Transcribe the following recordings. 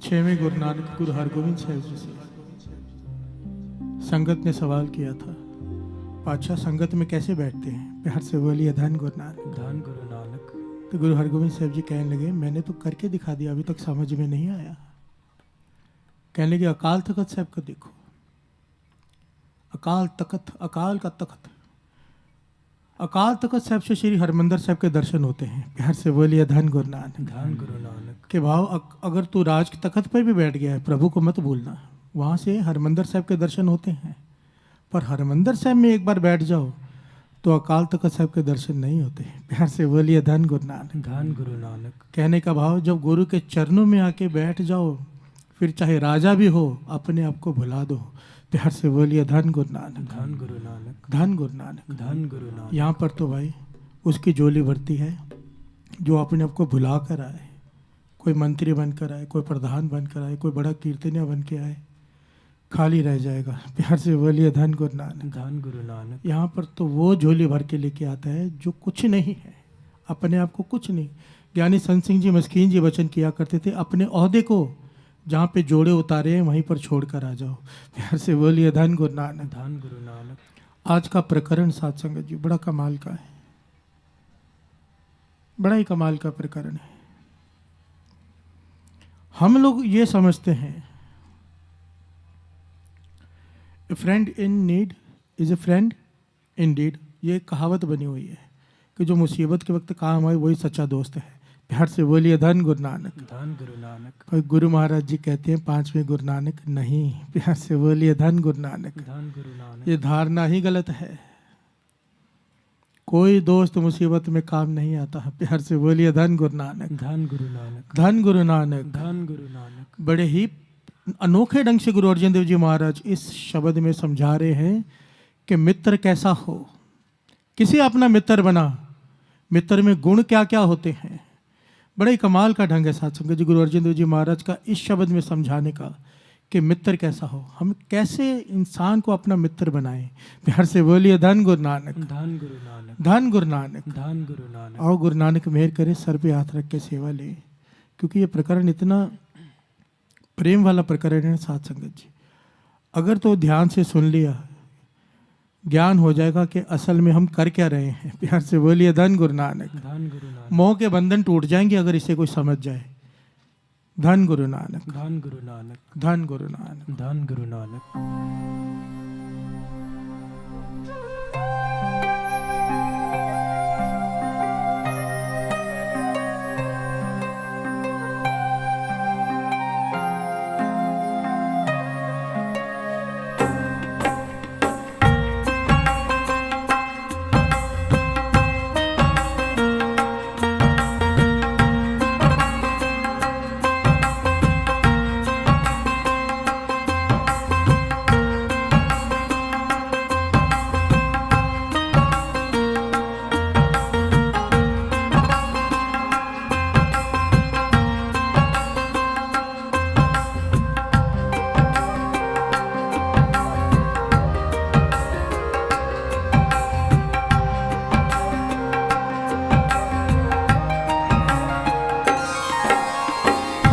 छवें गुरु नानक गुरु हरगोविंद साहिब जी से संगत ने सवाल किया था, पातशाह संगत में कैसे बैठते हैं? प्यार से बोलिए धन गुरु नानक। धन गुरु नानक। तो गुरु हरगोविंद साहिब जी कहने लगे, मैंने तो करके दिखा दिया, अभी तक समझ में नहीं आया। कहने लगे, अकाल तखत साहब को देखो, अकाल तखत, अकाल का तखत, अकाल तखत साहब से श्री हरमंदर साहब के दर्शन होते हैं। प्यार से बोलिए धन गुरु नानक। धन गुरु नानक के भाव, अगर तू राज के तखत पर भी बैठ गया है, प्रभु को मत भूलना, वहाँ से हरमंदर साहब के दर्शन होते हैं। पर हरमंदर साहब में एक बार बैठ जाओ तो अकाल तखत साहब के दर्शन नहीं होते। प्यार से बोलिए धन गुरु नानक। धन गुरु नानक। कहने का भाव, जब गुरु के चरणों में आके बैठ जाओ, फिर चाहे राजा भी हो, अपने आप को भुला दो। प्यार से बोलिए धन गुरु नानक। धन गुरु नानक। धन गुरु नानक। धन गुरु नानक। यहाँ पर तो भाई उसकी जोली बढ़ती है जो अपने आप को भुला कर आए, कोई मंत्री बनकर आए, कोई प्रधान बनकर आए, कोई बड़ा कीर्तनिया बन के आए, खाली रह जाएगा। प्यार से बोलिए धन गुरु नानक। धन गुरु नानक। यहाँ पर तो वो झोली भर के लेके आता है जो कुछ नहीं है, अपने आप को कुछ नहीं। ज्ञानी संत सिंह जी मस्कीन जी वचन किया करते थे, अपने ओहदे को जहाँ पे जोड़े उतारे हैं वहीं पर छोड़कर आ जाओ। प्यार से बोलिए धन गुरु नानक। धन गुरु नानक। आज का प्रकरण साथ संगत जी बड़ा कमाल का है, बड़ा ही कमाल का प्रकरण है। हम लोग ये समझते हैं, a friend in need is a friend in deed. ये कहावत बनी हुई है कि जो मुसीबत के वक्त काम आए वही सच्चा दोस्त है। प्यार से बोलिए धन गुरु नानक। धन गुरु नानक। कोई गुरु महाराज जी कहते हैं पांचवें गुरु नानक, नहीं। प्यार से बोलिए धन गुरु नानक। धन गुरु नानक। ये धारणा ही गलत है। कोई दोस्त मुसीबत में काम नहीं आता। प्यार से बोलिए धन गुरु नानक। धन गुरु नानक। धन गुरु नानक। धन गुरु नानक। बड़े ही अनोखे ढंग से गुरु अर्जन देव जी महाराज इस शब्द में समझा रहे हैं कि मित्र कैसा हो, किसे अपना मित्र बना, मित्र में गुण क्या क्या होते हैं। बड़े ही कमाल का ढंग है साथ संगत जी गुरु अर्जन देव जी महाराज का इस शब्द में समझाने का कि मित्र कैसा हो, हम कैसे इंसान को अपना मित्र बनाएं। प्यार से बोलिए धन गुरु नानक। धन गुरु नानक। धन गुरु नानक। धन गुरु नानक। और गुरु नानक मेहर करे, सर पे हाथ रख के सेवा ले, क्योंकि ये प्रकरण इतना प्रेम वाला प्रकरण है साथ संगत जी। अगर तो ध्यान से सुन लिया, ज्ञान हो जाएगा कि असल में हम कर क्या रहे हैं। प्यार से बोलिए धन गुरु नानक। धन गुरु नानक। मोह के बंधन टूट जाएंगे अगर इसे कोई समझ जाए। धन गुरु नानक। धन गुरु नानक। धन गुरु नानक। धन गुरु नानक।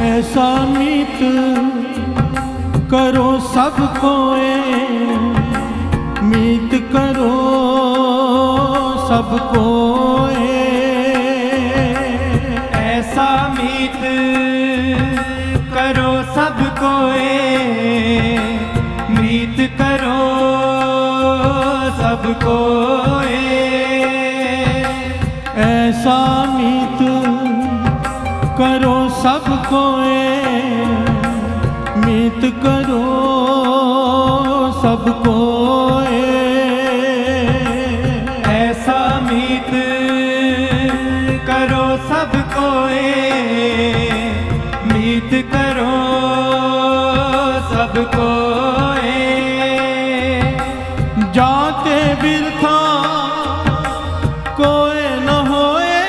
ऐसा मीत करो सबको, मीत करो सबको, ऐसा मीत करो सबको, मीत करो सबको, ऐसा मीत करो सबको, मीत करो सबको, ऐसा मीत करो सबको, मीत करो सबको, जाते बिरथा कोई न होए,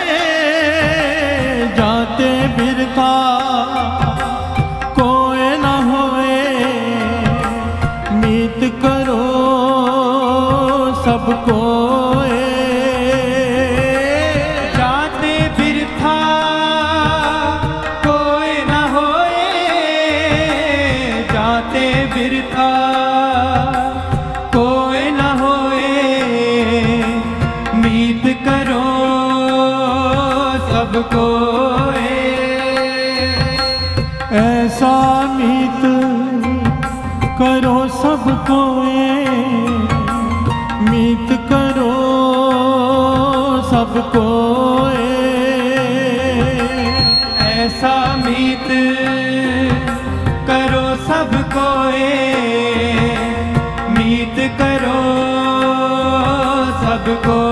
जाते बिरथा कोई न होए, मीत करो सबको, जाते बिरथा कोई न होए, ऐसा मीत करो सबको, मीत करो सबको, ऐसा मीत करो सबको, मीत करो सबको।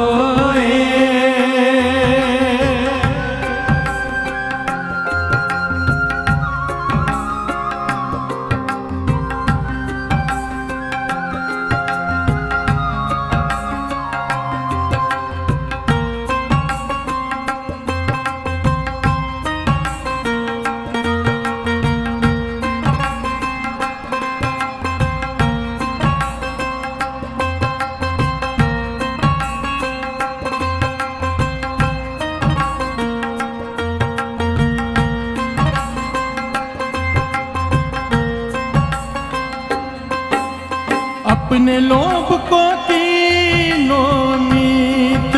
अपने लोभ को तीनों मीत,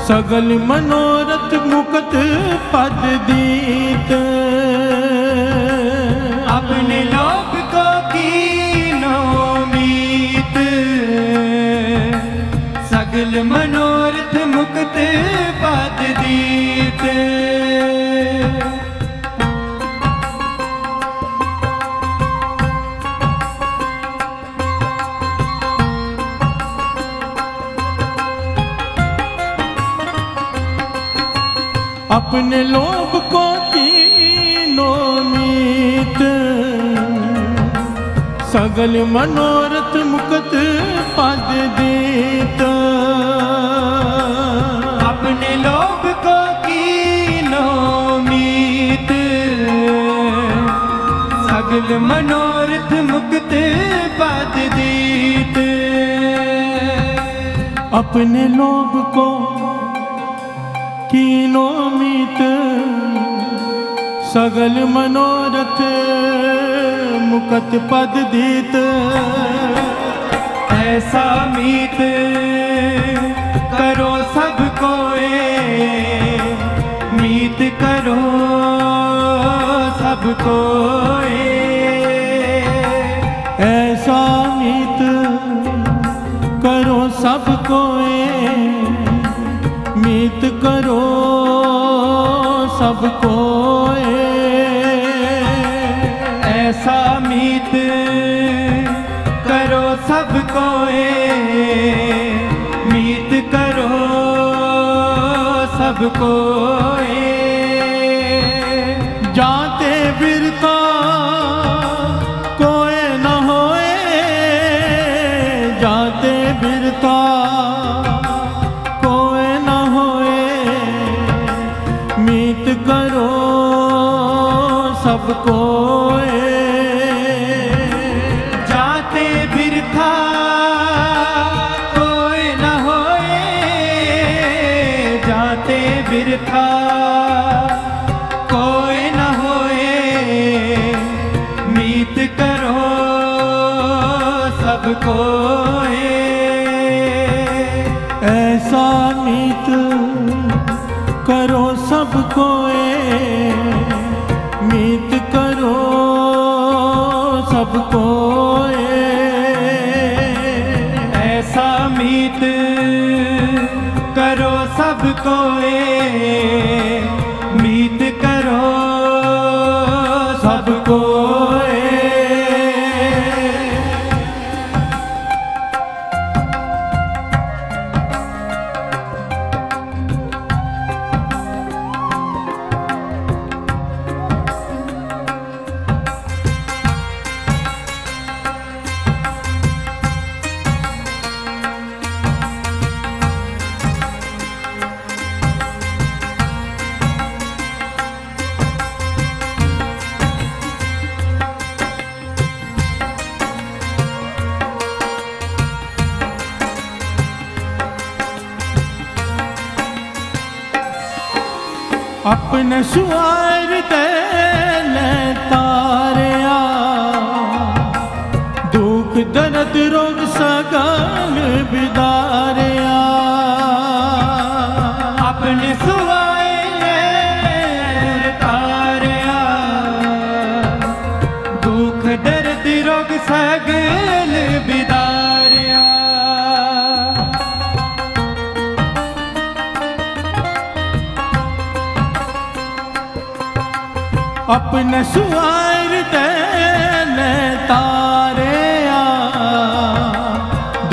सगल मनोरथ मुक्त पद दीत। अपने लोभ को तीनों मीत, सगल मनोरथ मुक्त पद दीत। अपने लोभ को तीनों मीत, सगल मनोरथ मुक्त पद दीत। अपने लोभ को तीनों मीत, सगल मनोरथ मुक्त पद दीत। अपने लोभ को कीनो मीत, सगल मनोरथ मुक्त पद दीत। ऐसा मीत करो सबको, मीत करो सबको। ऐसा मीत करो सबको, मीत करो सबको। ऐसा मीत करो सबको, मीत करो सबको। जाते बिरता कोई न होए, जाते बिरता कोई न होए, मीत करो सबको। जाते बिरथा कोई न होए, जाते बिरथा कोई न होए, मीत करो सबको। ऐसा मीत करो सबको, मीत करो सबको। ऐसा मीत करो सबको, मीत करो सबको। अपने सुआर दे ले तारिया, दुख दर्द रोग सगल बिदारिया। अपने सुआए तारे अपने सुआर देने तारिया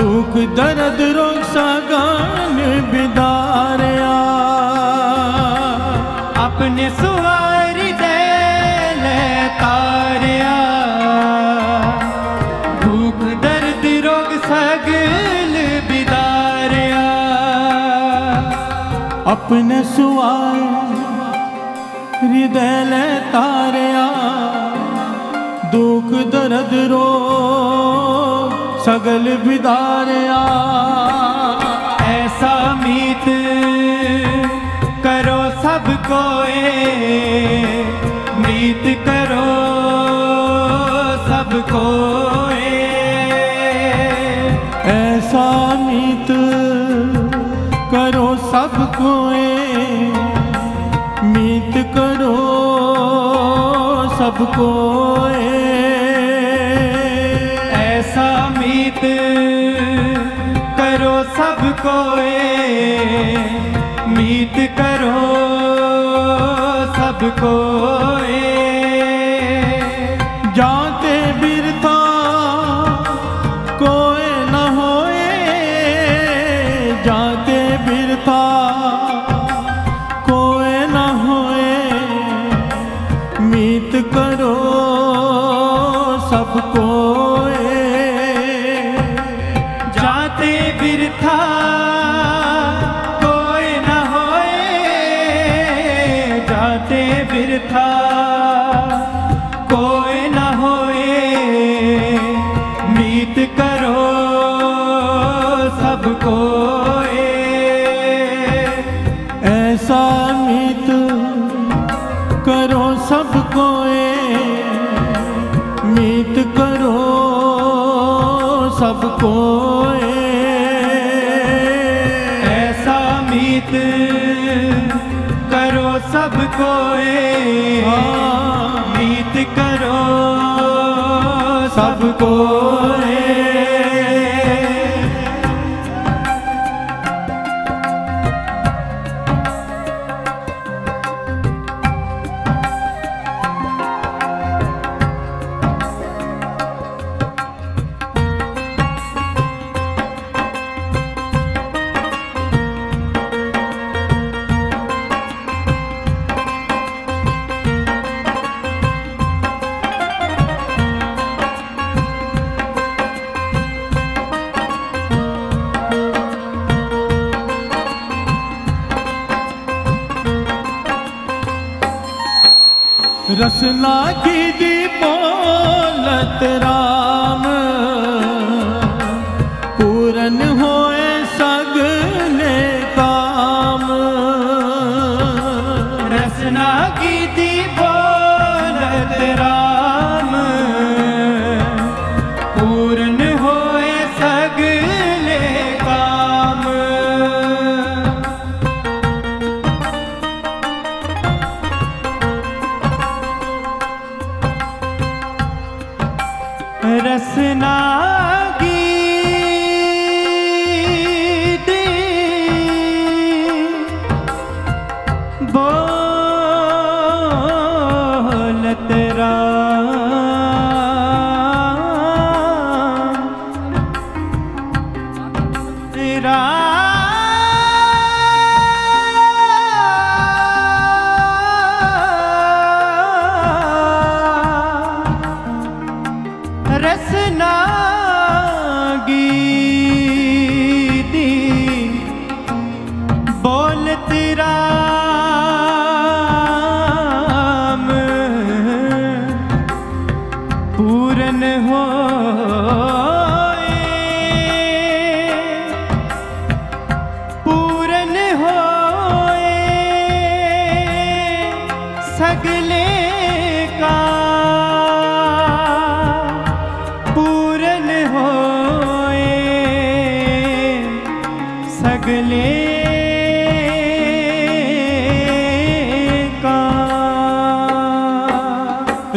दुख दर्द रोग सगन बिदारिया अपने सुवार दे ले तारिया भूख दर्द रोग सगल बिदारिया अपने सुआर हृदय ले तारिया दुख दर्द रो सगल बिदारिया ऐसा मीत करो सबको मीत करो सबको ऐसा मीत करो सबको मीत करो सबको ऐसा मीत करो सबको मीत करो सबको जाते बिरथा कोई न होए जाते बिरथा कोई न होए मीत करो सबको जाते बिरथा कोई न होए जाते बिरथा कोई न होए मीत करो सबको ऐसा मीत करो सबको मीत करो सबको ऐसा मीत करो सबको मीत करो सबको रसना की दी बोलत राम पूरन होए सगले काम रसना की दी बोलत राम पूर्ण होए सगले काम रसना गीत बोलत रसना गीती बोलत राम पूरन होए सगले का सगले का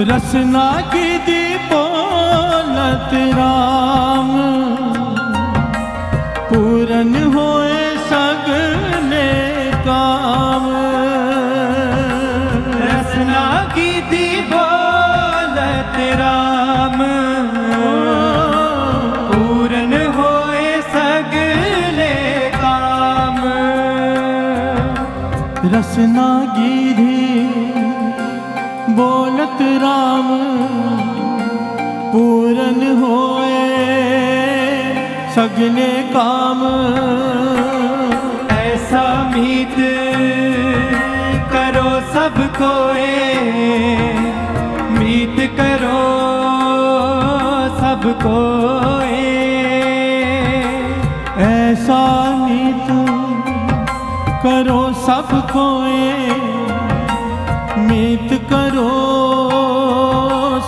रसना की दी बोलत राम पूरन होए सगले काम रसना की कीधी बोलत राम पूरन होए सगले काम। रसना गिरी बोलत राम पूरन होए सगले काम। ऐसा मीत करो सब कोए, मीत करो सब कोए। ऐसा मीत करो सब कोए, मीत करो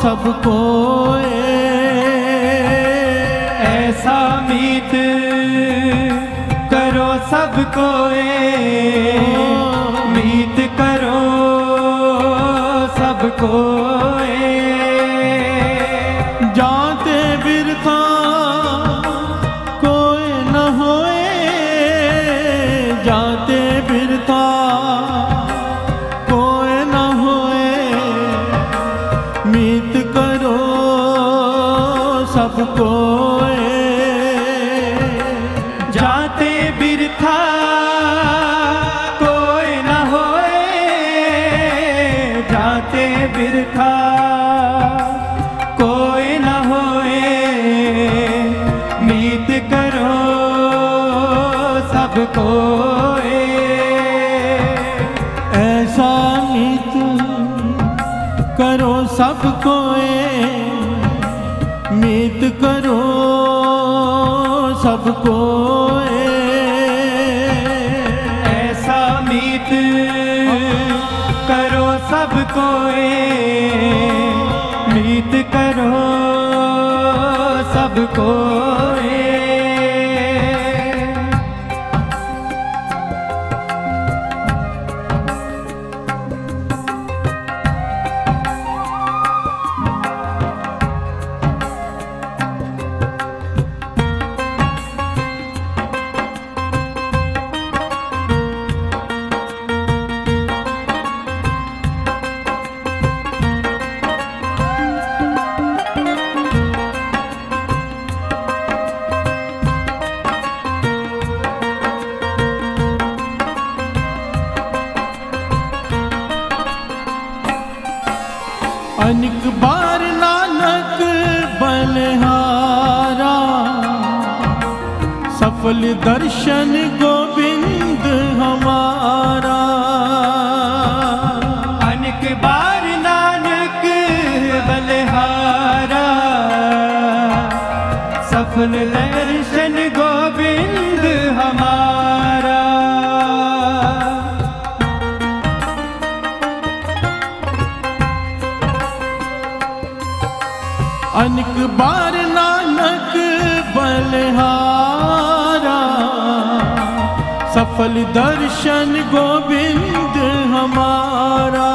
सब कोए। ऐसा मीत करो सब कोए, मीत करो सब कोए। जाते बिरथा कोई न होए, जाते बिरथा कोई न होए, मीत करो सब कोए। जाते बिरथा कोई न होए, जाते बिरथा कोई न होए, मीत करो सब कोए। ऐसा मीत करो सब कोए, मीत करो सब कोए। ऐसा मीत करो सब कोए, मीत करो सब कोए। अनिक बार नानक बलिहारा, सफल दर्शन गोविंद हमारा। अनेक बार नानक बलिहारा, सफल दर्शन गोविंद हमारा। अनिक बार नानक बलिहारा, सफल दर्शन गोविंद हमारा।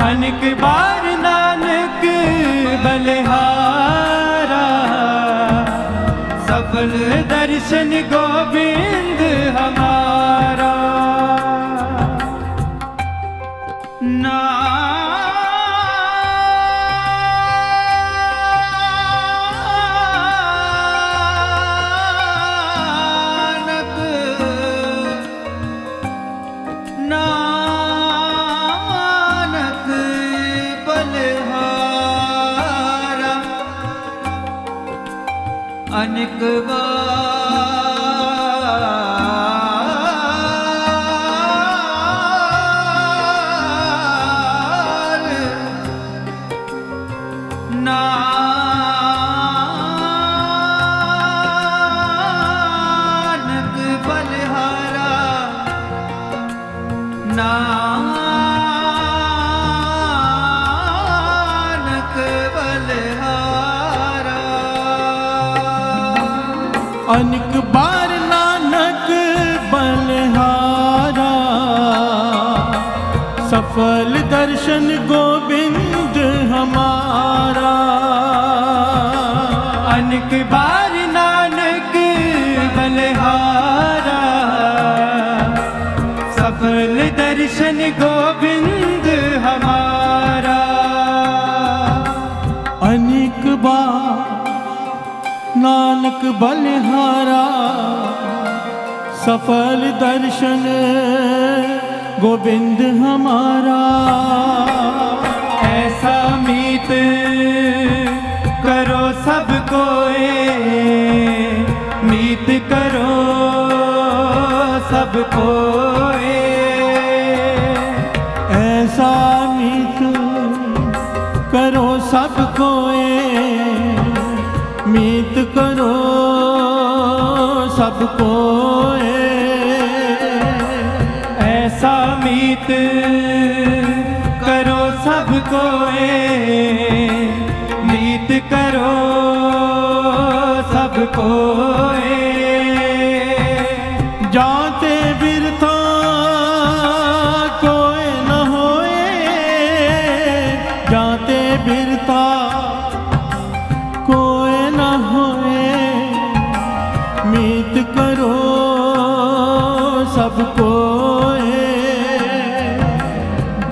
अनेक बार नानक बलिहारा, सफल दर्शन गोविंद हमारा। नानक बलिहारा, अनेक बार नानक बलिहारा, नानक बलिहारा। अनिक बार नानक बलिहारा, सफल दर्शन गोविंद हमारा। अनेक बार नानक बलिहारा, सफल दर्शन गोविंद नानक बलिहारा सफल दर्शन गोविंद हमारा। ऐसा मीत करो सब कोई, मीत करो सब कोई। ऐसा मीत करो सब कोई, मीत करो सब कोई। ऐसा मीत करो सब कोई, मीत करो सब कोई। जाते बिरथा कोई न होए, जाते बिरथा कोई न होए, मीत करो सब कोई।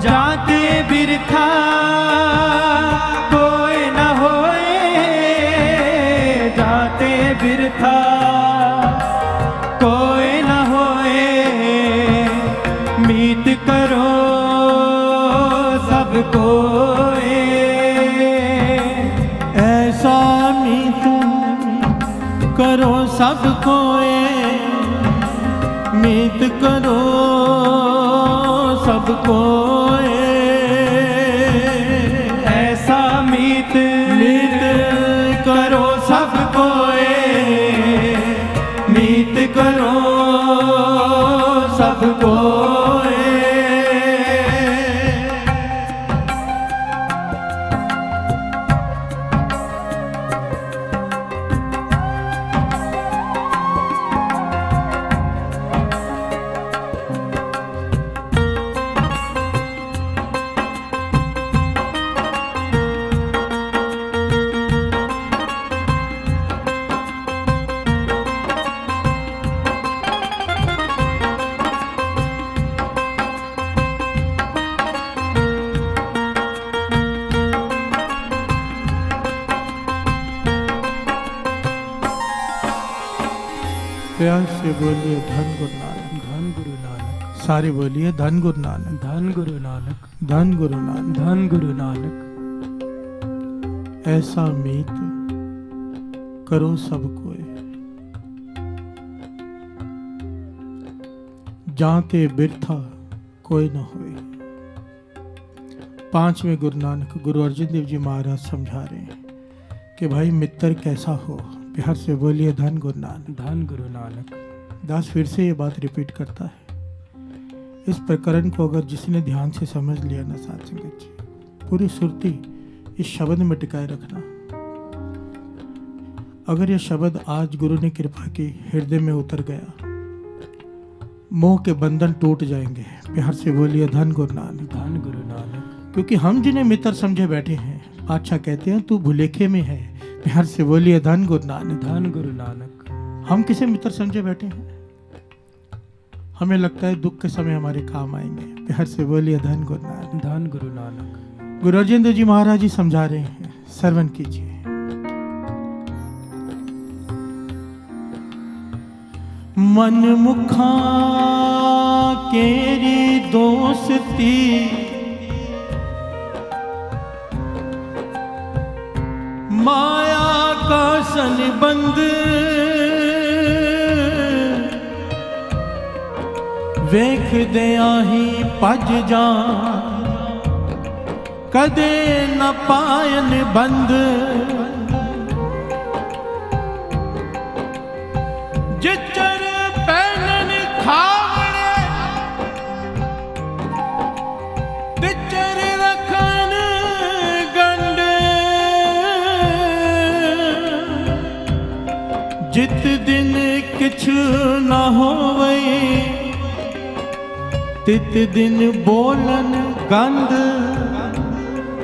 जाते बिरथा कोई न होए, जाते बिरथा कोई न होए, मीत करो सब कोई। ऐसा मीत करो सब कोई, मीत करो सब कोई। ऐसा मीत मीत करो सब कोई, मीत करो सब कोई। प्यार से बोलिए धन गुरु नानक, धन गुरु नानक, सारे बोलिए धन गुरु नानक, धन गुरु नानक, धन गुरु नानक। धन गुरु नानक। ऐसा मीत करो सब कोई, जाते बिरथा कोई न होए। पांचवें गुरु नानक गुरु अर्जन देव जी महाराज समझा रहे हैं कि भाई मित्र कैसा हो। प्यार से बोलिए धन गुरु नानक, धन गुरु नानक। दास फिर से ये बात रिपीट करता है। इस प्रकरण को अगर जिसने ध्यान से समझ लिया ना साथ संगत जी, पूरी सुरती इस शब्द में टिकाए रखना। अगर यह शब्द आज गुरु ने कृपा की हृदय में उतर गया, मोह के बंधन टूट जाएंगे। प्यार से बोलिए धन गुरु नानक, धन गुरु नानक। क्योंकि हम जिन्हें मित्र समझे बैठे हैं, बादशाह कहते हैं तू भुलेखे में है। प्यार से बोलिए धन गुरु नानक, धन गुरु नानक। हम किसे मित्र समझे बैठे हैं? हमें लगता है दुख के समय हमारे काम आएंगे। प्यार से बोलिए धन गुरु नानक, धन गुरु नानक। गुरु अर्जन देव जी महाराज जी समझा रहे हैं, श्रवण कीजिए। मन मुखा केरी दोस्ती, माया का संबंध, वेख दिया ही पज जा, कदे न पायन बंद। जिचर पैनन खावणे, तिचर रखन गंड। जित दिन किछ न होवे, तित दिन बोलन गंध।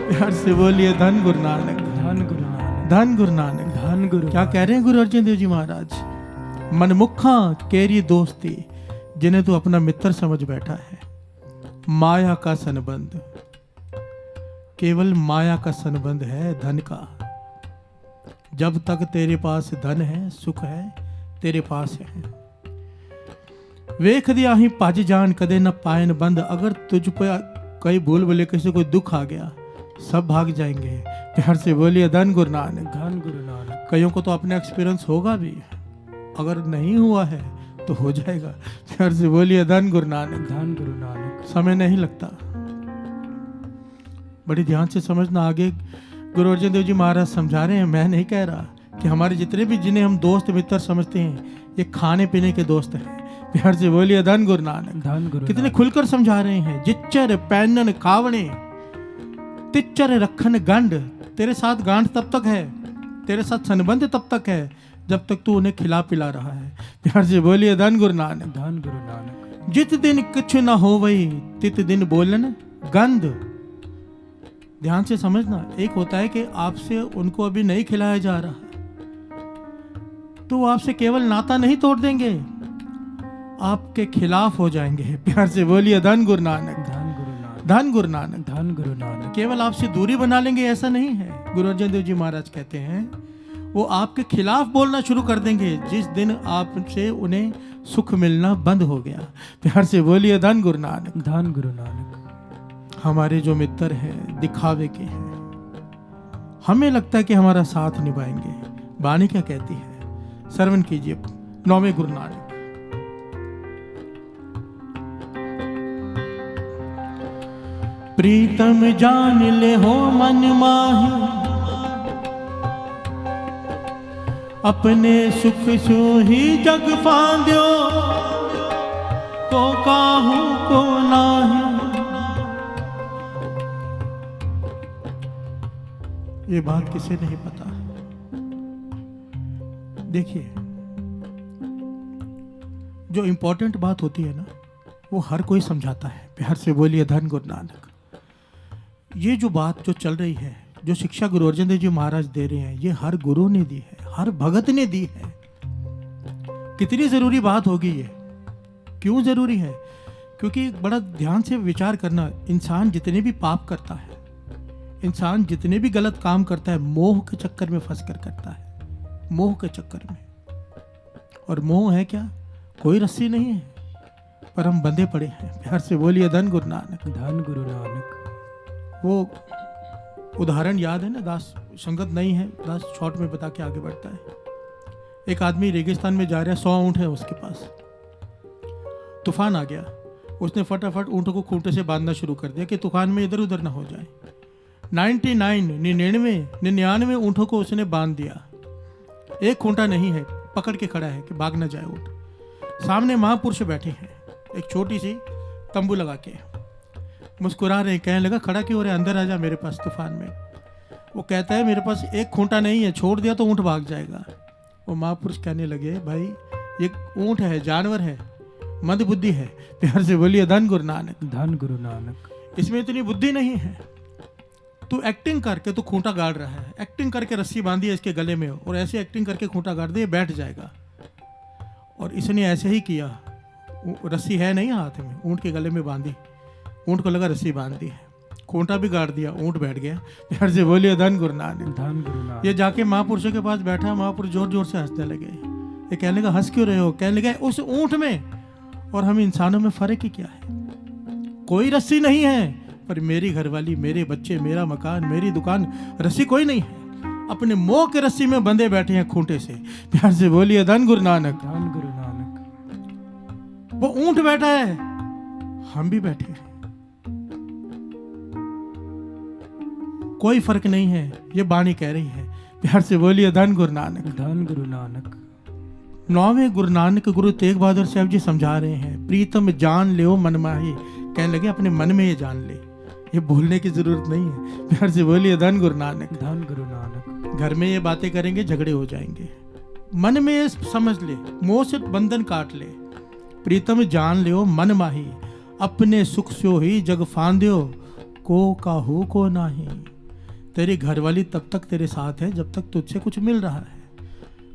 प्यार से बोलिए धन गुरु नानक, धन गुरु नानक। धन गुरु नानक। धन गुरु। क्या कह रहे हैं गुरु अर्जन देव जी महाराज? मनमुखा केरी दोस्ती, जिन्हें तू अपना मित्र समझ बैठा है। माया का संबंध, केवल माया का संबंध है, धन का। जब तक तेरे पास धन है सुख है तेरे पास है। वेख दिया ही भज जान कदे न पायन बंद। अगर तुझ पे कई भूल भुले किसी कोई दुख आ गया सब भाग जाएंगे। प्यार से बोलिए धन गुरु नानक। धन गुरु नानक। कईयों को तो अपने एक्सपीरियंस होगा भी, अगर नहीं हुआ है तो हो जाएगा। प्यार से बोलिए धन गुरु नानक। धन गुरु नानक। समय नहीं लगता, बड़ी ध्यान से समझना। आगे गुरु अर्जन देव जी महाराज समझा रहे हैं, मैं नहीं कह रहा कि हमारे जितने भी जिन्हें हम दोस्त मित्र समझते हैं ये खाने पीने के दोस्त हैं। प्यार से बोलिए धन गुरु नानक। धन गुरु कितने नानक। खुलकर समझा रहे हैं। जिच्चर पैनन कावणे तिच्चर रखन गांड। तेरे साथ गांठ तब तक है, तेरे साथ संबंध तब तक है जब तक तू उन्हें खिला पिला रहा है। प्यार से बोलिए धन गुरु नानक। धन गुरु नानक। जित दिन कुछ न हो वही तित दिन बोलन गंध। ध्यान से समझना, एक होता है कि आपसे उनको अभी नहीं खिलाया जा रहा तो आपसे केवल नाता नहीं तोड़ देंगे, आपके खिलाफ हो जाएंगे। प्यार से बोलिए धन गुरु नानक। धन गुरु नानक। धन गुरु नानक। धन गुरु नानक। केवल आपसे दूरी बना लेंगे ऐसा नहीं है। गुरु अर्जन देव जी महाराज कहते हैं वो आपके खिलाफ बोलना शुरू कर देंगे जिस दिन आपसे उन्हें सुख मिलना बंद हो गया। प्यार से बोलिए धन गुरु नानक। धन गुरु नानक। हमारे जो मित्र हैं दिखावे के हैं, हमें लगता है कि हमारा साथ निभाएंगे। वाणी क्या कहती है, श्रवण कीजिए। 9वें गुरु नानक। प्रीतम जान ले हो मन माही अपने सुख सो ही जग फांद्यो को काहू को नाही। ये बात किसे नहीं पता। देखिए, जो इंपॉर्टेंट बात होती है ना वो हर कोई समझाता है। प्यार से बोलिए धन गुरु नानक। ये जो बात जो चल रही है, जो शिक्षा गुरु अर्जन देव जी महाराज दे रहे हैं, ये हर गुरु ने दी है, हर भगत ने दी है। कितनी जरूरी बात होगी ये, क्यों जरूरी है? क्योंकि बड़ा ध्यान से विचार करना, इंसान जितने भी पाप करता है, इंसान जितने भी गलत काम करता है, मोह के चक्कर में फंस कर करता है, मोह के चक्कर में। और मोह है क्या? कोई रस्सी नहीं है, पर हम बंधे पड़े हैं। प्यार से बोलिए धन गुरु नानक। धन गुरु नानक। वो उदाहरण याद है ना, दास संगत नहीं है, दास शॉर्ट में बता के आगे बढ़ता है। एक आदमी रेगिस्तान में जा रहा है, 100 ऊँट है उसके पास। तूफान आ गया, उसने फटाफट ऊँटों को खूंटे से बांधना शुरू कर दिया कि तूफान में इधर उधर ना हो जाए। 99 ऊँटों को उसने बांध दिया। एक खूंटा नहीं है, पकड़ के खड़ा है कि भाग ना जाए ऊँट। सामने महापुरुष बैठे हैं, एक छोटी सी तंबू लगा के मुस्कुरा रहे, कहने लगा खड़ा क्यों हो रहे, अंदर आ जा मेरे पास तूफान में। वो कहता है मेरे पास एक खूंटा नहीं है, छोड़ दिया तो ऊँट भाग जाएगा। वो महापुरुष कहने लगे भाई ये ऊँट है, जानवर है, मंद बुद्धि है। प्यार से बोलिए धन गुरु नानक। धन गुरु नानक। इसमें इतनी बुद्धि नहीं है। तू एक्टिंग करके तो खूंटा गाड़ रहा है, एक्टिंग करके रस्सी बांधी है इसके गले में और ऐसे एक्टिंग करके खूंटा गाड़ दे, बैठ जाएगा। और इसने ऐसे ही किया, रस्सी है नहीं हाथ में, ऊँट के गले में बांधी, ऊँट को लगा रस्सी बांध दी है, खूंटा भी गाड़ दिया, ऊँट बैठ गया। प्यार से बोलिए धन गुरु नानक। धन गुरु नानक। ये जाके महापुरुषों के पास बैठा, महापुरुष जोर जोर से हंसने लगे। ये कहने लगा हंस क्यों रहे हो? कहने लगे उस ऊँट में और हम इंसानों में फर्क ही क्या है? कोई रस्सी नहीं है, पर मेरी घरवाली, मेरे बच्चे, मेरा मकान, मेरी दुकान, रस्सी कोई नहीं है। अपने मोह के रस्सी में बंधे बैठे हैं खूंटे से। प्यार से बोलिए धन गुरु नानक। धन गुरु नानक। वो ऊँट बैठा है, हम भी बैठे हैं, कोई फर्क नहीं है। ये बाणी कह रही है। प्यार से बोलिए धन गुरु नानक। धन गुरु नानक। 9वें गुरु नानक गुरु तेग बहादुर साहब जी समझा रहे हैं, प्रीतम जान ले मन माही। कहने लगे अपने मन में ये जान ले, ये बोलने की जरूरत नहीं है। प्यार से बोलिए धन गुरु नानक। धन गुरु नानक। घर में ये बातें करेंगे झगड़े हो जाएंगे, मन में ये समझ ले, मोह से बंधन काट ले। प्रीतम जान ले मन माही, अपने सुख सो ही जग फांद्यो को काहू को नाही। तेरी घरवाली तब तक तेरे साथ है जब तक तुझसे कुछ मिल रहा है।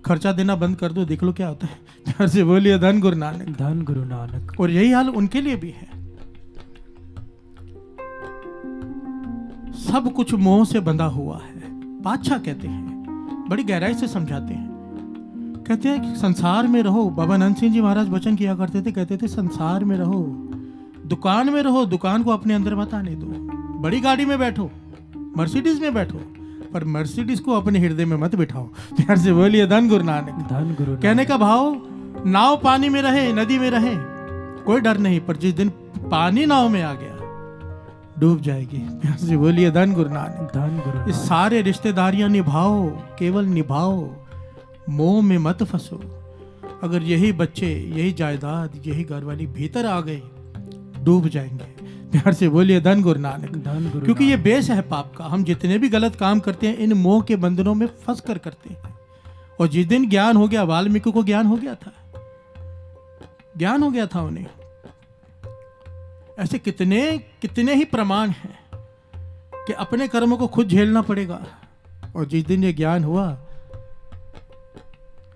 खर्चा देना बंद कर दो, देख लो क्या होता है। प्यार से बोलिए धन गुरु नानक। धन गुरु नानक। और यही हाल उनके लिए भी है। सब कुछ मोह से बंधा हुआ है। बादशाह कहते हैं बड़ी गहराई से समझाते हैं। कहते हैं कि संसार में रहो। बाबा नंद सिंह जी महाराज वचन किया करते थे, कहते थे संसार में रहो, दुकान में रहो, दुकान को अपने अंदर मत आने दो। बड़ी गाड़ी में बैठो, मर्सिडीज में बैठो, पर मर्सिडीज को अपने हृदय में मत बिठाओ। प्यार से बोलिए धन गुरु नानक। धन गुरु नानक। कहने का भाव, नाव पानी में रहे, नदी में रहे, कोई डर नहीं, पर जिस दिन पानी नाव में आ गया डूब जाएगी। प्यार से बोलिए धन गुरु नानक। धन गुरु नानक। इस सारे रिश्तेदारियां निभाओ, केवल निभाओ, मोह में मत फंसो। अगर यही बच्चे, यही जायदाद, यही घरवाली भीतर आ गए डूब जाएंगे। प्यार से बोलिए धन गुरु नानक। धन गुरु क्योंकि ये बेस है पाप का। हम जितने भी गलत काम करते हैं इन मोह के बंधनों में फंस कर करते हैं। और जिस दिन ज्ञान हो गया, वाल्मीकि को ज्ञान हो गया था, ज्ञान हो गया था उन्हें। ऐसे कितने कितने ही प्रमाण हैं कि अपने कर्मों को खुद झेलना पड़ेगा। और जिस दिन ये ज्ञान हुआ,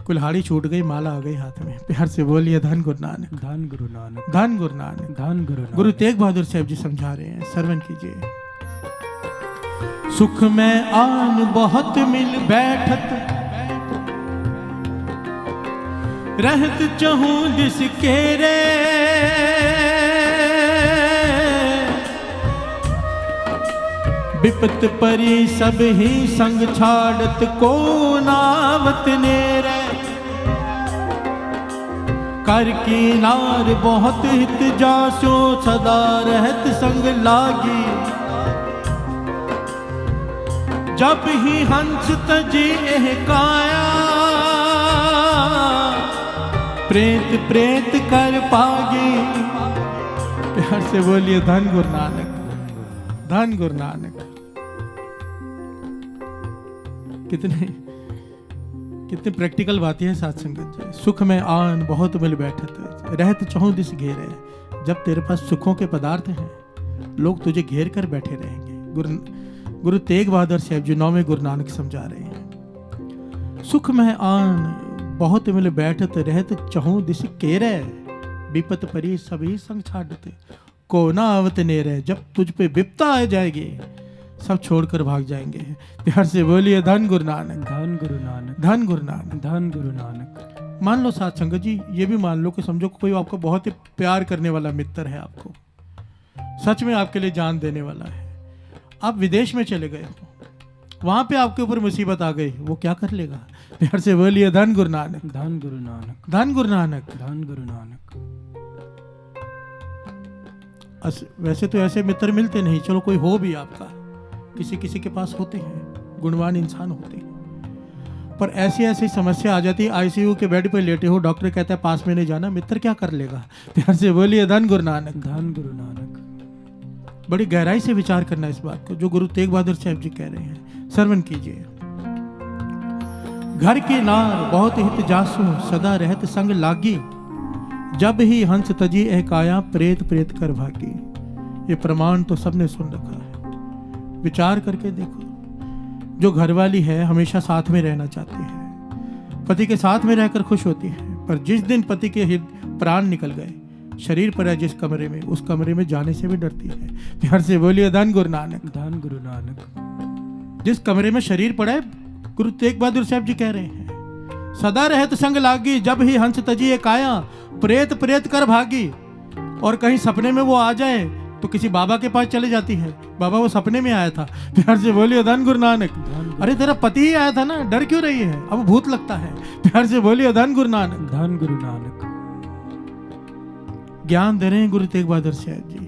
कुल्हाड़ी छूट गई, माला आ गई हाथ में। प्यार से बोलिए धन गुरु नानक। धन गुरु नानक। धन गुरु नानक। धन गुरु नानक। गुरु तेग बहादुर साहब जी समझा रहे हैं, श्रवण कीजिए। सुख में आन बहुत मिल बैठत, रहत चहूं जिसके रे, विपत परी सब ही संग छाड़त, को नावत नेरे। कर की नार बहुत हित जासो, सदा रहत संग लागी। जब ही हंस तजी एह काया, प्रेत प्रेत कर पागी। प्यार से बोलिए धन गुरु नानक। धन गुरु नानक। कितने कितने प्रैक्टिकल बातें हैं साथ संगत जी। सुख में आन बहुत मिल बैठत, रहत चहु दिस घेरे। जब तेरे पास सुखों के पदार्थ हैं, लोग तुझे घेर कर बैठे रहेंगे। गुरु तेग बहादुर साहब जी 9वें गुरु नानक समझा रहे हैं। सुख में आन बहुत मिल बैठत, रहत चहु दिस घेरे। विपत परी सभी संग छाड़ते, को ना आवत नेरे। जब तुझ पे विपता आ जाएगी, सब छोड़कर भाग जाएंगे। प्यार से बोलिए धन गुरु नानक। धन गुरु नानक। धन गुरु नानक। धन गुरु नानक। मान लो साथ संगत जी, ये भी मान लो कि समझो कोई आपको बहुत ही प्यार करने वाला मित्र है, आपको सच में आपके लिए जान देने वाला है। आप विदेश में चले गए हो, वहां पे आपके ऊपर मुसीबत आ गई, वो क्या कर लेगा? प्यार से बोलिए धन गुरु नानक। धन गुरु नानक। धन गुरु नानक। धन गुरु नानक। वैसे तो ऐसे मित्र मिलते नहीं, चलो कोई हो भी आपका, किसी किसी के पास होते हैं, गुणवान इंसान होते हैं। पर ऐसी ऐसी समस्या आ जाती है, आईसीयू के बेड पर लेटे हो, डॉक्टर कहता है पास में नहीं जाना, मित्र क्या कर लेगा? प्यार से बोलिए धन गुरु नानक। धन गुरु नानक। बड़ी गहराई से विचार करना इस बात को, जो गुरु तेग बहादुर साहब जी कह रहे हैं। श्रवण कीजिए। घर के नार बहुत हित जासु, सदा रहत संग लागी। जब ही हंस तजी एह काया, प्रेत प्रेत कर भागी। ये प्रमाण तो सबने सुन रखा है। विचार करके देखो, जो घरवाली है हमेशा साथ में रहना चाहती है, पति के साथ में रहकर खुश होती है, पर जिस दिन पति के प्राण निकल गए, शरीर पर है जिस कमरे में, उस कमरे में जाने से भी डरती है। प्यार से बोलिए धन गुरु नानक। धन गुरु नानक। जिस कमरे में शरीर पड़ा है, गुरु तेग बहादुर साहब जी कह रहे हैं, सदा रहत संग लागी। जब ही हंस तजी काया, प्रेत प्रेत कर भागी। और कहीं सपने में वो आ जाए तो किसी बाबा के पास चले जाती है, बाबा वो सपने में आया था। प्यार से बोलिए धन गुरु नानक। अरे तेरा पति ही आया था ना, डर क्यों रही है? अब भूत लगता है। प्यार से बोलिए धन गुरु नानक। धन गुरु नानक। ज्ञान दे रहे हैं गुरु तेग बहादुर साहब जी।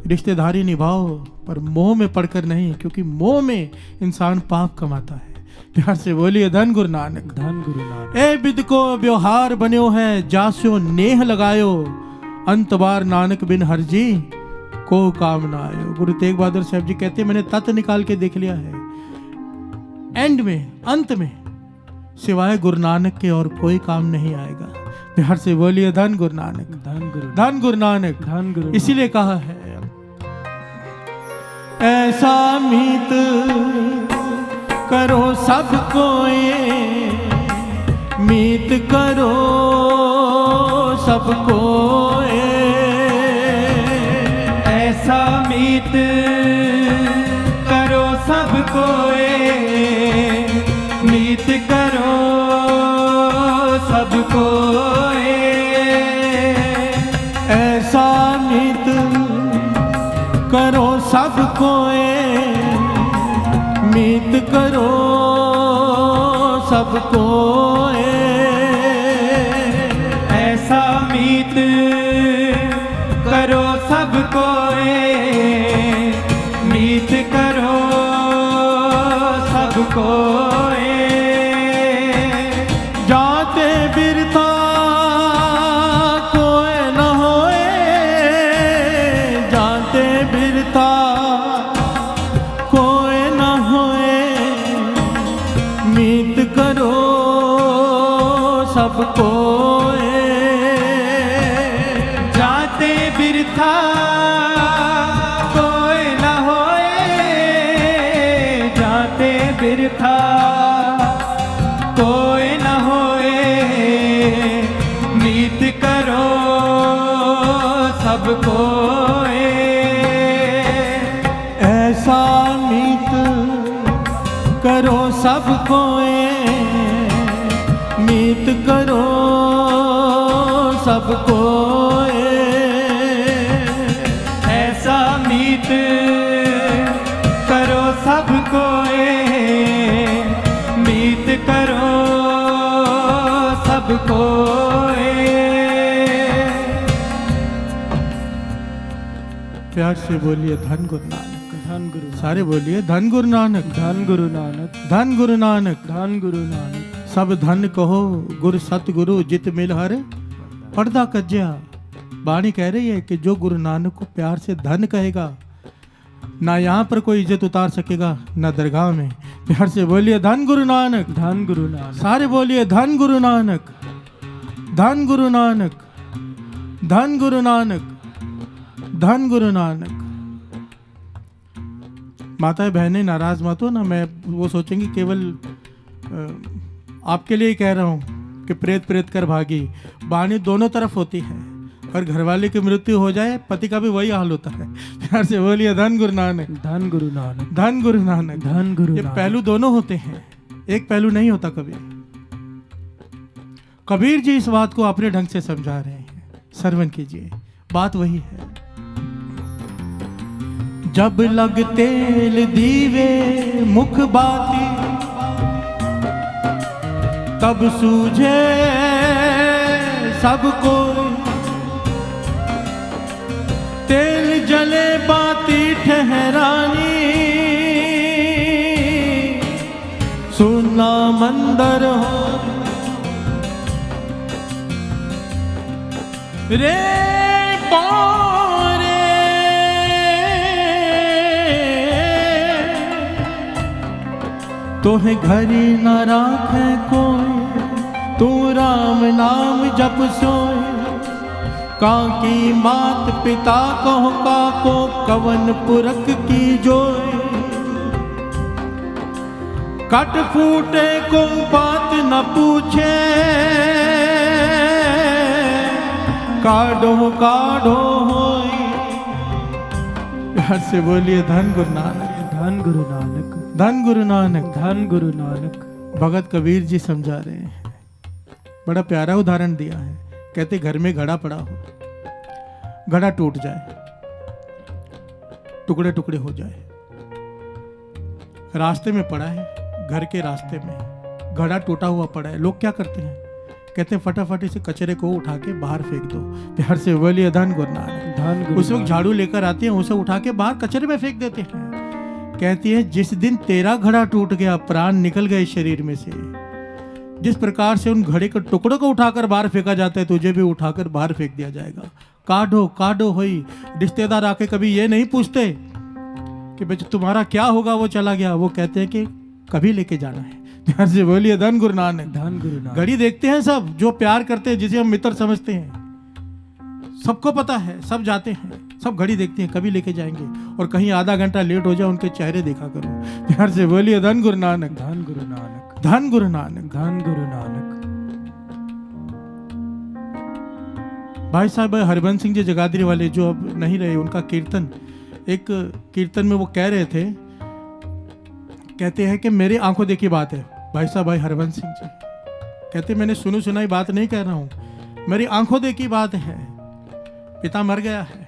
रिश्तेदारी निभाओ, पर मोह में पड़कर नहीं, क्योंकि मोह में इंसान पाप कमाता है। प्यार से बोलिए धन गुरु नानक। धन गुरु नानक। ए बिद को व्यवहार बन्यो है, जास्यो नेह लगायो। अंत बार नानक बिन हर जी को काम ना आयो। गुरु तेग बहादुर साहब जी कहते हैं, मैंने तत्व निकाल के देख लिया है, एंड में, अंत में सिवाय गुरु नानक के और कोई काम नहीं आएगा। प्यार से बोलिए धन गुरु नानक। धन गुरु। धन गुरु नानक। धन गुरु। इसीलिए कहा है, ऐसा मीत करो सब कोई, मीत करो सब कोई। ऐसा मीत करो सब कोई, कोए, मीत करो सब कोए। ऐसा मीत करो सब कोए, मीत करो सब कोए। जाते बिरथा कोई न होए, जाते बिरथा कोई न होए, मीत करो सब कोए। जाते बिरथा कोई न होए, जाते बिरथा कोई न होए, मीत करो सब कोए। ऐसा मीत करो सब कोए, मीत करो सब कोए। ऐसा मीत करो सब कोए, मीत करो सब कोए। प्यार से बोलिए धन गुरु नानक। धन गुरु सारे बोलिए धन गुरु नानक, धन गुरु नानक, धन गुरु नानक। धन गुरु नानक। सब धन कहो गुरु सतगुरु, जित मिल हर पर्दा कज्या। बाणी कह रही है कि जो गुरु नानक को प्यार से धन कहेगा, ना यहाँ पर कोई इज्जत उतार सकेगा, ना दरगाह में। प्यार से बोलिए धन गुरु नानक, धन गुरु नानक। सारे बोलिए धन गुरु नानक, धन गुरु नानक, धन गुरु नानक, धन गुरु नानक। माताएं बहनें नाराज मत हो ना, मैं वो सोचेंगी केवल आपके लिए ही कह रहा हूँ कि प्रेत प्रेत कर भागी। बाणी दोनों तरफ होती है, और घरवाले की मृत्यु हो जाए पति का भी वही हाल होता है। प्यार से बोलिए धन गुरु नानक, धन गुरु नानक, धन गुरु नानक। धन गुरु ये नानक। पहलू दोनों होते हैं, एक पहलू नहीं होता कभी। कबीर जी इस बात को अपने ढंग से समझा रहे हैं, श्रवण कीजिए, बात वही है। जब लग तेल दीवे मुख बाती, तब सूझे सबको। तेल जले बाती ठहरानी, सुना मंदर हो रे पारे। तोहे घरी न राखे कोई, तू राम नाम जप सोए। काकी मात पिता कहो काको, कवन पुरख की जोए। कट फूटे को बात न पूछे, काढ़ो काढ़ो होई। प्यार से बोलिए धन गुरु नानक, धन गुरु नानक, धन गुरु नानक। धन गुरु नानक। भगत कबीर जी समझा रहे हैं, बड़ा प्यारा उदाहरण दिया है। कहते घर में घड़ा पड़ा हो, घड़ा टूट जाए, टुकड़े टुकड़े हो जाए, रास्ते में पड़ा है, घर के रास्ते में घड़ा टूटा हुआ पड़ा है। लोग क्या करते हैं, कहते हैं फटाफट इसे कचरे को उठा के बाहर फेंक दो। प्यार से बोलिए धन गुरु नानक। धन गुरु उस वक्त झाड़ू लेकर आते हैं, उसे उठा के बाहर कचरे में फेंक देते हैं। कहती है जिस दिन तेरा घड़ा टूट गया, प्राण निकल गए शरीर में से, जिस प्रकार से उन घड़े के टुकड़ों को उठाकर बाहर फेंका जाता है, तुझे भी उठाकर बाहर फेंक दिया जाएगा। काढ़ो काढ़ो होई। रिश्तेदार आके कभी ये नहीं पूछते कि बच्चे तुम्हारा क्या होगा, वो चला गया। वो कहते हैं कि कभी लेके जाना है। प्यार से बोलिए धन गुरु नानक। धन गुरु नानक। घड़ी देखते हैं सब, जो प्यार करते हैं, जिसे हम मित्र समझते हैं, सबको पता है, सब जाते हैं, सब घड़ी देखते हैं कभी लेके जाएंगे। और कहीं आधा घंटा लेट हो जाए, उनके चेहरे देखा करो। प्यार से बोलिए धन गुरु नानक, धन गुरु नानक, धन गुरु नानक, धन गुरु नानक। भाई साहब हरबंस सिंह जी जगाधरी वाले, जो अब नहीं रहे, उनका कीर्तन, एक कीर्तन में वो कह रहे थे, कहते हैं कि मेरी आंखों देखी बात है। भाई साहब भाई हरबंस सिंह जी कहते, मैंने सुनी सुनाई बात नहीं कह रहा हूँ, मेरी आंखों देखी बात है। पिता मर गया है,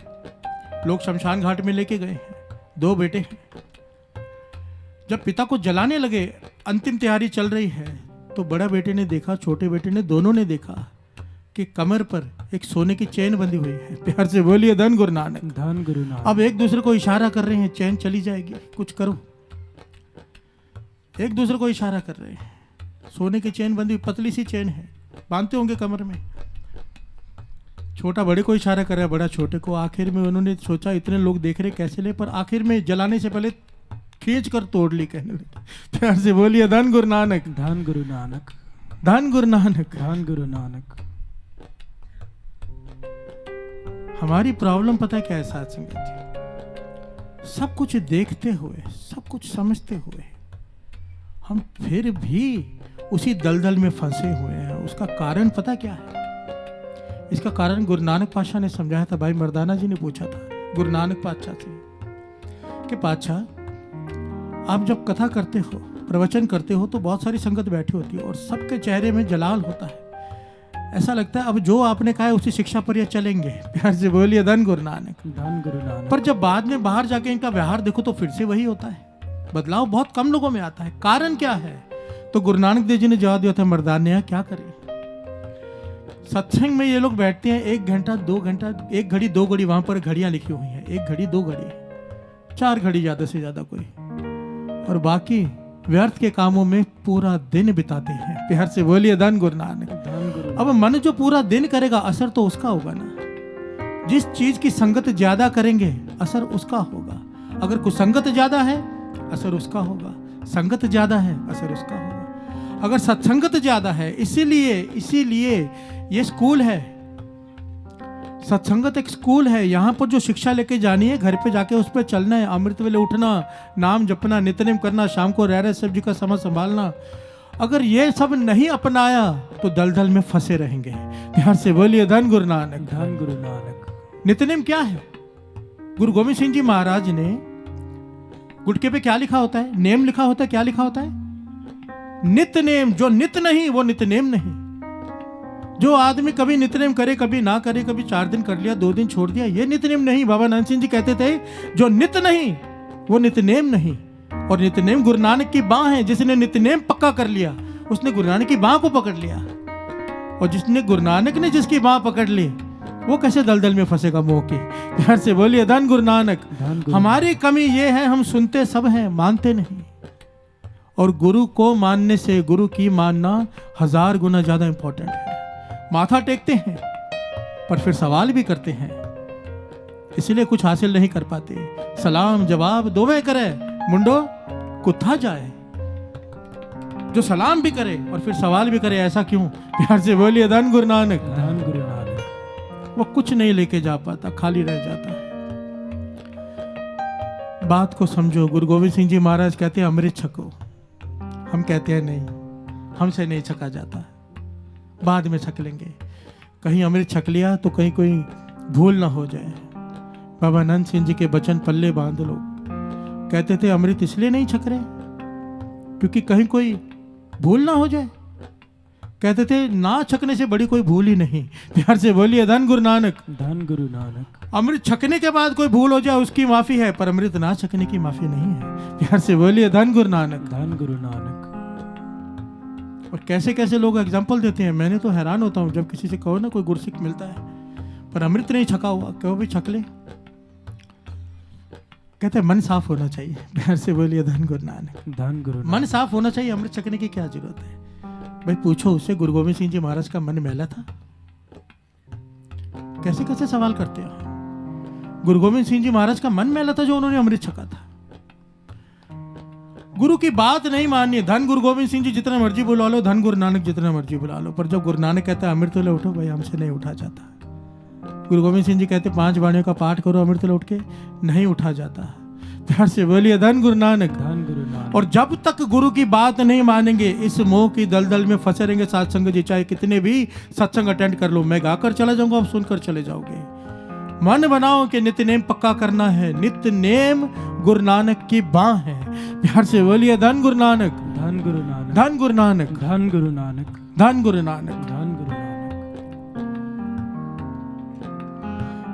लोग शमशान घाट में लेके गए हैं, दो बेटे हैं। जब पिता को जलाने लगे, अंतिम तैयारी चल रही है, तो बड़ा बेटे ने देखा, छोटे बेटे ने, दोनों ने देखा कि कमर पर एक सोने की चेन बंधी हुई है। प्यार से बोलिए धन गुरु नानक। धन गुरु नानक। अब एक दूसरे को इशारा कर रहे हैं, चेन चली जाएगी, कुछ करो। एक दूसरे को इशारा कर रहे हैं, सोने की चेन बंधी, पतली सी चेन है, बांधते होंगे कमर में। छोटा बड़े को इशारा कर रहा है, बड़ा छोटे को। आखिर में उन्होंने सोचा इतने लोग देख रहे कैसे ले, पर आखिर में जलाने से पहले खींच कर तोड़ ली, कहने लगे। प्यार से बोलिए धन गुरु नानक। धन गुरु नानक। धन गुरु नानक। धन गुरु नानक। हमारी प्रॉब्लम पता है क्या है साथ संगत जी? सब कुछ देखते हुए, सब कुछ समझते हुए हम फिर भी उसी दलदल में फंसे हुए हैं। उसका कारण पता क्या है? इसका कारण गुरु नानक पातशाह ने समझाया था। भाई मर्दाना जी ने पूछा था गुरु नानक पातशाह से कि पातशाह, आप जब कथा करते हो, प्रवचन करते हो, तो बहुत सारी संगत बैठी होती है और सबके चेहरे में जलाल होता है। ऐसा लगता है अब जो आपने कहा है उसी शिक्षा पर ये चलेंगे। प्यार से बोलिए धन गुरु नानक। धन गुरु नानक। पर जब बाद में बाहर जाके इनका व्यवहार देखो तो फिर से वही होता है। बदलाव बहुत कम लोगों में आता है। कारण क्या है? तो गुरु नानक देव जी ने जवाब दिया था, मर्दानिया क्या करें, सत्संग में ये लोग बैठते हैं 1 घंटा 2 घंटा, 1 घड़ी 2 घड़ी, वहां पर घड़ियां लिखी हुई हैं, 1 घड़ी 2 घड़ी, 4 घड़ी ज्यादा से ज्यादा कोई, और बाकी व्यर्थ के कामों में पूरा दिन बिताते हैं। प्यार से बोलिए धन गुरु नानक। अब मन जो पूरा दिन करेगा असर तो उसका होगा ना। जिस चीज की संगत ज्यादा करेंगे असर उसका होगा। अगर कुसंगत ज्यादा है असर उसका होगा, संगत ज्यादा है असर उसका होगा। अगर सत्संगत ज्यादा है, इसीलिए ये स्कूल है, सत्संगत एक स्कूल है। यहाँ पर जो शिक्षा लेके जानी है, घर पे जाके उस पर चलना है। अमृत वेले उठना, नाम जपना, नित्यनेम करना, शाम को रह सब जी का समय संभालना। अगर ये सब नहीं अपनाया तो दलदल में फंसे रहेंगे। प्यार से बोलिए धन गुरु नानक। धन गुरु नानक। नित्यनेम क्या है? गुरु गोविंद सिंह जी महाराज ने गुटके पे क्या लिखा होता है? नेम लिखा होता है। क्या लिखा होता है? नित्यनेम। जो नित्य नहीं वो नित्यनेम नहीं। जो आदमी कभी नित्यनेम करे, कभी ना करे, कभी 4 दिन कर लिया, 2 दिन छोड़ दिया, ये नित्यनेम नहीं। बाबा नानक सिंह जी कहते थे, जो नित्य नहीं वो नित्यनेम नहीं। और नित्यनेम गुरु नानक की बाह है। जिसने नित्यनेम पक्का कर लिया उसने गुरु नानक की बाह को पकड़ लिया, और जिसने गुरु नानक ने जिसकी बाह पकड़ ली वो कैसे दलदल में फंसेगा मोह के। प्यार से बोलिए धन गुरु नानक। हमारी कमी ये है, हम सुनते सब हैं, मानते नहीं। और गुरु को मानने से गुरु की मानना 1000 गुना ज्यादा इंपॉर्टेंट है। माथा टेकते हैं पर फिर सवाल भी करते हैं, इसलिए कुछ हासिल नहीं कर पाते। सलाम जवाब दोवे करे, मुंडो कुत्था जाए। जो सलाम भी करे और फिर सवाल भी करे, ऐसा क्यों? प्यार से बोलिए धन गुरु नानक। धन गुरु नानक। वो कुछ नहीं लेके जा पाता, खाली रह जाता है। बात को समझो। गुरु गोविंद सिंह जी महाराज कहते हैं अमृत छको, हम कहते हैं नहीं, हमसे नहीं छका जाता, बाद में छक लेंगे। कहीं अमृत छक लिया तो कहीं कोई भूल ना हो जाए। बाबा नंद सिंह जी के बचन पल्ले बांध लो। कहते थे अमृत इसलिए नहीं छक रहे क्योंकि कहीं कोई भूल ना हो जाए। कहते थे ना छकने से बड़ी कोई भूल ही नहीं। प्यार से बोलिए धन गुरु नानक। धन गुरु नानक। अमृत छकने के बाद कोई भूल हो जाए उसकी माफी है, पर अमृत ना छकने की माफी नहीं है। प्यार से बोलिए धन गुरु नानक। धन गुरु नानक। और कैसे कैसे लोग एग्जाम्पल देते हैं, मैंने तो हैरान होता हूं जब किसी से कहो ना कोई गुरसिक मिलता है पर अमृत नहीं छका हुआ, कहो भी छक ले, कहते हैं मन साफ होना चाहिए। प्यार से बोलिए धन गुरु नानक। धन गुरु। मन साफ होना चाहिए, अमृत छकने की क्या जरूरत है? भाई पूछो उससे, गुरु गोविंद सिंह जी महाराज का मन मैला था? कैसे कैसे सवाल करते हो। गुरु गोविंद सिंह जी महाराज का मन मैला था जो उन्होंने अमृत छका था। गुरु की बात नहीं माननी। धन गुरु गोविंद सिंह जी जितना मर्जी बुला लो, धन गुरु नानक जितना मर्जी बुला लो, पर जब गुरु नानक कहता है अमृत ले उठो, भाई हमसे नहीं उठा जाता। गुरु गोविंद सिंह जी कहते 5 वाणियों का पाठ करो, अमृत ले उठ के नहीं उठा जाता। प्यार से बोलिए धन गुरु नानक। धन गुरु नानक। और जब तक गुरु की बात नहीं मानेंगे इस मोह की दलदल में फंसे रहेंगे। सत्संग जी चाहे कितने भी सत्संग अटेंड कर लो, मैं गाकर चला जाऊंगा, आप सुनकर चले जाओगे। मन बनाओ कि नित्य नेम पक्का करना है। नित्य नेम गुरु नानक की बाह है। प्यार से बोलिए धन गुरु नानक। धन गुरु नानक। धन गुरु नानक। धन गुरु नानक। धन गुरु नानक। धन गुरु नानक।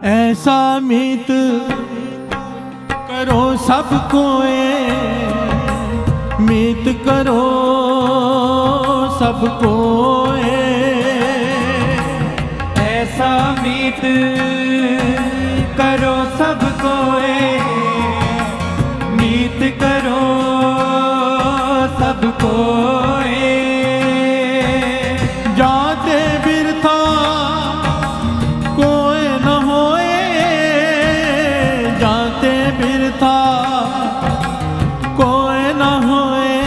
ऐसा मित करो सबको मीत करो सबको ऐसा मीत करो सबको मीत करो सबको जाते बिरथा कोई न होए जाते बिरथा कोई न होए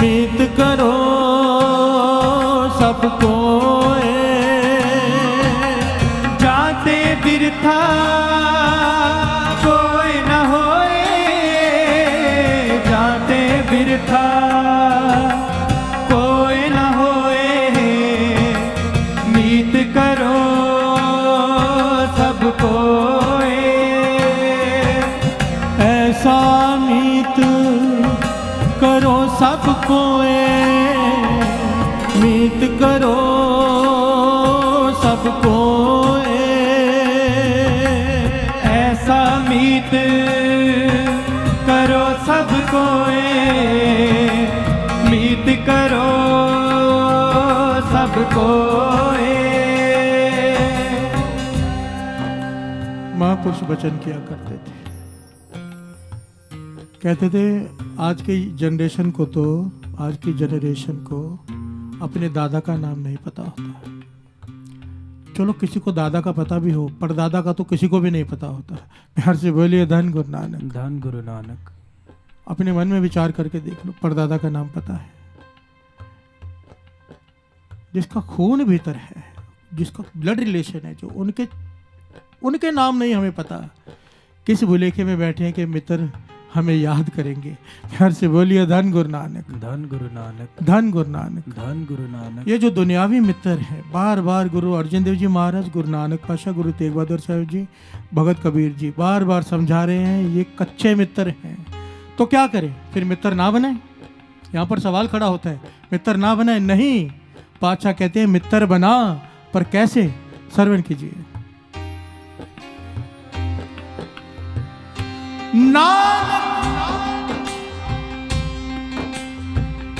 मीत करो सबको जाते बिरथा कोई न होए जाते बिरथा कोई न होए मीत करो सबको ऐसा मीत करो सबको मीत करो सबको ऐसा मीत करो सबको मीत करो सबको महापुरुष वचन किया करते थे, कहते थे आज की जनरेशन को तो आज की जनरेशन को अपने दादा का नाम नहीं पता होता। चलो किसी को दादा का पता भी हो, पर दादा का तो किसी को भी नहीं पता होता। प्यार से बोलिए धन गुरु नानक। धन गुरु नानक। अपने मन में विचार करके देख लो, परदादा का नाम पता है? जिसका खून भीतर है, जिसका ब्लड रिलेशन है, जो उनके नाम नहीं हमें पता, किस भुलेखे में बैठे हैं कि मित्र हमें याद करेंगे। प्यार से बोलिए धन गुरु नानक। धन गुरु नानक। धन गुरु नानक। धन गुरु नानक। ये जो दुनियावी मित्र है, बार बार गुरु अर्जन देव जी महाराज, गुरु नानक पाशा, गुरु तेग बहादुर साहब जी, भगत कबीर जी बार बार समझा रहे हैं ये कच्चे मित्र हैं। तो क्या करें फिर? मित्र ना बने? यहाँ पर सवाल खड़ा होता है, मित्र ना बने? नहीं, पातशाह कहते हैं मित्र बना, पर कैसे? श्रवण कीजिए। नानक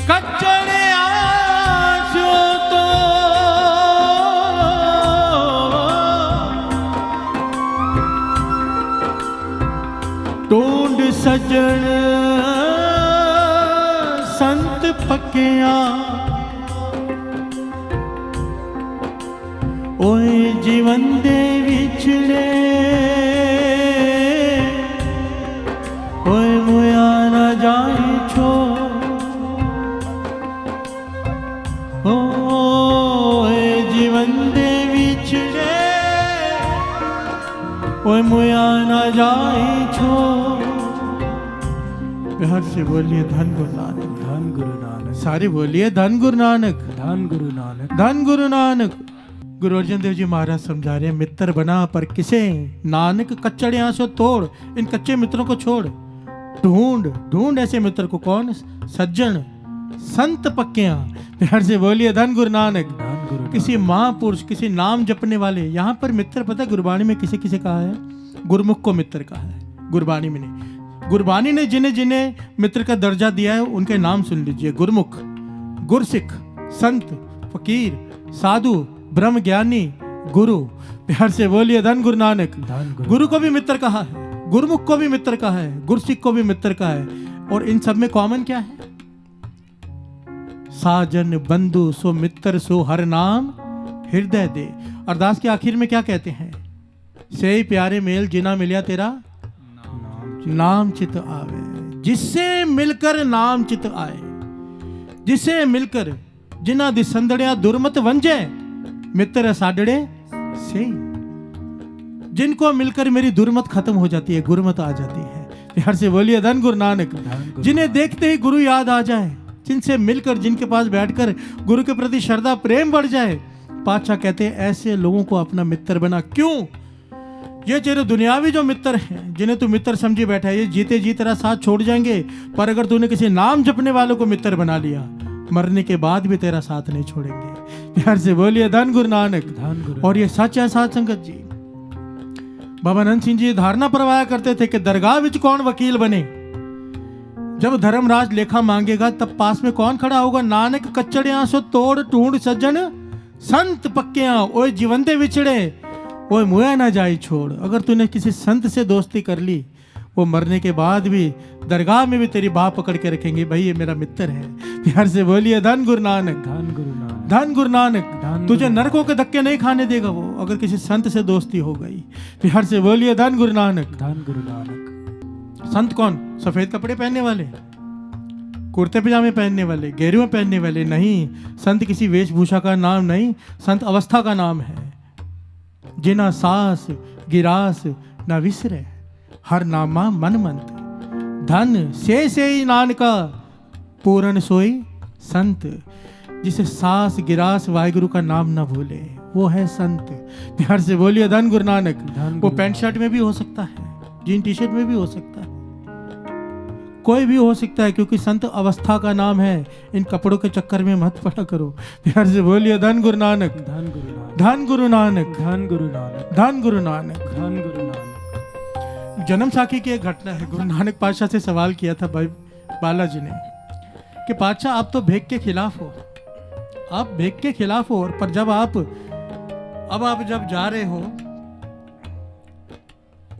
कच्चड़े आसो तो टूंड सजन संत पक्या, ओए जीवन दे विछड़े ओए मुया ना जाए छो, ओए जीवन दे विछड़े ओए मुया ना जाए छो। प्यार से बोलिए धन गुरु नानक। धन गुरु नानक। सारे बोलिए धन गुरु नानक। धन गुरु नानक। धन गुरु नानक। गुरु अर्जन देव जी महाराज समझा रहे हैं, मित्र बना पर किसे? नानक कच्चड़े आंसू तोड़, इन कच्चे मित्रों को छोड़, ढूंढ ढूंढ ऐसे मित्र को। कौन? सज्जन संत पक्कियां। प्यार से बोलिए धन गुरु नानक। धन गुरु। किसी महापुरुष, किसी नाम जपने वाले, यहाँ पर मित्र पता है गुरबाणी में किसे किसे कहा है? गुरमुख को मित्र कहा है गुरबाणी में। नहीं, गुरबाणी ने जिन्हें जिन्हें मित्र का दर्जा दिया है उनके नाम सुन लीजिए। गुरमुख, गुरसिख, संत, फकीर, साधु, ब्रह्म ज्ञानी, गुरु। प्यार से बोलिए धन गुरु नानक। गुरु को भी मित्र कहा है, गुरमुख को भी मित्र कहा है, गुरसिख को भी मित्र कहा है। और इन सब में कॉमन क्या है? साजन बंधु सो मित्र सो हर नाम हृदय दे। अरदास के आखिर में क्या कहते हैं? से प्यारे मेल जिना मिलिया तेरा नाम चित आवे। जिससे मिलकर नाम चित आए, जिसे मिलकर जिना दिसंदड़िया दुर्मत वंजे, मित्र साडड़े से। जिनको मिलकर मेरी दुर्मत खत्म हो जाती है, गुरुमत आ जाती है। प्यार से बोलिए धन गुरु नानक। जिन्हें देखते ही गुरु याद आ जाए, जिनसे मिलकर, जिनके पास बैठकर गुरु के प्रति श्रद्धा प्रेम बढ़ जाए, पातशाह कहते हैं ऐसे लोगों को अपना मित्र बना। क्यों? ये तेरे दुनियावी जो मित्र हैं, जिन्हें तू मित्र समझी बैठा है, ये जीते जी तेरा साथ छोड़ जाएंगे। पर अगर तूने किसी नाम जपने वालों को मित्र बना लिया, मरने के बाद भी तेरा साथ नहीं छोड़ेंगे। प्यार से बोलिए धन गुरु नानक। और ये सच है साध संगत जी। बाबा नंद सिंह जी धारणा परवाया करते थे कि दरगाह विच कौन वकील बने। जब धर्मराज लेखा मांगेगा तब पास में कौन खड़ा होगा? नानक कच्चड़ियां सो तोड़ ढूंढ सज्जन संत पक्कियां, ओए जीवंदे विछड़े, ओए मुया ना जाई छोड़। अगर तूने किसी संत से दोस्ती कर ली, वो मरने के बाद भी दरगाह में भी तेरी बाह पकड़ के रखेंगे, भाई ये मेरा मित्र है। प्यार से बोलिए धन गुरु नानक, धन गुरु नानक, धन गुरु नानक। धन तुझे नरकों के धक्के नहीं खाने देगा वो, अगर किसी संत से दोस्ती हो गई। प्यार से बोलिए धन गुरु नानक, धन गुरु नानक। संत कौन? सफेद कपड़े पहनने वाले, कुर्ते पजामे पहनने वाले, गेरुए पहनने वाले नहीं। संत किसी वेशभूषा का नाम नहीं, संत अवस्था का नाम है। जिना सास गिरास न विसरे, हर नामा मन मंत। धन से ही नानका, पूरन सोई संत। जिसे सास गिरास वाहिगुरु का नाम ना भूले, वो है संत। प्यार से बोलिए धन गुरु नानक। वो पैंट शर्ट में भी हो सकता है, जीन टी शर्ट में भी हो सकता है, कोई भी हो सकता है, क्योंकि संत अवस्था का नाम है। इन कपड़ों के चक्कर में मत पड़ा करो। प्यार से बोलिए धन गुरु नानक, धन गुरु नानक, धन गुरु नानक, धन गुरु नानक, धन गुरु नानक, धन गुरु नानक। जन्म साखी की एक घटना है। गुरु नानक पातशाह से सवाल किया था भाई बालाजी ने कि पातशाह आप तो भेक के खिलाफ हो, आप भेक के खिलाफ हो, पर जब आप जब जा रहे हो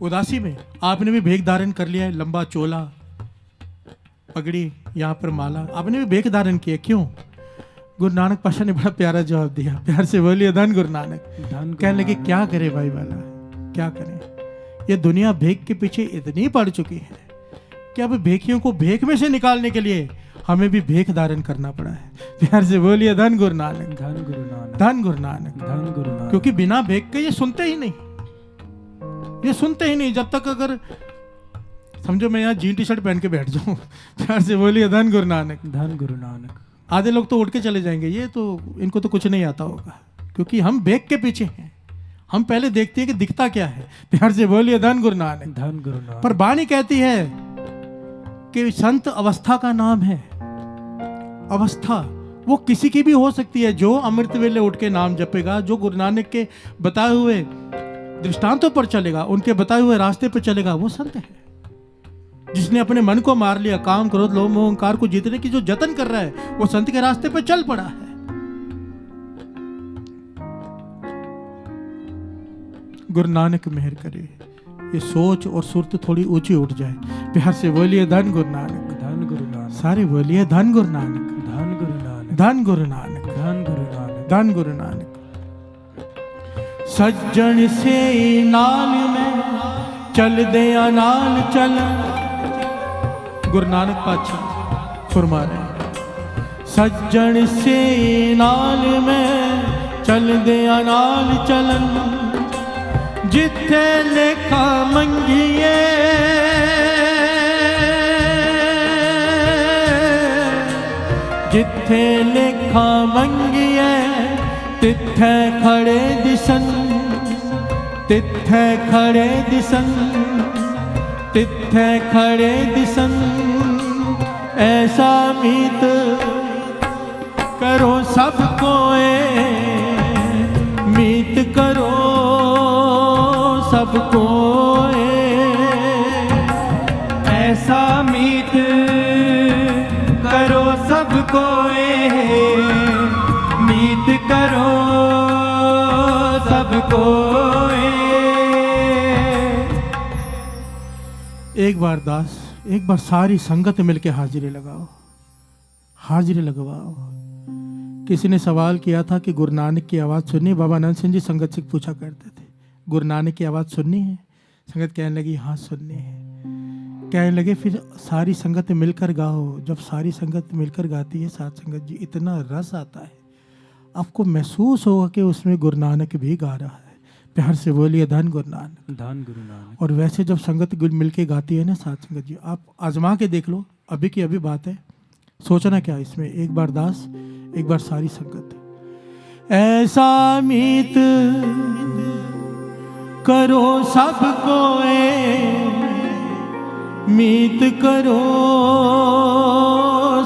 उदासी में, आपने भी भेक धारण कर लिया है, लंबा चोला, पगड़ी, यहाँ पर माला, आपने भी भेक धारण किया, क्यों? गुरु नानक पातशाह ने बड़ा प्यारा जवाब दिया। प्यार से बोलिए धन गुरु नानक। कहने लगे क्या करे भाई बाला, क्या करें? ये दुनिया भेक के पीछे इतनी पड़ चुकी है कि अब भेकियों को भेक में से निकालने के लिए हमें भी भेक धारण करना पड़ा है। प्यार से बोलिए धन गुरु नानक, धन गुरु नानक, धन गुरु नानक, धन गुरु नानक। क्योंकि बिना भेक के ये सुनते ही नहीं, ये सुनते ही नहीं। जब तक अगर समझो मैं यहाँ जीन टी शर्ट पहन के बैठ जाऊं, प्यार से बोलिए धन गुरु नानक, धन गुरु नानक। आधे लोग तो उठ के चले जाएंगे, ये तो इनको तो कुछ नहीं आता होगा, क्योंकि हम भेक के पीछे हैं। हम पहले देखते हैं कि दिखता क्या है। प्यार से बोलिए धन गुरु नानक, धन गुरु नानक। पर बानी कहती है कि संत अवस्था का नाम है। अवस्था वो किसी की भी हो सकती है। जो अमृत वेले उठ के नाम जपेगा, जो गुरु नानक के बताए हुए दृष्टांतों पर चलेगा, उनके बताए हुए रास्ते पर चलेगा, वो संत है। जिसने अपने मन को मार लिया, काम क्रोध लोभ मोह अहंकार को जीतने की जो जतन कर रहा है, वो संत के रास्ते पर चल पड़ा है। गुरु नानक मेहर करे, ये सोच और सुरत थोड़ी ऊंची उठ जाए। प्यार से बोलिए धन गुरु नानक, धन गुरु नानक। सारे बोलिए धन गुरु नानक, धन गुरु नानक, धन गुरु नानक, धन गुरु नानक, धन गुरु नानक। सज्जन से नाल में चल दे नाल चल, गुरु नानक पातशाह फरमा रहे हैं। सज्जन से नाल में चल दे नाल चलन, जिथे लेखा मंगिए जिथे लेखा मंगिए, तिथे खड़े दिसन, तिथे खड़े दिसन, तिथे खड़े दिसन। ऐसा मीत करो सबको, मीत करो सबको, ऐसा मीत करो सबको, मीत करो सबको। एक बार दास, एक बार सारी संगत मिलके हाजिरी लगाओ, हाजिरी लगवाओ। किसी ने सवाल किया था कि गुरु नानक की आवाज़ सुननी? बाबा नंद सिंह जी संगत से पूछा करते थे, गुरु नानक की आवाज़ सुननी है? संगत कहने लगी हाँ सुननी है। कहने लगे फिर सारी संगत मिलकर गाओ। जब सारी संगत मिलकर गाती है साथ संगत जी, इतना रस आता है, आपको महसूस होगा कि उसमें गुरु नानक भी गा रहा है। प्यार से बोलिए धन गुरु नानक, धन गुरु नानक। और वैसे जब संगत मिलके गाती है ना साथ संगत जी, आप आजमा के देख लो, अभी की अभी बात है, सोचना क्या इसमें। एक बार दास, एक बार सारी संगत। ऐसा मीत करो सबको, मीत करो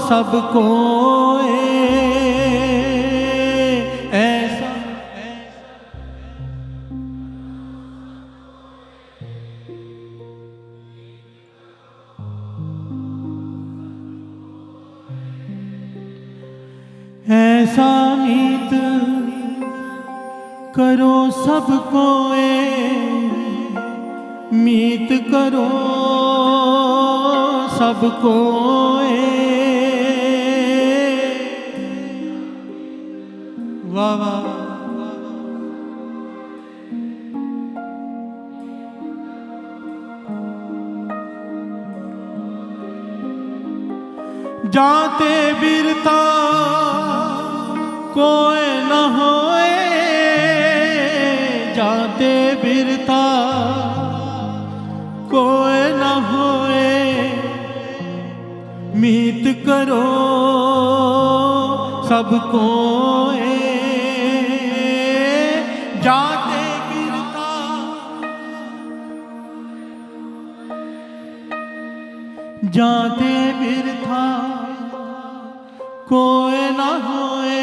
सबको, ऐसा ऐसा मीत करो सबको मीत करो सबको वाह वाह। जाते बिरता कोई न होए, जाते बिरता कोई न होए, मीत करो सबको जाते बिरता जाते बिरता कोई न होए,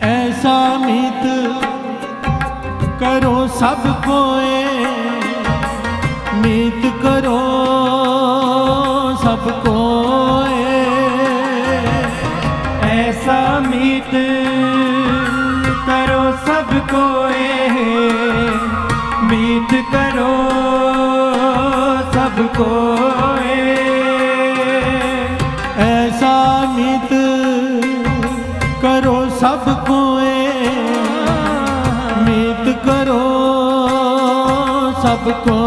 ऐसा मीत करो सबको मीत करो सबको ऐसा मीत करो सबको मीत करो सबको ऐसा मीत करो सबको मीत करो सबको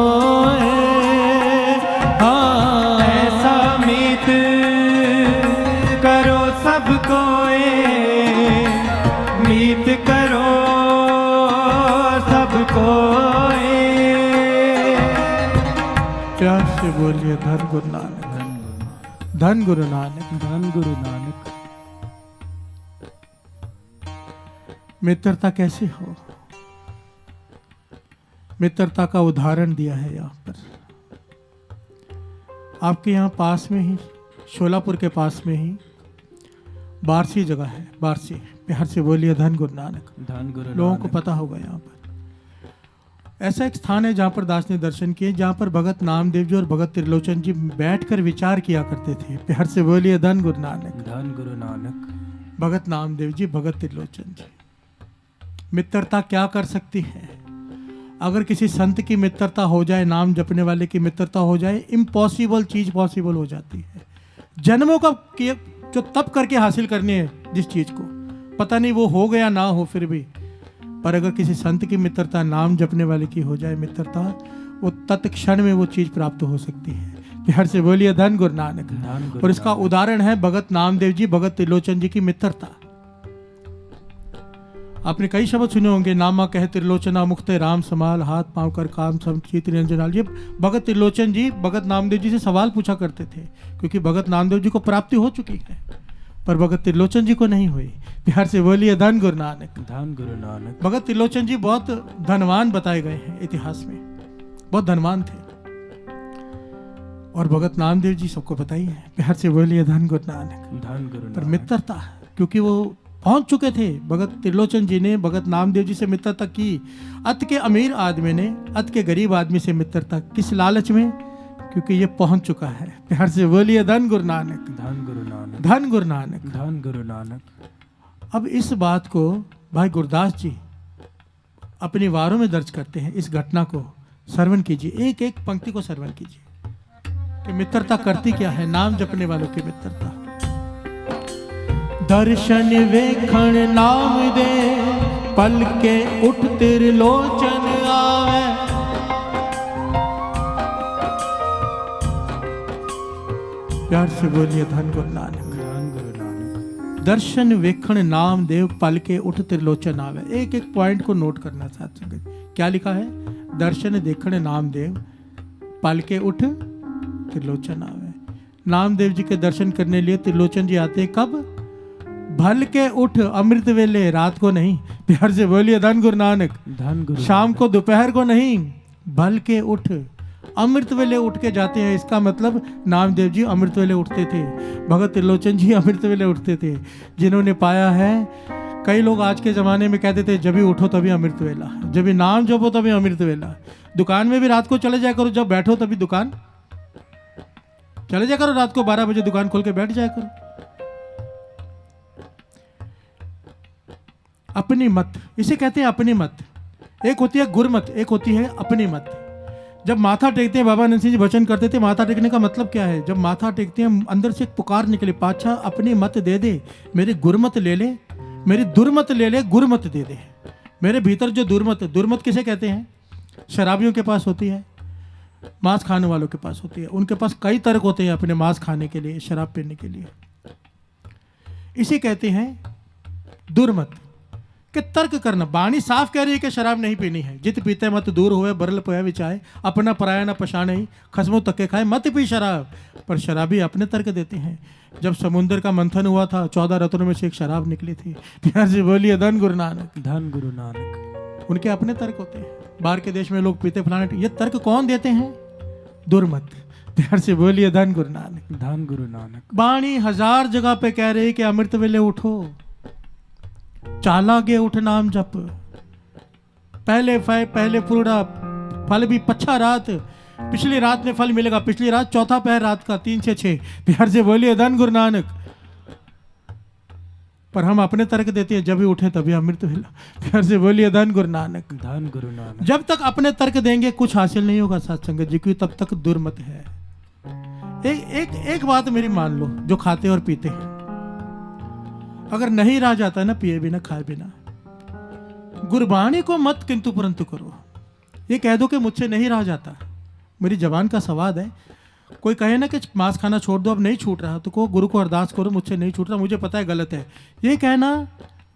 ऐसा मीत करो सबको मीत करो सबको प्यार से बोलिए धन गुरु नानक, धन गुरु नानक, धन गुरु नानक। मित्रता कैसे हो, मित्रता का उदाहरण दिया है यहाँ पर। आपके यहाँ पास में ही, शोलापुर के पास में ही बारसी जगह है, बारसी। प्यार से बोलिए धन गुरु नानक, धन गुरु लोगों को पता होगा। यहाँ पर ऐसा एक स्थान है जहाँ पर दास ने दर्शन किए, जहाँ पर भगत नामदेव जी और भगत त्रिलोचन जी बैठकर विचार किया करते थे। प्यार से बोलिए धन गुरु नानक, धन गुरु नानक। भगत नामदेव जी, भगत त्रिलोचन जी। मित्रता क्या कर सकती है? अगर किसी संत की मित्रता हो जाए, नाम जपने वाले की मित्रता हो जाए, इम्पॉसिबल चीज पॉसिबल हो जाती है। जन्मों का जो तप करके हासिल करनी है जिस चीज को, पता नहीं वो हो गया ना हो, फिर भी पर अगर किसी संत की मित्रता, नाम जपने वाले की हो जाए मित्रता, वो तत्क्षण में वो चीज प्राप्त हो सकती है। प्यार से बोलिए धन गुरु नानक। और इसका उदाहरण है भगत नामदेव जी, भगत त्रिलोचन जी की मित्रता। आपने कई शब्द सुने होंगे, नामा कह त्रिलोचना मुक्ते राम समाल, हाथ पांव कर काम सम चित निरंजनाल। ये भगत त्रिलोचन जी भगत नामदेव जी से सवाल पूछा करते थे, क्योंकि भगत नामदेव जी को प्राप्ति हो चुकी है पर भगत त्रिलोचन जी को नहीं हुई। प्यार से बोलिए धन गुरु नानक, धन गुरु नानक। भगत त्रिलोचन जी बहुत धनवान बताए गए हैं इतिहास में, बहुत धनवान थे। और भगत नामदेव जी सबको पता ही है। प्यार से बोलिए धन गुरु नानक, धन गुरु नानक। पर मित्रता, क्योंकि वो पहुंच चुके थे, भगत त्रिलोचन जी ने भगत नामदेव जी से मित्रता की। अत के अमीर आदमी ने अत के गरीब आदमी से मित्रता, किस लालच में? क्योंकि ये पहुंच चुका है। प्यार से बोलिए धन गुरु नानक, धन गुरु नानक, धन गुरु नानक, धन गुरु नानक। अब इस बात को भाई गुरदास जी अपनी वारों में दर्ज करते हैं। इस घटना को श्रवण कीजिए, एक एक पंक्ति को श्रवण कीजिए कि मित्रता करती क्या है, नाम जपने वालों की मित्रता। दर्शन वेखण नाम दे, पल के उठ त्रिलोचन आवे। प्यार से बोलिए धन गुरु नानक, धन गुरु नानक। दर्शन वेखण नाम देव, पल के उठ त्रिलोचन आवे। एक एक पॉइंट को नोट करना साथ संगत। क्या लिखा है? दर्शन देखण नाम देव, पल के उठ त्रिलोचन आवे। नामदेव जी के दर्शन करने लिए त्रिलोचन जी आते कब? भल के उठ, अमृत वेले, रात को नहीं। प्यार से बोलिए धन गुरु नानक, धन गुरु। शाम को, दोपहर को नहीं, भल के उठ, अमृत वेले उठ के जाते हैं। इसका मतलब नामदेव जी अमृत वेले उठते थे, भगत त्रिलोचन जी अमृत वेले उठते थे। जिन्होंने पाया है, कई लोग आज के ज़माने में कहते थे जब भी उठो तभी अमृत वेला, जब भी नाम जपो तभी अमृत वेला। दुकान में भी रात को चले जाया करो, जब बैठो तभी दुकान चले जाया करो, रात को 12 बजे दुकान खोल के बैठ जाया करो। अपनी मत, इसे कहते हैं अपनी मत। एक होती है गुरमत, एक होती है अपनी मत। जब माथा टेकते हैं, बाबा नंद सिंह जी वचन करते थे, माथा टेकने का मतलब क्या है? जब माथा टेकते हैं अंदर से एक पुकार निकले, पाछा अपनी मत दे दे, मेरी गुरमत ले ले, मेरी दुर्मत ले ले, गुरमत दे दे। मेरे भीतर जो दुर्मत, दुर्मत किसे कहते हैं? शराबियों के पास होती है, मांस खाने वालों के पास होती है। उनके पास कई तर्क होते हैं अपने मांस खाने के लिए, शराब पीने के लिए। इसे कहते हैं दुर्मत कि तर्क करना। बाणी साफ कह रही है कि शराब नहीं पीनी है। जित पीते मत दूर होए, बरल पोया विचाए, अपना पराया न पछाने, खसमो तक्के खाए, मत पी शराब। पर शराबी अपने तर्क देते हैं। जब समुद्र का मंथन हुआ था, 14 रत्नों में से एक शराब निकली थी। प्यार से बोलिए धन गुरु नानक। धन गुरु नानक। उनके अपने तर्क होते हैं। बाहर के देश में लोग पीते फलाने, ये तर्क कौन देते हैं? दुर्मत। प्यार से बोलिए धन गुरु नानक। धन गुरु नानक। बाणी 1000 जगह पे कह रही कि अमृत वेले उठो, चालागे उठ नाम जप, पहले पूरा फल भी पच्छा रात, पिछली रात में फल मिलेगा, पिछली रात चौथा पहर रात का 3 से 6। प्यार से बोलिए धन गुरु नानक। पर हम अपने तर्क देते हैं, जब भी उठे तभी अमृत वेला। प्यार से बोलिए धन गुरु नानक। धन गुरु नानक। जब तक अपने तर्क देंगे कुछ हासिल नहीं होगा साथ संगत जी की, तब तक दुर्मत है। एक बात मेरी मान लो, जो खाते और पीते हैं, अगर नहीं रह जाता ना पिए बिना खाए बिना, गुरबाणी को मत किंतु परंतु करो। ये कह दो कि मुझसे नहीं रह जाता, मेरी जबान का स्वाद है। कोई कहे ना कि मांस खाना छोड़ दो, अब नहीं छूट रहा, तो को गुरु को अरदास करो, मुझसे नहीं छूट रहा, मुझे पता है गलत है। ये कहना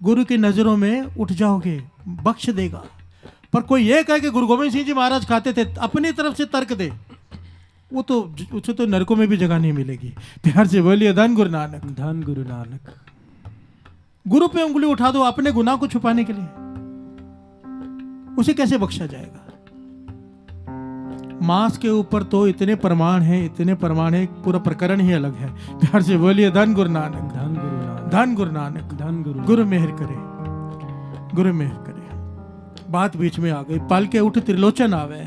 गुरु की नज़रों में उठ जाओगे, बख्श देगा। पर कोई ये कहे कि गुरु गोविंद सिंह जी महाराज खाते थे, अपनी तरफ से तर्क दे, वो तो उसे तो नरकों में भी जगह नहीं मिलेगी। प्यार से बोलिए धन गुरु नानक। धन गुरु नानक। गुरु पे उंगली उठा दो अपने गुनाह को छुपाने के लिए, उसे कैसे बख्शा जाएगा? मांस के ऊपर तो इतने प्रमाण हैं, इतने प्रमाण है, पूरा प्रकरण ही अलग है। प्यार से बोलिए धन गुरु नानक। धन गुरु नानक। धन गुरु नानक। धन गुरु। गुरु मेहर करे, गुरु मेहर करे। बात बीच में आ गई, पल के उठ त्रिलोचन आवे।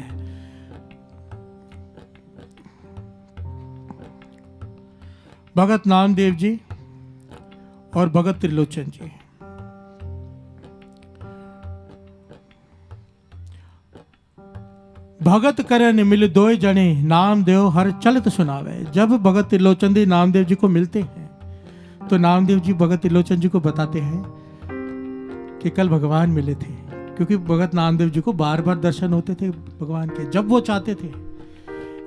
भगत नामदेव जी और भगत त्रिलोचन जी। भगत करन मिल दोय जने, नामदेव हर चलत सुनावे। जब भगत त्रिलोचन जी नामदेव जी को मिलते हैं तो नामदेव जी भगत त्रिलोचन जी को बताते हैं कि कल भगवान मिले थे। क्योंकि भगत नामदेव जी को बार बार दर्शन होते थे भगवान के, जब वो चाहते थे।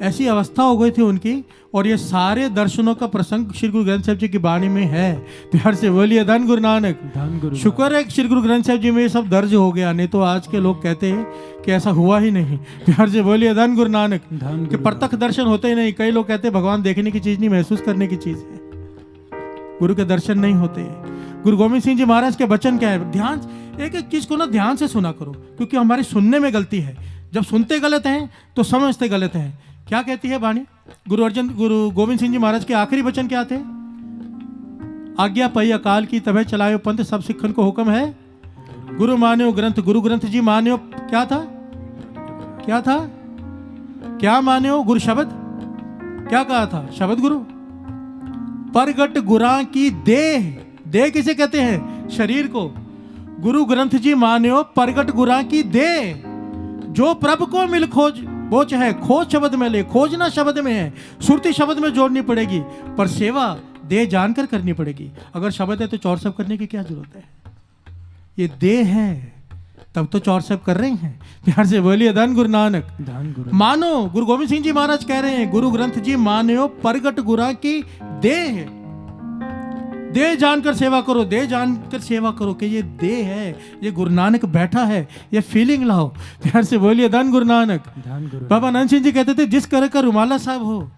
ऐसी अवस्था हो गई थी उनकी, और ये सारे दर्शनों का प्रसंग श्री गुरु ग्रंथ साहिब जी की वाणी में है। प्यार से बोलिए धन गुरु नानक। धन गुरु। शुक्र है श्री गुरु ग्रंथ साहिब जी में ये सब दर्ज हो गया, नहीं तो आज के लोग कहते हैं कि ऐसा हुआ ही नहीं। प्यार से बोलिए धन गुरु नानक। धन कि प्रत्यक्ष दर्शन होते ही नहीं। कई लोग कहते हैं भगवान देखने की चीज नहीं, महसूस करने की चीज है। गुरु के दर्शन नहीं होते। गुरु गोविंद सिंह जी महाराज के वचन क्या है? ध्यान, एक एक चीज को ना ध्यान से सुना करो, क्योंकि हमारी सुनने में गलती है। जब सुनते गलत हैं तो समझते गलत हैं। क्या कहती है वाणी? गुरु गोविंद सिंह जी महाराज के आखिरी वचन क्या थे? आज्ञा पई अकाल की, तबे चलायो पंथ, सब सिखन को हुक्म है गुरु मान्यो ग्रंथ। गुरु ग्रंथ जी मान्यो क्या था? क्या था? क्या मान्यो? गुरु शब्द। क्या कहा था? शब्द गुरु। परगट गुरा की देह। देह किसे कहते हैं? शरीर को। गुरु ग्रंथ जी मान्यो परगट गुरा की देह। जो प्रभु को मिल खोज वो चाहे खोज शब्द में ले, खोजना शब्द में है, सुरती शब्द में जोड़नी पड़ेगी, पर सेवा देह जानकर करनी पड़ेगी। अगर शब्द है तो चौर सब करने की क्या जरूरत है? ये देह है तब तो चौर सब कर रहे हैं। प्यार से बोलिए धन गुरु नानक। धन गुरु। मानो गुरु गोविंद सिंह जी महाराज कह रहे हैं, गुरु ग्रंथ जी मान्यो परगट गुरा की देह। देह जानकर सेवा करो, देह जानकर सेवा करो कि ये देह है, ये गुरु नानक बैठा है, ये फीलिंग लाओ। प्यार से बोलिए धन गुरु नानक। धन गुरु। बाबा नंद सिंह जी कहते थे, जिस तरह का रुमाला साहब हो,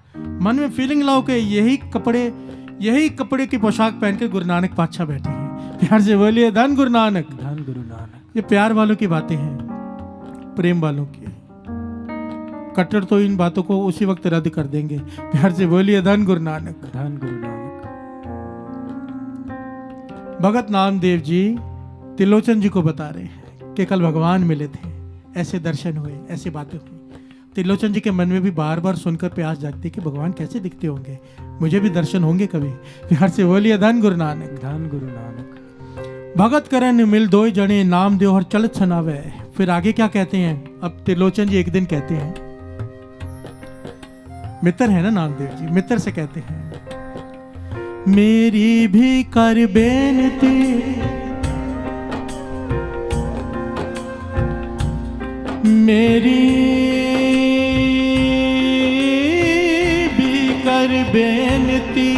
मन में फीलिंग लाओ कि यही कपड़े की पोशाक पहनकर गुरु नानक पातशाह बैठे हैं। प्यार से बोलिए धन गुरु नानक। धन गुरु नानक। ये प्यार वालों की बातें हैं, प्रेम वालों की। कट्टर तो इन बातों को उसी वक्त रद्द कर देंगे। प्यार से बोलिए धन गुरु नानक। धन गुरु नानक। भगत नामदेव जी त्रिलोचन जी को बता रहे हैं कि कल भगवान मिले थे, ऐसे दर्शन हुए, ऐसी बातें हुई। त्रिलोचन जी के मन में भी बार बार सुनकर प्यास जागती कि भगवान कैसे दिखते होंगे, मुझे भी दर्शन होंगे कभी। प्यार से बोलिए धन गुरु नानक। धन गुरु नानक। भगत करन मिल दो जने, नाम दो और चलत सुनावे। फिर आगे क्या कहते हैं? अब त्रिलोचन जी एक दिन कहते हैं, मित्र है ना नामदेव जी, मित्र से कहते हैं, मेरी भी कर बेनती, मेरी भी कर बेनती,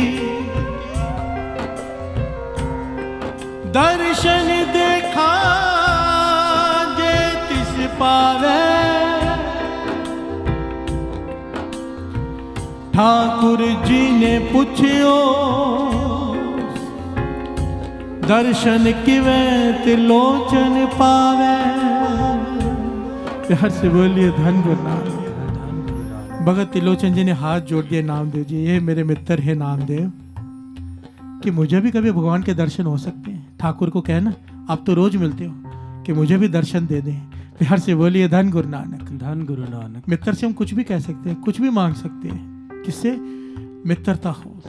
दर्शन देखा जे तिस पावे, ठाकुर जी ने पूछियो दर्शन किवे त्रिलोचन पावे। प्यार से बोलिए धन गुरु नानक। भगत त्रिलोचन जी ने हाथ जोड़ दिए, नामदेव जी ये मेरे मित्र है नामदेव, कि मुझे भी कभी भगवान के दर्शन हो सकते हैं। ठाकुर को कहना, आप तो रोज मिलते हो, कि मुझे भी दर्शन दे दें। प्यार से बोलिए धन गुरु नानक। धन गुरु नानक। मित्र से हम कुछ भी कह सकते हैं, कुछ भी मांग सकते हैं, किससे? मित्रता हो।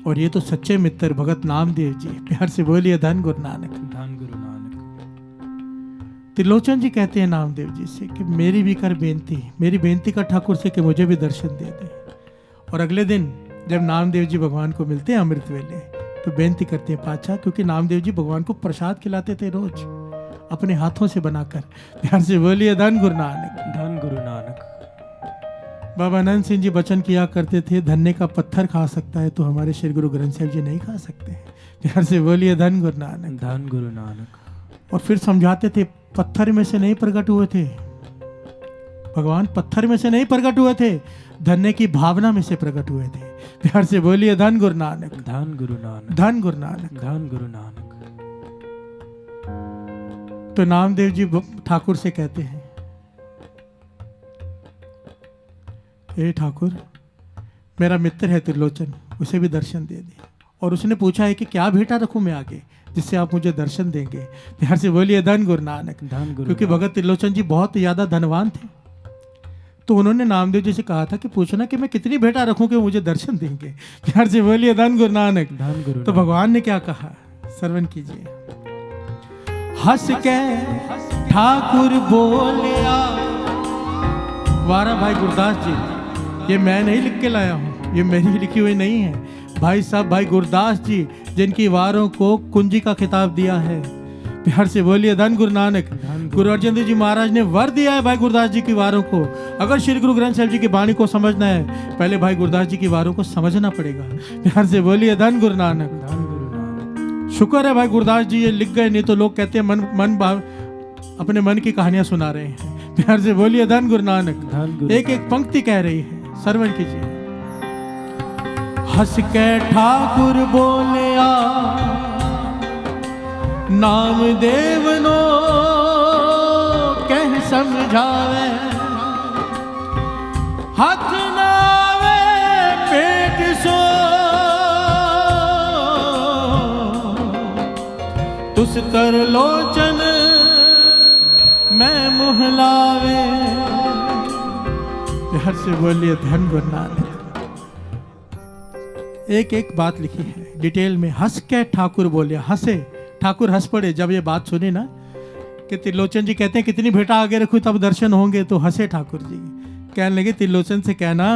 और ये तो सच्चे मित्र भगत नामदेव जी। प्यार से बोलिए धन गुरु नानक। धन गुरु नानक। त्रिलोचन जी कहते हैं नामदेव जी से कि मेरी भी कर बेनती, मेरी बेनती का ठाकुर से कि मुझे भी दर्शन दे दे। और अगले दिन जब नामदेव जी भगवान को मिलते हैं अमृत वेले, तो बेनती करते हैं पाचा, क्योंकि नामदेव जी भगवान को प्रसाद खिलाते थे रोज अपने हाथों से बनाकर। प्यार से बोलिए धन गुरु नानक। धन गुरु नानक। बाबा आनंद सिंह जी वचन किया करते थे, धन्य का पत्थर खा सकता है तो हमारे श्री गुरु ग्रंथ साहिब जी नहीं खा सकते। प्यार से बोलिए धन गुरु नानक। धन गुरु नानक। और फिर समझाते थे, पत्थर में से नहीं प्रकट हुए थे भगवान, पत्थर में से नहीं प्रकट हुए थे, धन्य की भावना में से प्रकट हुए थे। प्यार से बोलिए धन गुरु नानक। धन गुरु नानक। धन गुरु नानक। धन गुरु नानक। तो नामदेव जी ठाकुर से कहते हैं, हे ठाकुर, मेरा मित्र है त्रिलोचन, उसे भी दर्शन दे दे। और उसने पूछा है कि क्या भेंटा रखूं मैं आगे जिससे आप मुझे दर्शन देंगे। प्यार से बोलिए धन गुरु नानक। धन गुरु। क्योंकि भगत त्रिलोचन जी बहुत ज्यादा धनवान थे, तो उन्होंने नामदेव जी से कहा था कि पूछना कि मैं कितनी भेंटा रखूं कि मुझे दर्शन देंगे। प्यार से बोलिए धन गुरु नानक। धन गुरु। तो भगवान ने क्या कहा, श्रवण कीजिए। हंस के ठाकुर बोलिया, वारा भाई गुरदास जी, ये मैं नहीं लिख के लाया हूँ, ये मेरी लिखी हुई नहीं है। भाई साहब भाई गुरदास जी, जिनकी वारों को कुंजी का खिताब दिया है। प्यार से बोलिए धन गुरु नानक। गुरु अर्जन देव जी महाराज ने वर दिया है भाई गुरदास जी की वारों को। अगर श्री गुरु ग्रंथ साहिब जी की वाणी को समझना है, पहले भाई गुरदास जी की वारों को समझना पड़ेगा। प्यार से बोलिए धन गुरु नानक। धन गुरु नानक। शुक्र है भाई गुरदास जी ये लिख गए, नहीं तो लोग कहते हैं मन अपने मन की कहानियां सुना रहे हैं। प्यार से बोलिए धन गुरु नानक। धन गुरु। एक एक पंक्ति कह रही है, श्रवण कीजिए। हंस के ठाकुर बोलिया, नाम देवनो कह समझावे, हाथ नावे पेट सो, तुस कर लोचन मैं मुहलावे। प्यार से बोलिए धन गुरु नानक। एक एक बात लिखी है डिटेल में। हंस के ठाकुर बोलिया, हंसे ठाकुर हंस पड़े जब ये बात सुनी ना कि त्रिलोचन जी कहते हैं कितनी भेंटा आगे रखूं तब दर्शन होंगे, तो हंसे ठाकुर जी। कहने लगे त्रिलोचन से कहना,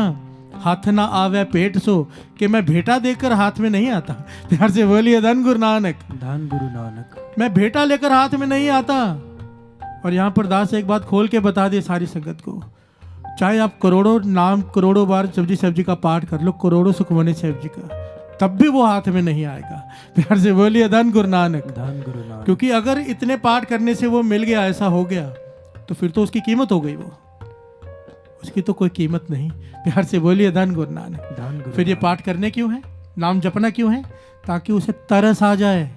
हाथ ना आवे पेट सो, कि मैं भेंटा देकर हाथ में नहीं आता। प्यार से बोलिए धन गुरु नानक। धन गुरु नानक। मैं भेंटा लेकर हाथ में नहीं आता। और यहाँ पर दास एक बात खोल के बता दे सारी संगत को, चाहे आप करोड़ों नाम करोड़ों बार जपजी साहिब जी का पाठ कर लो, करोड़ों सुखमनी साहिब जी का, तब भी वो हाथ में नहीं आएगा। प्यार से बोलिए धन गुरु नानक। धन गुरु नानक। क्योंकि अगर इतने पाठ करने से वो मिल गया, ऐसा हो गया, तो फिर तो उसकी कीमत हो गई, वो उसकी तो कोई कीमत नहीं। प्यार से बोलिए धन गुरु नानक। धन गुरु। फिर ये पाठ करने क्यों है, नाम जपना क्यों है? ताकि उसे तरस आ जाए।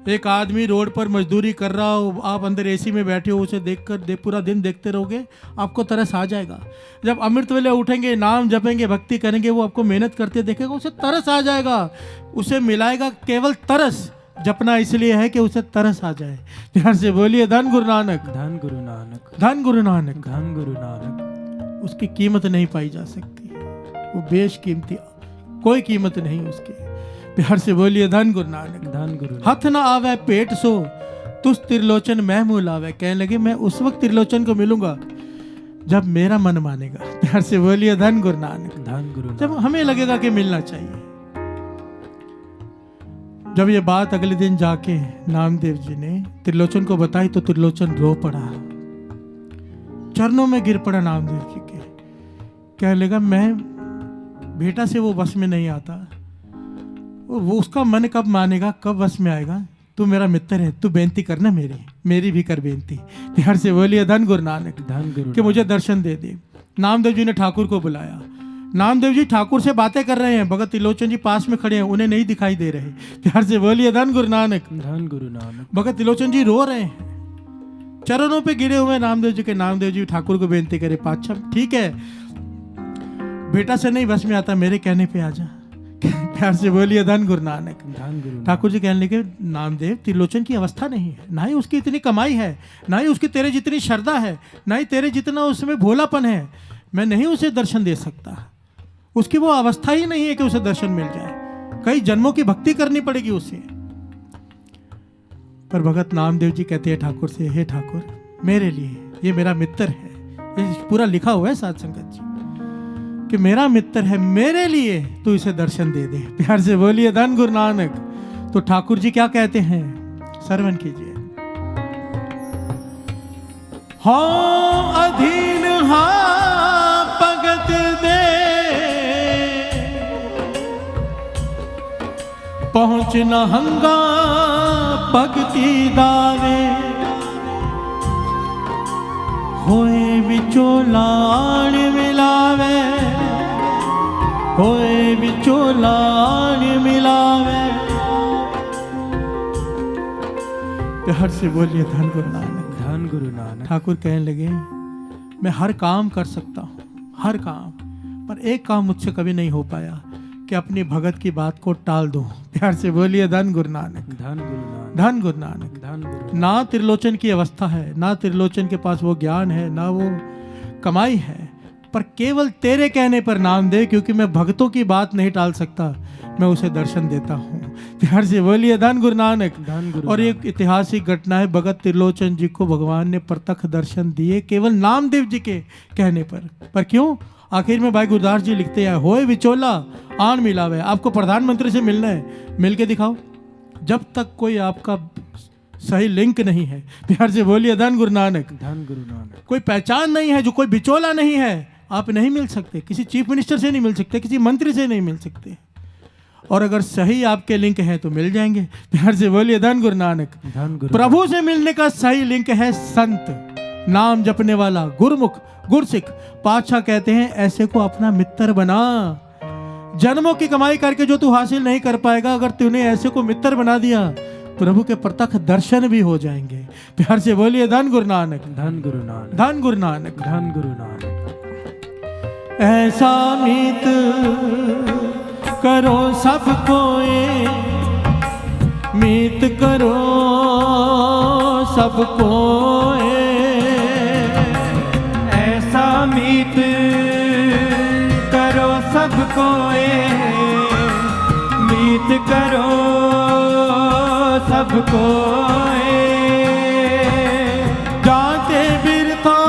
एक आदमी रोड पर मजदूरी कर रहा हो, आप अंदर एसी में बैठे हो, उसे देखकर पूरा दिन देखते रहोगे, आपको तरस आ जाएगा। जब अमृत वेले उठेंगे, नाम जपेंगे, भक्ति करेंगे, वो आपको मेहनत करते देखेगा, उसे तरस आ जाएगा। उसे मिलाएगा केवल तरस, जपना इसलिए है कि उसे तरस आ जाए। प्यार से बोलिए धन गुरु नानक, धन गुरु नानक, धन गुरु नानक। धन गुरु नानक। उसकी कीमत नहीं पाई जा सकती, वो बेशकीमती, कोई कीमत नहीं उसकी। प्यार से बोलिए धन गुरु नानक, धन गुरु नानक। हथ ना आवे पेट सो तुस त्रिलोचन मैं मुँह लावे। कहने लगे मैं उस वक्त त्रिलोचन को मिलूंगा जब मेरा मन मानेगा। प्यार से बोलिए धन गुरु नानक, धन गुरु नानक। जब हमें लगेगा कि मिलना चाहिए। जब ये बात अगले दिन जाके नामदेव जी ने त्रिलोचन को बताई तो त्रिलोचन रो पड़ा, चरणों में गिर पड़ा नामदेव जी के। कहने लगा मैं बेटा से वो वश में नहीं आता, वो उसका मन कब मानेगा, कब वश में आएगा। तू मेरा मित्र है, तू बेनती करना मेरी भी कर बेनती। प्यार से बोलिए धन गुरु नानक, धन गुरु कि मुझे दर्शन दे दे। नामदेव जी ने ठाकुर को बुलाया। नामदेव जी ठाकुर से बातें कर रहे हैं, भगत त्रिलोचन जी पास में खड़े हैं, उन्हें नहीं दिखाई दे रहे। प्यार से बोलिए धन गुरु नानक, धन गुरु नानक। भगत त्रिलोचन जी रो रहे हैं, चरणों पे गिरे हुए नामदेव जी के। नामदेव जी ठाकुर को बेनती करे, पातशाह ठीक है बेटा से नहीं बस में आता, मेरे कहने पे आ जा। प्यार से बोलिए धन गुरु नानक, धन गुरु। ठाकुर जी कहने लगे नामदेव त्रिलोचन की अवस्था नहीं है, ना ही उसकी इतनी कमाई है, ना ही उसकी तेरे जितनी श्रद्धा है, ना ही तेरे जितना उसमें भोलापन है। मैं नहीं उसे दर्शन दे सकता, उसकी वो अवस्था ही नहीं है कि उसे दर्शन मिल जाए। कई जन्मों की भक्ति करनी पड़ेगी उसे। पर भगत नामदेव जी कहते हैं ठाकुर से, हे ठाकुर मेरे लिए, ये मेरा मित्र है, ये पूरा लिखा हुआ है साध संगत जी कि मेरा मित्र है, मेरे लिए तू इसे दर्शन दे दे। प्यार से बोलिए धन गुरु नानक। तो ठाकुर जी क्या कहते हैं, श्रवण कीजिए। हाँ अधीन हाँ भगत दे पहुंच न हंगा भगति दावे। होए विचोलाण मिलावे, होए विचोलाण मिलावे। प्यार से बोलिए धन गुरु नानक, धन गुरु नानक। ठाकुर कहने लगे मैं हर काम कर सकता हूँ, हर काम, पर एक काम मुझसे कभी नहीं हो पाया कि अपनी भगत की बात को टाल दूं। प्यार से बोलिए धन गुरु नानक, धन गुरु नानक, धन गुरु नानक। धन गुरु। ना त्रिलोचन की अवस्था है, ना त्रिलोचन के पास वो ज्ञान है, ना वो कमाई है, पर केवल तेरे कहने पर नामदेव, क्योंकि मैं भक्तों की बात नहीं टाल सकता, मैं उसे दर्शन देता हूँ। प्यार से बोलिए धन गुरु नानक, धन गुरु। और एक ऐतिहासिक घटना है, भगत त्रिलोचन जी को भगवान ने प्रत्यक्ष दर्शन दिए केवल नामदेव जी के कहने पर क्यों? आखिर में भाई गुरदास जी लिखते हैं, होए विचोला आन मिलावे। आपको प्रधानमंत्री से मिलना है, मिल के दिखाओ। जब तक कोई आपका सही लिंक नहीं है, प्यार से बोलिए धन गुरु नानक, धन गुरु नानक। कोई पहचान नहीं है, जो कोई बिचौला नहीं है, आप नहीं मिल सकते। किसी चीफ मिनिस्टर से नहीं मिल सकते, किसी मंत्री से नहीं मिल सकते। और अगर सही आपके लिंक है तो मिल जाएंगे। प्यार से बोलिए धन गुरु नानक, धन गुरु। प्रभु से मिलने का सही लिंक है संत, नाम जपने वाला, गुरमुख, गुरसिख। पातशाह कहते हैं ऐसे को अपना मित्र बना। जन्मों की कमाई करके जो तू हासिल नहीं कर पाएगा, अगर तूने ऐसे को मित्र बना दिया, प्रभु के प्रत्यक्ष दर्शन भी हो जाएंगे। प्यार से बोलिए धन गुरु नानक, धन गुरु नानक, धन गुरु नानक, धन गुरु नानक। ऐसा मीत करो सब कोई, मीत करो सब कोई। ऐसा मीत करो सब कोई, मीत करो सब कोई। जाते बिरथा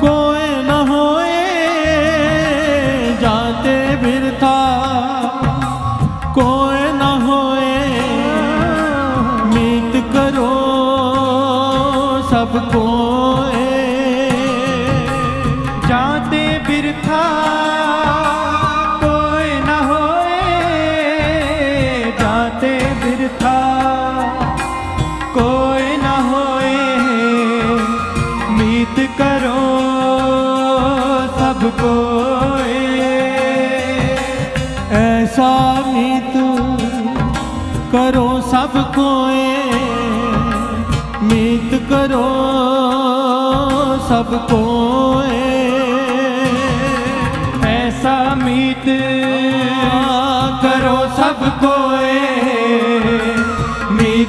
कोई न होए, जाते बिरथा कोई न होए, मीत करो सब कोई। जाते बिरथा कोई न होए, जाते बिरथा कोई न होए, मीत करो सब कोई। ऐसा मीत करो सब कोई, मीत करो सब कोई। ऐसा मीत करो सब कोई,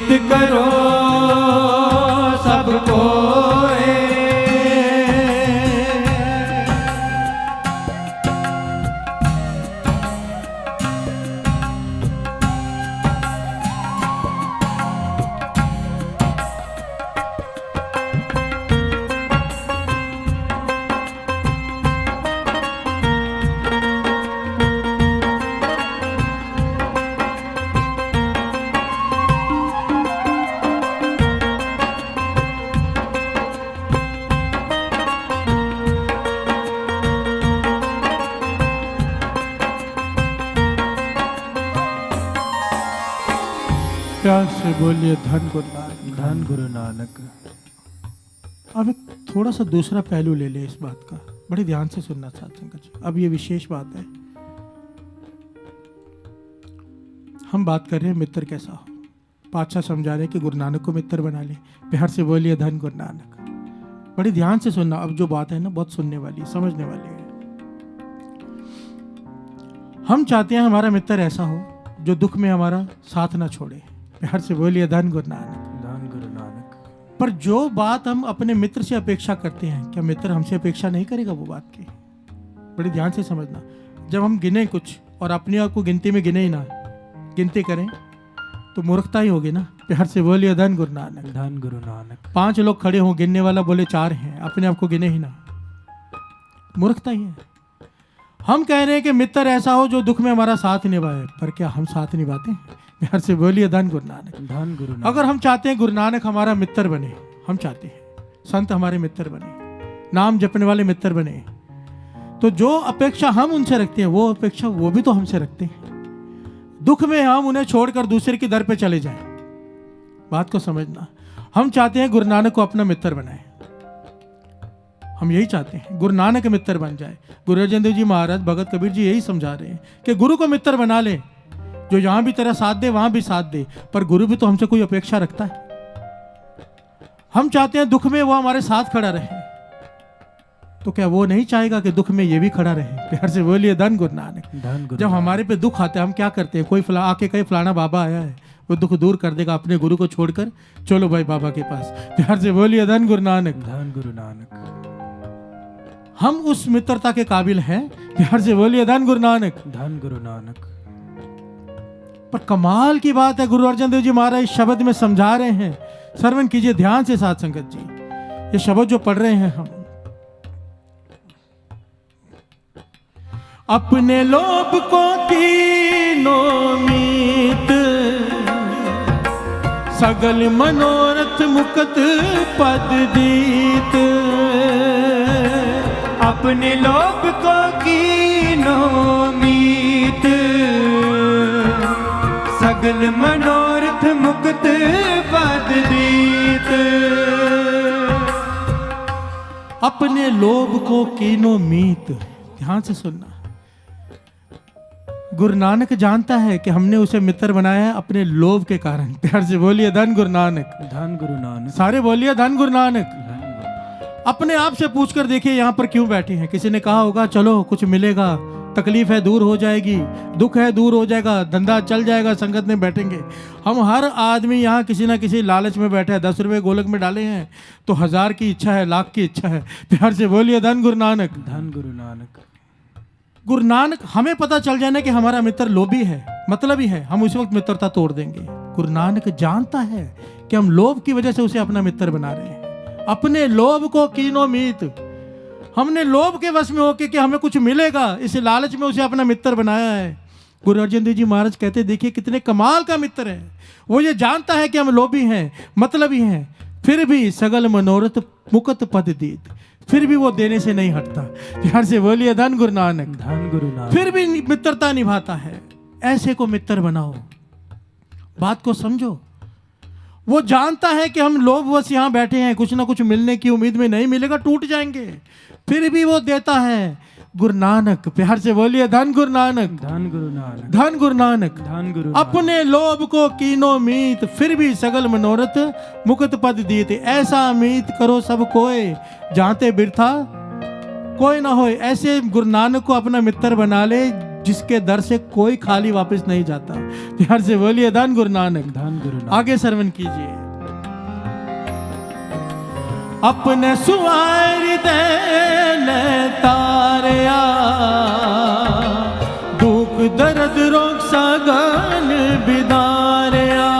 मीत करो सब कोय। प्यार से बोलिए धन गुरु नानक। धन गुरु नानक। अब एक थोड़ा सा दूसरा पहलू ले ले इस बात का, बड़े ध्यान से सुनना साथ संगत जी। अब ये विशेष बात है, हम बात कर रहे हैं मित्र कैसा हो। पातशाह समझा रहे हैं कि गुरु नानक को मित्र बना ले। प्यार से बोलिए धन गुरु नानक। बड़ी ध्यान से सुनना। अब जो बात है ना, बहुत सुनने वाली, समझने वाली है। हम चाहते हैं हमारा मित्र ऐसा हो जो दुख में हमारा साथ ना छोड़े। प्यार से बोलिए धन गुरु नानक। धन गुरु नानक। पर जो बात हम अपने मित्र से अपेक्षा करते हैं, क्या मित्र हमसे अपेक्षा नहीं करेगा वो बात की? बड़ी ध्यान से समझना। जब हम गिने कुछ और अपने आप को गिनती में गिने ही ना, गिनती करें तो मूर्खता ही होगी ना। प्यार से बोलिए धन गुरु नानक। धन गुरु नानक। 5 लोग खड़े हों, गिनने वाला बोले 4 हैं, अपने आप को गिने ही ना, मूर्खता ही है। हम कह रहे हैं कि मित्र ऐसा हो जो दुख में हमारा साथ निभाए, पर क्या हम साथ निभाते हैं? प्यार से बोलिए धन गुरु नानक। धन गुरु नानक। अगर हम चाहते हैं गुरु नानक हमारा मित्र बने, हम चाहते हैं संत हमारे मित्र बने, नाम जपने वाले मित्र बने, तो जो अपेक्षा हम उनसे रखते हैं वो अपेक्षा वो भी तो हमसे रखते हैं। दुख में हम उन्हें छोड़कर दूसरे की दर पे चले जाएं। बात को समझना। हम चाहते हैं गुरु नानक को अपना मित्र बनाए। हम यही चाहते हैं गुरु नानक मित्र बन जाए। गुरु अर्जन देव जी महाराज, भगत कबीर जी यही समझा रहे हैं कि गुरु को मित्र बना ले, जो यहां भी तेरा साथ दे वहां भी साथ दे। पर गुरु भी तो हमसे कोई अपेक्षा रखता है। हम चाहते हैं दुख में वो हमारे साथ खड़ा रहे, तो क्या वो नहीं चाहेगा कि दुख में ये भी खड़ा रहे? प्यार से बोलिए धन गुरु नानक। धन गुरु। जब हमारे पे दुख आता है हम क्या करते हैं? कोई आके कहे फलाना बाबा आया है, वो दुख दूर कर देगा। अपने गुरु को छोड़कर चलो भाई बाबा के पास। प्यार से बोलिए धन गुरु नानक। धन गुरु नानक। हम उस मित्रता के काबिल हैं। प्यार से बोलिए धन गुरु नानक। धन गुरु नानक। पर कमाल की बात है, गुरु अर्जन देव जी महाराज इस शब्द में समझा रहे हैं। श्रवण कीजिए ध्यान से साथ संगत जी। ये शब्द जो पढ़ रहे हैं हम, अपने लोभ को कीनो मीत, सगल मनोरथ मुकत पद दीत। अपने लोभ को कीनो मीत, सगल मनोरथ मुक्त पद दीत। अपने लोभ को कीनो मीत। ध्यान से सुनना। गुरु नानक जानता है कि हमने उसे मित्र बनाया है अपने लोभ के कारण। प्यार से बोलिए धन गुरु नानक। धन गुरु नानक। सारे बोलिए धन गुरु नानक। अपने आप से पूछकर देखिए यहाँ पर क्यों बैठे हैं। किसी ने कहा होगा चलो कुछ मिलेगा, तकलीफ है दूर हो जाएगी, दुख है दूर हो जाएगा, धंधा चल जाएगा, संगत में बैठेंगे। हम हर आदमी यहाँ किसी ना किसी लालच में बैठे हैं। 10 रुपए गोलक में डाले हैं तो 1000 की इच्छा है, लाख की इच्छा है। प्यार से बोलिए धन गुरु नानक। धन गुरु नानक। गुरु नानक, हमें पता चल जाए ना कि हमारा मित्र लोभी है, मतलबी है, हम उस वक्त मित्रता तोड़ देंगे। गुरु नानक जानता है कि हम लोभ की वजह से उसे अपना मित्र बना रहे हैं। अपने लोभ को कीनो मीत। हमने लोभ के वश में होकर कि हमें कुछ मिलेगा, इस लालच में उसे अपना मित्र बनाया है। गुरु अर्जन देव जी महाराज कहते देखिए कितने कमाल का मित्र है। वो ये जानता है कि हम लोभी हैं, मतलबी हैं, फिर भी सगल मनोरथ मुकत पद दीत। फिर भी वो देने से नहीं हटता। प्यार से बोलिए धन गुरु नानक। धन गुरु नानक। फिर भी मित्रता निभाता है। ऐसे को मित्र बनाओ। बात को समझो। वो जानता है कि हम लोभवश यहाँ बैठे हैं, कुछ ना कुछ मिलने की उम्मीद में, नहीं मिलेगा टूट जाएंगे, फिर भी वो देता है। गुरु नानक। प्यार से बोलिए धन गुरु नानक। धन गुरु नानक। धन गुरु नानक। धन गुरु। अपने लोभ को कीनो मीत, फिर भी सगल मनोरथ मुक्त पद दीत। ऐसा मीत करो सब कोय, जानते बिरथा कोई ना होए। ऐसे गुरु नानक को अपना मित्र बना ले जिसके दर से कोई खाली वापस नहीं जाता। प्यार से बोलिए धन गुरु नानक। धन गुरु नानक। आगे श्रवण कीजिए। अपने सुवारी दे तारिया, दुख दर्द रोग सगन बिदारिया।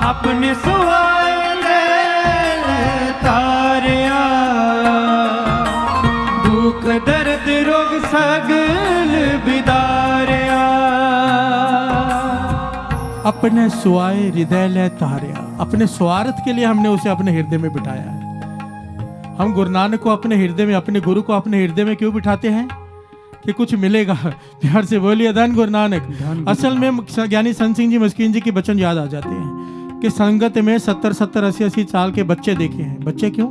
अपने सुवार तारिया, दुख दर्द रोग सगल बिदारिया। अपने सुआए हृदय ले तारिया, अपने स्वार्थ के लिए हमने उसे अपने हृदय में बिठाया है। हम गुरु नानक को अपने हृदय में, अपने गुरु को अपने हृदय में क्यों बिठाते हैं? कि कुछ मिलेगा। प्यार से बोलिए धन गुरु नानक। असल में ज्ञानी संत सिंह जी मस्कीन जी के वचन याद आ जाते हैं कि संगत में 70-70, 80-80 साल के बच्चे देखे हैं। बच्चे क्यों?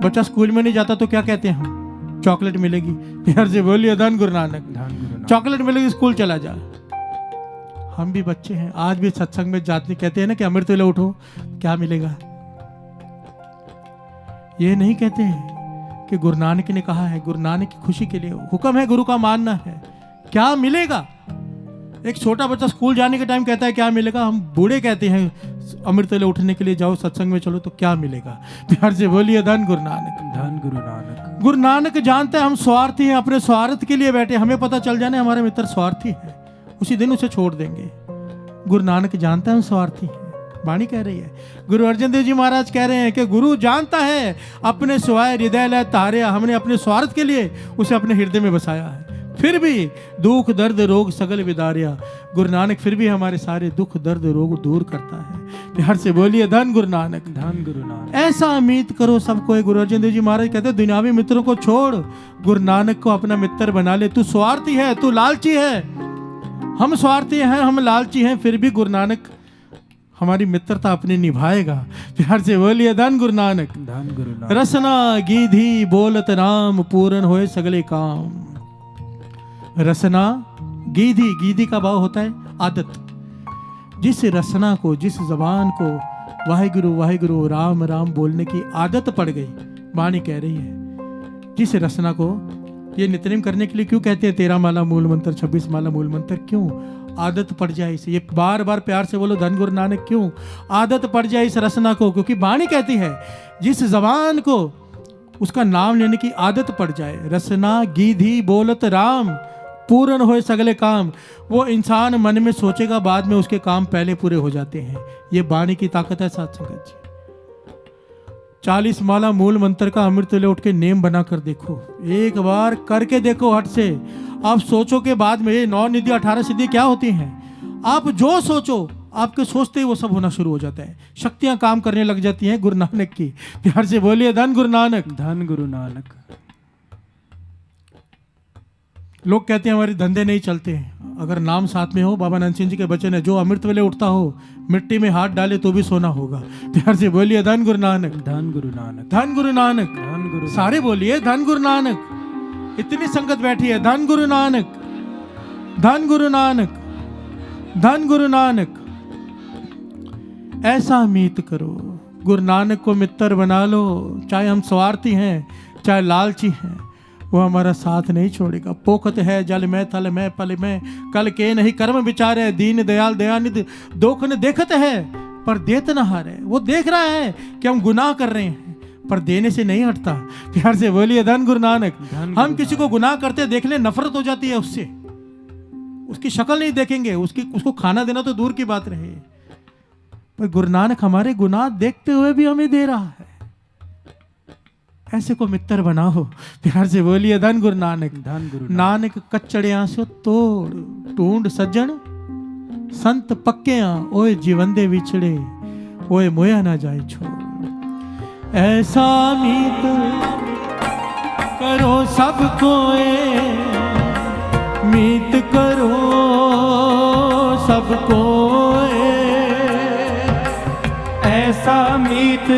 बच्चा स्कूल में नहीं जाता तो क्या कहते हैं हम? चॉकलेट मिलेगी। प्यार से बोलिए धन गुरु नानक। चॉकलेट मिलेगी, स्कूल चला जा। हम भी बच्चे हैं, आज भी सत्संग में जाते कहते हैं ना कि अमृत वेले उठो, क्या मिलेगा? ये नहीं कहते हैं कि गुरु नानक ने कहा है, गुरु नानक की खुशी के लिए हुक्म है, गुरु का मानना है। क्या मिलेगा? एक छोटा बच्चा स्कूल जाने के टाइम कहता है क्या मिलेगा? हम बूढ़े कहते हैं अमृत वेले उठने के लिए जाओ, सत्संग में चलो, तो क्या मिलेगा? प्यार से बोलिए धन गुरु नानक। धन गुरु नानक। गुरु नानक जानते हैं हम स्वार्थी हैं, अपने स्वार्थ के लिए बैठे। हमें पता चल जाने हमारे मित्र स्वार्थी है, उसी दिन उसे छोड़ देंगे। गुरु नानक जानता है हम स्वार्थी हैं। वाणी कह रही है, गुरु अर्जन देव जी महाराज कह रहे हैं कि गुरु जानता है अपने स्वाय हृदय ले तारिया, हमने अपने स्वार्थ के लिए उसे अपने हृदय में बसाया है। फिर भी दुख दर्द रोग सगल विदारिया, गुरु नानक फिर भी हमारे सारे दुख दर्द रोग दूर करता है। प्यार से बोलिए धन गुरु नानक। धन गुरु नानक। ऐसा उम्मीद करो सबको। गुरु अर्जन देव जी महाराज कहते हैं दुनियावी मित्रों को छोड़, गुरु नानक को अपना मित्र बना ले। तू स्वार्थी है, तू लालची है, हम स्वार्थी हैं, हम लालची हैं, फिर भी गुरु नानक हमारी मित्रता अपनी निभाएगा। प्यार से बोलिए धन गुरु नानक। धन गुरु नानक। रसना गीधी बोलत नाम, पूर्ण होए सगले काम। रसना गीधी, गीधी का भाव होता है आदत। जिस रसना को, जिस जबान को वाहिगुरु वाहिगुरु राम राम बोलने की आदत पड़ गई, वाणी कह रही है, जिस रसना को ये नित्यनेम करने के लिए क्यों कहते हैं 13 माला मूल मंत्र, 26 माला मूल मंत्र? क्यों? आदत पड़ जाए इसे। ये बार बार प्यार से बोलो धन गुरु नानक। क्यों आदत पड़ जाए इस रसना को? क्योंकि वाणी कहती है जिस जबान को उसका नाम लेने की आदत पड़ जाए। रसना गीधी बोलत राम, पूर्ण होए सगले काम। वो इंसान मन में सोचेगा, बाद में उसके काम पहले पूरे हो जाते हैं। ये वाणी की ताकत है साथ संगत जी। 40 माला मूल मंत्र का अमृत वेले उठ के नेम बना कर देखो, एक बार करके देखो हट से। आप सोचो के बाद में 9 निधि 18 सिद्धि क्या होती हैं? आप जो सोचो आपके सोचते ही वो सब होना शुरू हो जाता है, शक्तियां काम करने लग जाती हैं गुरु नानक की। प्यार से बोलिए धन गुरु नानक। धन गुरु नानक। लोग कहते हैं हमारे धंधे नहीं चलते हैं। अगर नाम साथ में हो, बाबा नानक सिंह जी के वचन है, जो अमृत वेले उठता हो मिट्टी में हाथ डाले तो भी सोना होगा। प्यार से बोलिए धन गुरु नानक। धन गुरु नानक। धन गुरु नानक। धन गुरु। सारे बोलिए धन गुरु नानक। इतनी संगत बैठी है, धन गुरु नानक, धन गुरु नानक, धन गुरु नानक। ऐसा मीत करो, गुरु नानक को मित्र बना लो। चाहे हम स्वार्थी हैं, चाहे लालची हैं, वो हमारा साथ नहीं छोड़ेगा। पोखत है जल में थल में पल में, कल के नहीं कर्म विचार है। दीन दयाल दयानिधि दोख न देखत है, पर देत न हारे। वो देख रहा है कि हम गुनाह कर रहे हैं, पर देने से नहीं हटता। प्यार से बोलिए धन गुरु नानक। हम किसी को गुनाह करते देख ले, नफरत हो जाती है उससे, उसकी शक्ल नहीं देखेंगे, उसको खाना देना तो दूर की बात रहे, पर गुरु नानक हमारे गुनाह देखते हुए भी हमें दे रहा है। ऐसे को मित्र बनाओ। प्यार से बोलिए धन गुरु नानक। धन गुरु नानक कच्चड़ियां सो तोड़, टूंड सज्जन संत पक्कियां, ओए जीवन दे विछड़े, ओए मोया ना जाए छोड़। ऐसा मीत करो सबको, मीत करो सबको। ऐसा मीत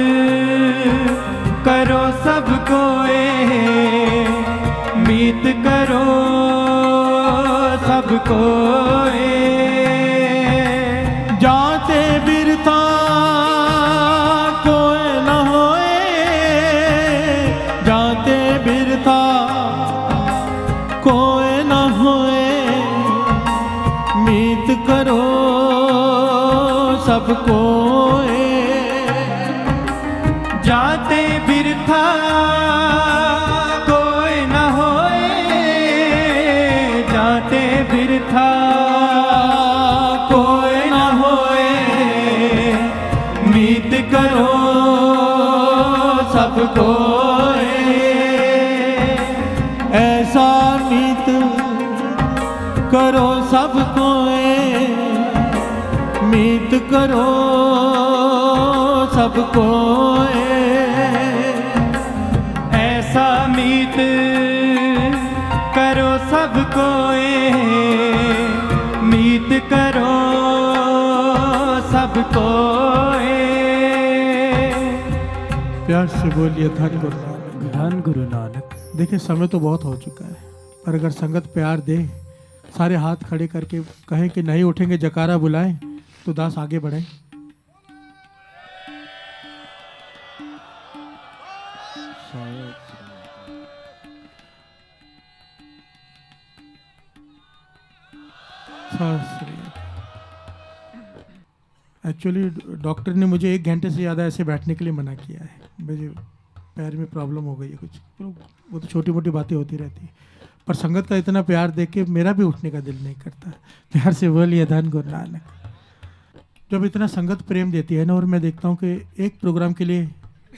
करो सबको, मीत करो सबको। जाते बिरता कोई न होए, जाते बिरता कोई न कोए, जाते बिरथा कोई न होए, जाते बिरथा कोई न होए, मीत करो सब कोए, ऐसा मीत करो सब कोए, मीत करो सब कोए, ऐसा मीत करो सब कोए, मीत करो सब कोए। प्यार से बोलिए धन गुरु नानक। धन गुरु नानक। देखिए समय तो बहुत हो चुका है, पर अगर संगत प्यार दे, सारे हाथ खड़े करके कहें कि नहीं उठेंगे, जकारा बुलाएं, तो दास आगे बढ़े। एक्चुअली डॉक्टर ने मुझे 1 घंटे से ज़्यादा ऐसे बैठने के लिए मना किया है, मुझे पैर में प्रॉब्लम हो गई है कुछ, वो तो छोटी मोटी बातें होती रहती है, पर संगत का इतना प्यार देख के मेरा भी उठने का दिल नहीं करता। प्यार से बोलिए धन गुरु नानक। जब इतना संगत प्रेम देती है ना, और मैं देखता हूँ कि एक प्रोग्राम के लिए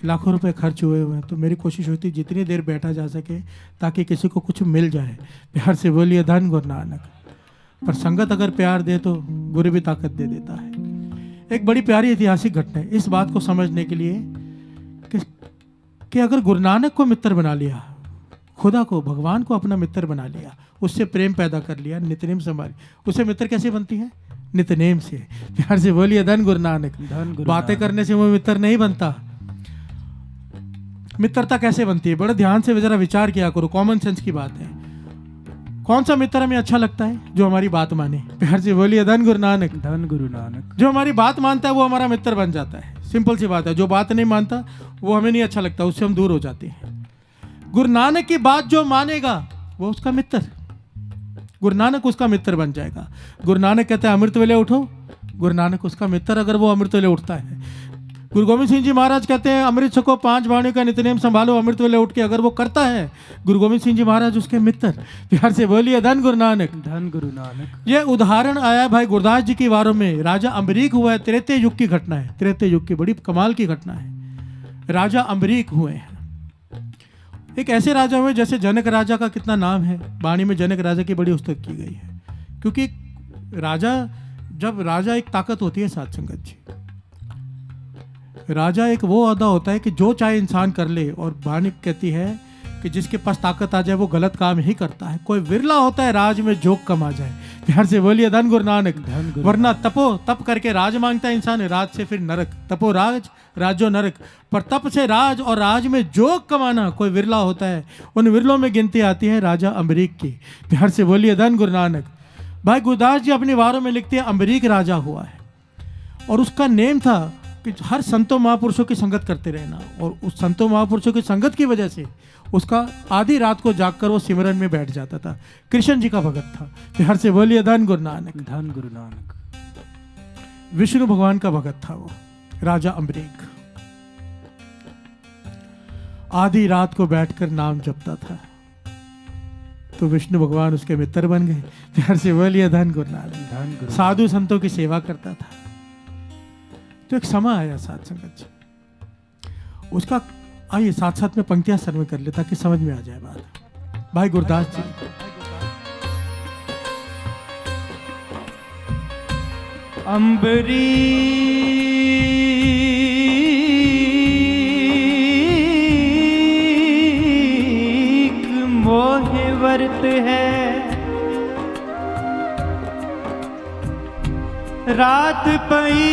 लाखों रुपए खर्च हुए हैं, तो मेरी कोशिश होती है जितनी देर बैठा जा सके ताकि किसी को कुछ मिल जाए। प्यार से बोलिए धन गुरु नानक। पर संगत अगर प्यार दे तो गुरु भी ताकत दे देता है। एक बड़ी प्यारी ऐतिहासिक घटना है इस बात को समझने के लिए कि अगर गुरु नानक को मित्र बना लिया, खुदा को, भगवान को अपना मित्र बना लिया, उससे प्रेम पैदा कर लिया, नित्यनेम संभाली, उससे मित्र कैसे बनती है? नित्यनेम से। प्यार से बोलिए धन गुरु नानक। बातें करने से वो मित्र नहीं बनता। मित्रता कैसे बनती है? बड़े ध्यान से जरा विचार किया करो, कॉमन सेंस की बात है। कौन सा मित्र हमें अच्छा लगता है? जो हमारी बात माने। प्यार से बोलिए धन गुरु नानक। धन गुरु नानक। जो हमारी बात मानता है वो हमारा मित्र बन जाता है, सिंपल सी बात है। जो बात नहीं मानता वो हमें नहीं अच्छा लगता, उससे हम दूर हो जाते हैं। गुरु नानक की बात जो मानेगा वो उसका मित्र, गुरु नानक उसका मित्र बन जाएगा। गुरु नानक कहते हैं अमृत वेले उठो, गुरु नानक उसका मित्र अगर वो अमृत वेले उठता है। गुरु गोविंद सिंह जी महाराज कहते हैं अमृत छको, 5 वाणियों का नित्यनेम संभालो, अमृत वेले उठ के अगर वो करता है, गुरु गोविंद सिंह जी महाराज उसके मित्र। प्यार से बोलिए धन गुरु नानक। धन गुरु नानक। ये उदाहरण आया भाई गुरदास जी की वारों में। राजा अम्बरीक हुआ है, त्रेते युग की घटना है, त्रेते युग की बड़ी कमाल की घटना है। राजा अम्बरीक हुए हैं, एक ऐसे राजा हुए जैसे जनक राजा का कितना नाम है, वाणी में जनक राजा की बड़ी उस्तत की गई है। क्योंकि राजा, जब राजा एक ताकत होती है साथ संगत जी, राजा एक वो अदा होता है कि जो चाहे इंसान कर ले, और वाणी कहती है कि जिसके पास ताकत आ जाए वो गलत काम ही करता है। कोई विरला होता है राज में जोक कम आ जाए। प्यार से बोलिए धन गुरु नानक। वरना तप करके राज मांगता है इंसान, राज से फिर नरक। तपो राज, राजो नरक। पर तप से राज और राज में जोक कमाना कोई विरला होता है। उन विरलों में गिनती आती है राजा अम्बरीक की। प्यार से बोलिए धन गुरु नानक। भाई गुरदास जी अपनी वारों में लिखते हैं अम्बरीक राजा हुआ है, और उसका नेम था कि हर संतों महापुरुषों की संगत करते रहना, और उस संतों महापुरुषों की संगत की वजह से उसका आधी रात को जागकर वो सिमरन में बैठ जाता था। कृष्ण जी का भगत था। प्यार से बोलिए धन गुरु नानक। धन गुरु नानक। विष्णु भगवान का भगत था वो राजा अम्बरीक। आधी रात को बैठकर नाम जपता था, तो विष्णु भगवान उसके मित्र बन गए। प्यार से बोलिए धन गुरु नानक। धन गुरु। साधु संतों की सेवा करता था। तो एक समय आया साथ संगत जी उसका, आइए साथ साथ में पंक्तियां सर में कर ले ताकि समझ में आ जाए बात। भाई गुरदास जी अम्बरीक मोहे वर्त है, रात पई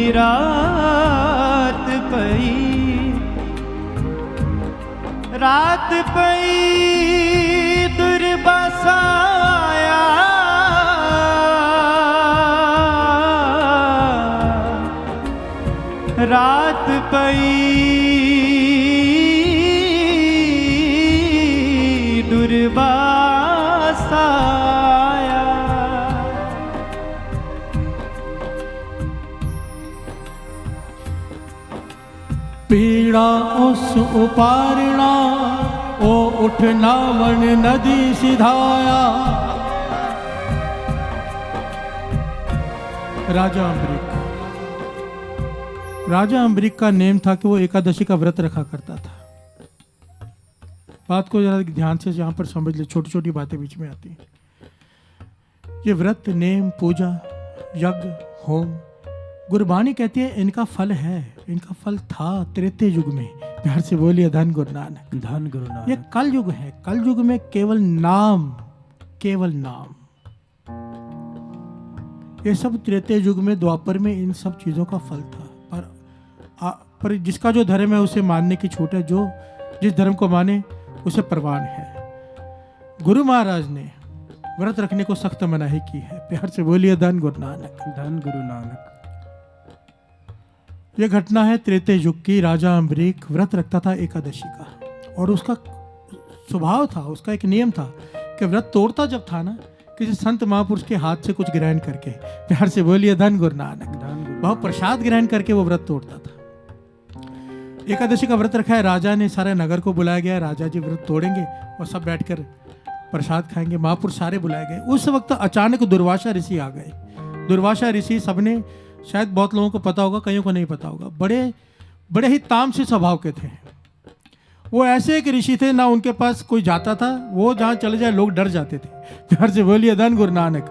रात पई, रात पई दुर्बासा आया, रात पई दुर्बासा पीड़ा उस उपारणा, ओ उठ नावन नदी सिधाया। राजा अम्बरीक, राजा अम्बरीक का नेम था कि वो एकादशी का व्रत रखा करता था। बात को जरा ध्यान से यहाँ पर समझ ले, छोटी छोटी बातें बीच में आती हैं। ये व्रत, नेम, पूजा, यज्ञ, होम, गुरबानी कहती है इनका फल है, इनका फल था त्रेते युग में। प्यार से बोलिए धन गुरु नानक, धन गुरु नानक। ये कल युग है, कल युग में केवल नाम, केवल नाम। ये सब त्रेते युग में, द्वापर में इन सब चीजों का फल था। पर जिसका जो धर्म है उसे मानने की छूट है, जो जिस धर्म को माने उसे प्रवान है। गुरु महाराज ने व्रत रखने को सख्त मनाही की है। प्यार से बोलिए धन गुरु नानक, धन गुरु नानक। यह घटना है त्रेते युग की। राजा अम्बरीक व्रत रखता था एकादशी का, और उसका स्वभाव था, उसका एक नियम था कि व्रत तोड़ता जब था ना, किसी संत महापुरुष के हाथ से कुछ ग्रहण करके। प्यार से बोलिए धन गुरु नानक, बहुत प्रसाद ग्रहण करके वो व्रत तोड़ता था। एकादशी का व्रत रखा है, राजा ने सारे नगर को बुलाया गया, राजा जी व्रत तोड़ेंगे और सब बैठकर प्रसाद खाएंगे। महापुरुष सारे बुलाए गए। उस वक्त अचानक दुर्वासा ऋषि आ गए। दुर्वासा ऋषि सबने, शायद बहुत लोगों को पता होगा, कईयों को नहीं पता होगा, बड़े ही तामसी स्वभाव के थे। वो ऐसे एक ऋषि थे, ना उनके पास कोई जाता था, वो जहाँ चले जाए लोग डर जाते थे। प्यार से बोलिए धन गुरु नानक,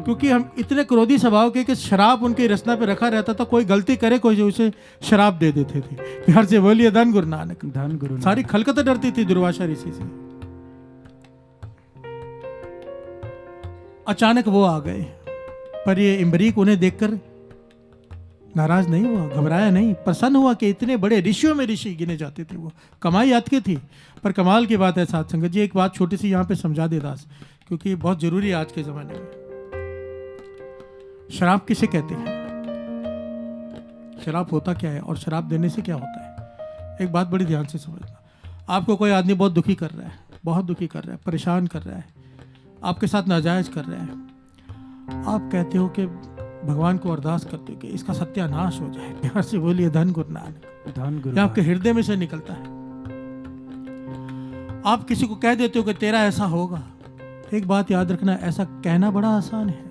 क्योंकि हम इतने क्रोधी स्वभाव के कि शराब उनकी रचना पे रखा रहता था, कोई गलती करे कोई उसे शराब दे देते थे। प्यार से बोलिए धन गुरु नानक, धन गुरु। सारी खलकत डरती थी दुर्वासा ऋषि से। अचानक वो आ गए, पर ये अम्बरीक उन्हें देखकर नाराज नहीं हुआ, घबराया नहीं, प्रसन्न हुआ कि इतने बड़े ऋषियों में ऋषि गिने जाते थे। वो कमाई याद की थी। पर कमाल की बात है साथ संगत जी, एक बात छोटी सी यहाँ पे समझा दे दास, क्योंकि बहुत जरूरी है आज के जमाने में। शराब किसे कहते हैं, शराब होता क्या है और शराब देने से क्या होता है, एक बात बड़ी ध्यान से समझना। आपको कोई आदमी बहुत दुखी कर रहा है, बहुत दुखी कर रहा है, परेशान कर रहा है, आपके साथ नाजायज कर रहा है। आप कहते हो कि भगवान को अरदास करते हो कि इसका सत्यानाश हो जाए। प्यार से बोलिए धन गुरु नानक, धन गुरु। ये आपके हृदय में से निकलता है। आप किसी को कह देते हो कि तेरा ऐसा होगा। एक बात याद रखना, ऐसा कहना बड़ा आसान है,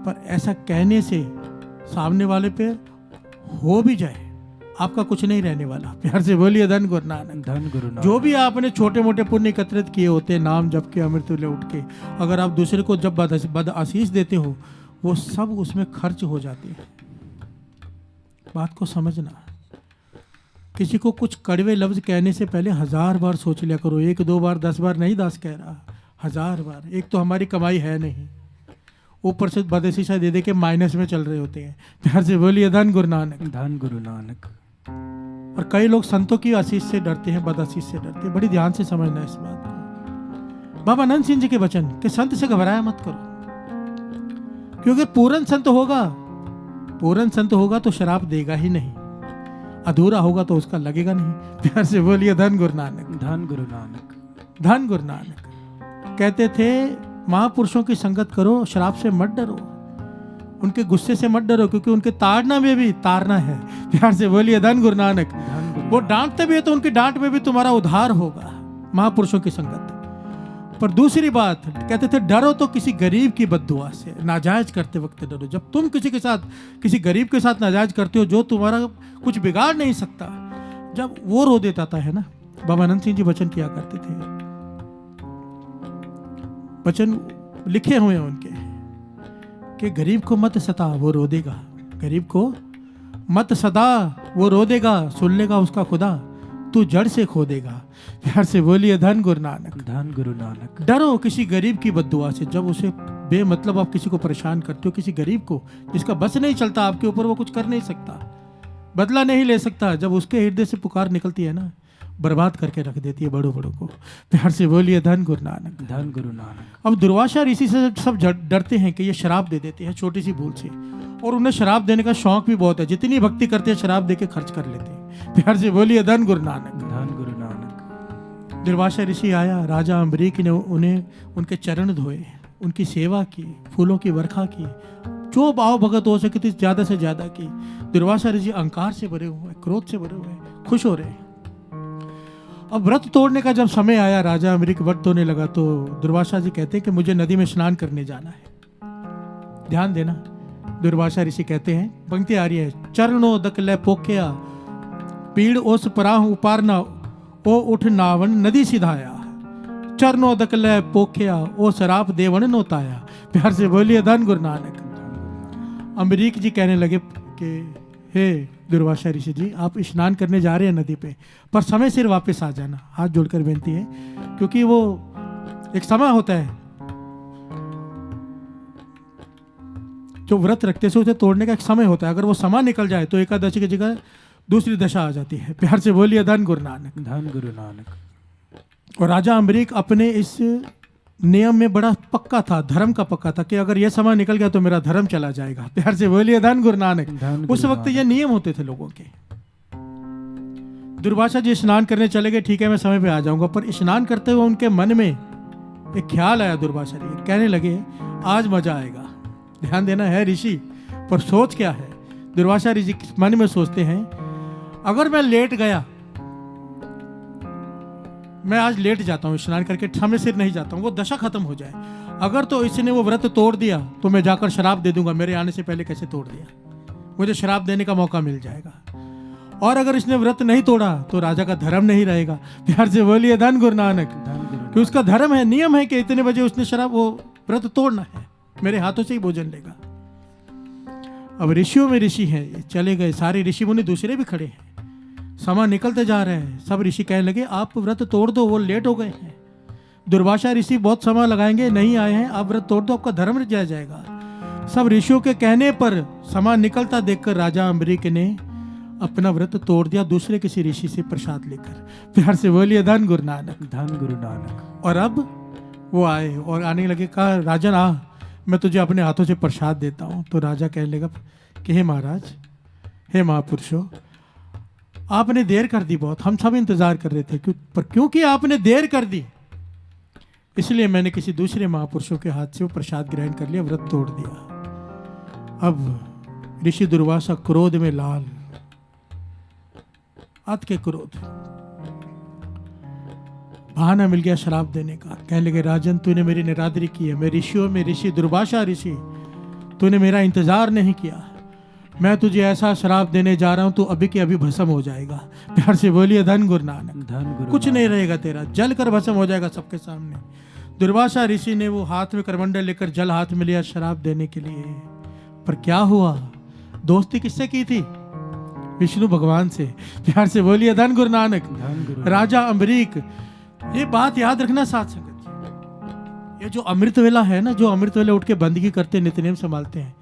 पर ऐसा कहने से सामने वाले पे हो भी जाए, आपका कुछ नहीं रहने वाला। प्यार से बोलिए धन गुरु नानक, धन गुरु नानक। जो भी आपने छोटे मोटे पुण्य एकत्रित किए होते, नाम जप के, अमृत ले उठ के, अगर आप दूसरे को जब बद आशीष देते हो, वो सब उसमें खर्च हो जाते हैं। बात को समझना। किसी को कुछ कड़वे लफ्ज कहने से पहले 1000 बार सोच लिया करो। 1 2 बार 10 बार नहीं दास कह रहा, 1000 बार। एक तो हमारी कमाई है नहीं, ऊपर से बदआशीषा दे दे के माइनस में चल रहे होते हैं। प्यार से बोलिए धन गुरु नानक, धन गुरु नानक। और कई लोग संतों की आशीष से डरते हैं, बदआशीष से डरते हैं। बड़ी ध्यान से समझना इस बात को। बाबा आनंद सिंह जी के वचन कि संत से घबराया मत करो, क्योंकि पूर्ण संत होगा तो शराब देगा ही नहीं, अधूरा होगा तो उसका लगेगा नहीं। प्यार से बोलिए धन गुरु नानक, धन गुरु नानक, धन गुरु नानक। कहते थे महापुरुषों की संगत करो, शराब से मत डरो, उनके गुस्से से मत डरो, क्योंकि उनके ताड़ना में भी तारना है। प्यार से बोलिए धन गुरु नानक। वो डांटते भी है तो उनकी डांट में भी तुम्हारा उद्धार होगा, महापुरुषों की संगत। पर दूसरी बात कहते थे, डरो तो किसी गरीब की बद्दुआ से, नाजायज करते वक्त डरो। जब तुम किसी गरीब के साथ नाजायज करते हो, जो तुम्हारा कुछ बिगाड़ नहीं सकता, जब वो रो देता था, है ना। बाबा आनंद सिंह जी वचन किया करते थे, वचन लिखे हुए हैं उनके कि गरीब को मत सता, वो रो देगा। गरीब को मत सदा, वो रो देगा, सुन लेगा उसका खुदा, तू जड़ से खो देगा। प्यार से बोलिए धन गुरु नानक, धन गुरु नानक। डरो किसी गरीब की बद्दुआ से। जब उसे बेमतलब आप किसी को परेशान करते हो, किसी गरीब को जिसका बस नहीं चलता आपके ऊपर, वो कुछ कर नहीं सकता, बदला नहीं ले सकता, जब उसके हृदय से पुकार निकलती है ना, बर्बाद करके रख देती है बड़ों बड़ों को। प्यार से बोलिए धन गुरु नानक, धन गुरु नानक। अब दुर्वासा ऋषि से सब डरते हैं कि ये शराब दे देते हैं छोटी सी भूल से, और उन्हें शराब देने का शौक भी बहुत है। जितनी भक्ति करते हैं शराब दे के खर्च कर लेते हैं। प्यार से बोलिए धन गुरु नानक, धन गुरु नानक। दुर्वासा ऋषि आया, राजा अम्बरीक ने उन्हें उनके चरण धोए, उनकी सेवा की, फूलों की वर्खा की, जो भाव भगत हो सके ज़्यादा से ज़्यादा की। दुर्वासा ऋषि अहंकार से भरे हुए, क्रोध से भरे हुए, खुश हो रहे हैं। अब व्रत तोड़ने का जब समय आया, राजा अम्बरीक व्रत तोड़ने लगा, तो दुर्वासा जी कहते हैं कि मुझे नदी में स्नान करने जाना है। ध्यान देना, दुर्वासा ऋषि कहते हैं, पंक्ति आ रही है, चरणों दकले पोखिया पीड़ ओस पराह उपारना ओ उठ नावन नदी सिधाया, चरणों दकले पोखिया ओ शराप देवन नोताया। प्यार से बोलिए धन गुरु नानक। अम्बरीक जी कहने लगे कि हे दुर्वासा ऋषि जी, आप स्नान करने जा रहे हैं नदी पे, पर समय सिर वापस आ जाना। हाथ जोड़कर बेनती है, क्योंकि वो एक समय होता है जो व्रत रखते से उसे तोड़ने का एक समय होता है। अगर वो समय निकल जाए तो एकादशी की जगह दूसरी दशा आ जाती है। प्यार से बोलिए धन गुरु नानक। धन गुरु नानक। और राजा अम्बरीक अपने इस नियम में बड़ा पक्का था, धर्म का पक्का था कि अगर यह समय निकल गया तो मेरा धर्म चला जाएगा। प्यार से बोलिए धन गुरु नानक। उस वक्त ये नियम होते थे लोगों के। दुर्वासा जी स्नान करने चले गए, ठीक है मैं समय पे आ जाऊंगा, पर स्नान करते हुए उनके मन में एक ख्याल आया। दुर्वासा जी कहने लगे आज मजा आएगा। ध्यान देना है ऋषि, पर सोच क्या है? दुर्वासा ऋषि मन में सोचते हैं, अगर मैं लेट गया, मैं आज लेट जाता हूँ स्नान करके, समय सिर नहीं जाता हूँ, वो दशा खत्म हो जाए। अगर तो इसने वो व्रत तोड़ दिया तो मैं जाकर शराब दे दूंगा, मेरे आने से पहले कैसे तोड़ दिया, मुझे शराब देने का मौका मिल जाएगा। और अगर इसने व्रत नहीं तोड़ा तो राजा का धर्म नहीं रहेगा। प्यार से बोलिए धन गुरु नानक। कि उसका धर्म है, नियम है कि इतने बजे उसने शराब वो व्रत तोड़ना है, मेरे हाथों से ही भोजन लेगा। अब ऋषियों में ऋषि हैं, चले गए सारे ऋषि मुनि, दूसरे भी खड़े हैं, समय निकलते जा रहे हैं। सब ऋषि कहने लगे आप व्रत तोड़ दो, वो लेट हो गए हैं। दुर्वासा ऋषि बहुत समय लगाएंगे, नहीं आए हैं, आप व्रत तोड़ दो, आपका धर्म रह जाएगा। सब ऋषियों के कहने पर समय निकलता देखकर राजा अम्बरीक ने अपना व्रत तोड़ दिया, दूसरे किसी ऋषि से प्रसाद लेकर। प्यार से बोलिए धन गुरु नानक। धन गुरु नानक। और अब वो आए और आने लगे, कहा राजन आ, मैं तुझे अपने हाथों से प्रसाद देता हूँ। तो राजा कहने लगा कि हे महाराज, हे महापुरुषों, आपने देर कर दी बहुत, हम सब इंतजार कर रहे थे, पर क्योंकि आपने देर कर दी इसलिए मैंने किसी दूसरे महापुरुषों के हाथ से वो प्रसाद ग्रहण कर लिया, व्रत तोड़ दिया। अब ऋषि दुर्वासा क्रोध में लाल, अत के क्रोध, बहाना मिल गया शराब देने का। कहने लगे राजन, तूने मेरी निरादरी की है, मैं ऋषियों में ऋषि दुर्वासा ऋषि, तूने मेरा इंतजार नहीं किया, मैं तुझे ऐसा शराब देने जा रहा हूं, तू अभी के अभी भस्म हो जाएगा। प्यार से बोलिए धन गुरु नानक। धन गुरु कुछ नहीं रहेगा तेरा, जल कर भस्म हो जाएगा सबके सामने। दुर्वासा ऋषि ने वो हाथ में करमंडल लेकर जल हाथ में लिया शराब देने के लिए, पर क्या हुआ? दोस्ती किससे की थी? विष्णु भगवान से। प्यार से बोलिए धन गुरु नानक। धन गुरु। राजा अम्बरीक, ये बात याद रखना साथ संगत, ये जो अमृत वेला है ना, जो अमृत वेला उठ के बंदगी करते, नित्यनेम संभालते हैं,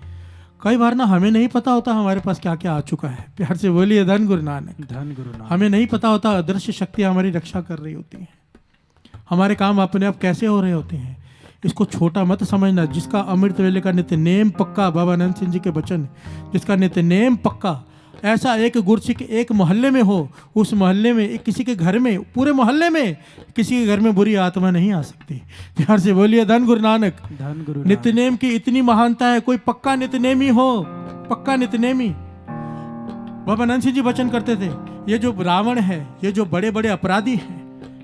कई बार ना हमें नहीं पता होता हमारे पास क्या क्या आ चुका है। प्यार से बोलिए धन गुरु नानक। धन गुरु नानक। हमें नहीं पता होता अदृश्य शक्ति हमारी रक्षा कर रही होती है, हमारे काम अपने आप कैसे हो रहे होते हैं। इसको छोटा मत समझना। जिसका अमृत वेले का नित्य नेम पक्का, बाबा अनंत सिंह जी के वचन, जिसका नित्य नेम पक्का, ऐसा एक गुरसिक एक मोहल्ले में हो, उस मोहल्ले में एक किसी के घर में, पूरे मोहल्ले में किसी के घर में बुरी आत्मा नहीं आ सकती। प्यार से बोलिए धन गुरु नानक। धन गुरु। नित्यनेम की इतनी महानता है, कोई पक्का नित्यनेमी हो, पक्का नित्यनेमी। बाबा अनंत सिंह जी वचन करते थे, ये जो रावण है, ये जो बड़े बड़े अपराधी हैं,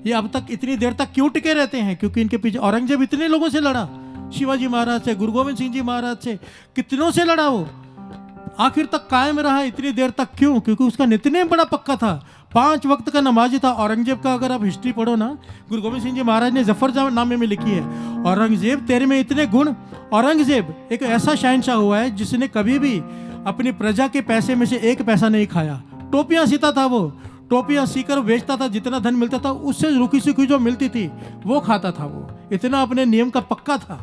ये अब तक इतनी देर तक क्यों टिके रहते हैं? क्योंकि इनके पीछे औरंगजेब इतने लोगों से लड़ा, शिवाजी महाराज से, गुरु गोविंद सिंह जी महाराज से, कितनों से लड़ा, वो आखिर तक कायम रहा इतनी देर तक। क्यों? क्योंकि उसका नित्यनेम बड़ा पक्का था, 5 वक्त का नमाजी था। औरंगजेब का अगर आप हिस्ट्री पढ़ो ना, गुरु गोविंद सिंह जी महाराज ने जफरनामे में लिखी है, औरंगजेब तेरे में इतने गुण। औरंगजेब एक ऐसा शहंशाह हुआ है जिसने कभी भी अपनी प्रजा के पैसे में से 1 पैसा नहीं खाया। टोपियां सीता था वो, टोपियां सीकर बेचता था, जितना धन मिलता था उससे रुकी सुखी जो मिलती थी वो खाता था। वो इतना अपने नियम का पक्का था,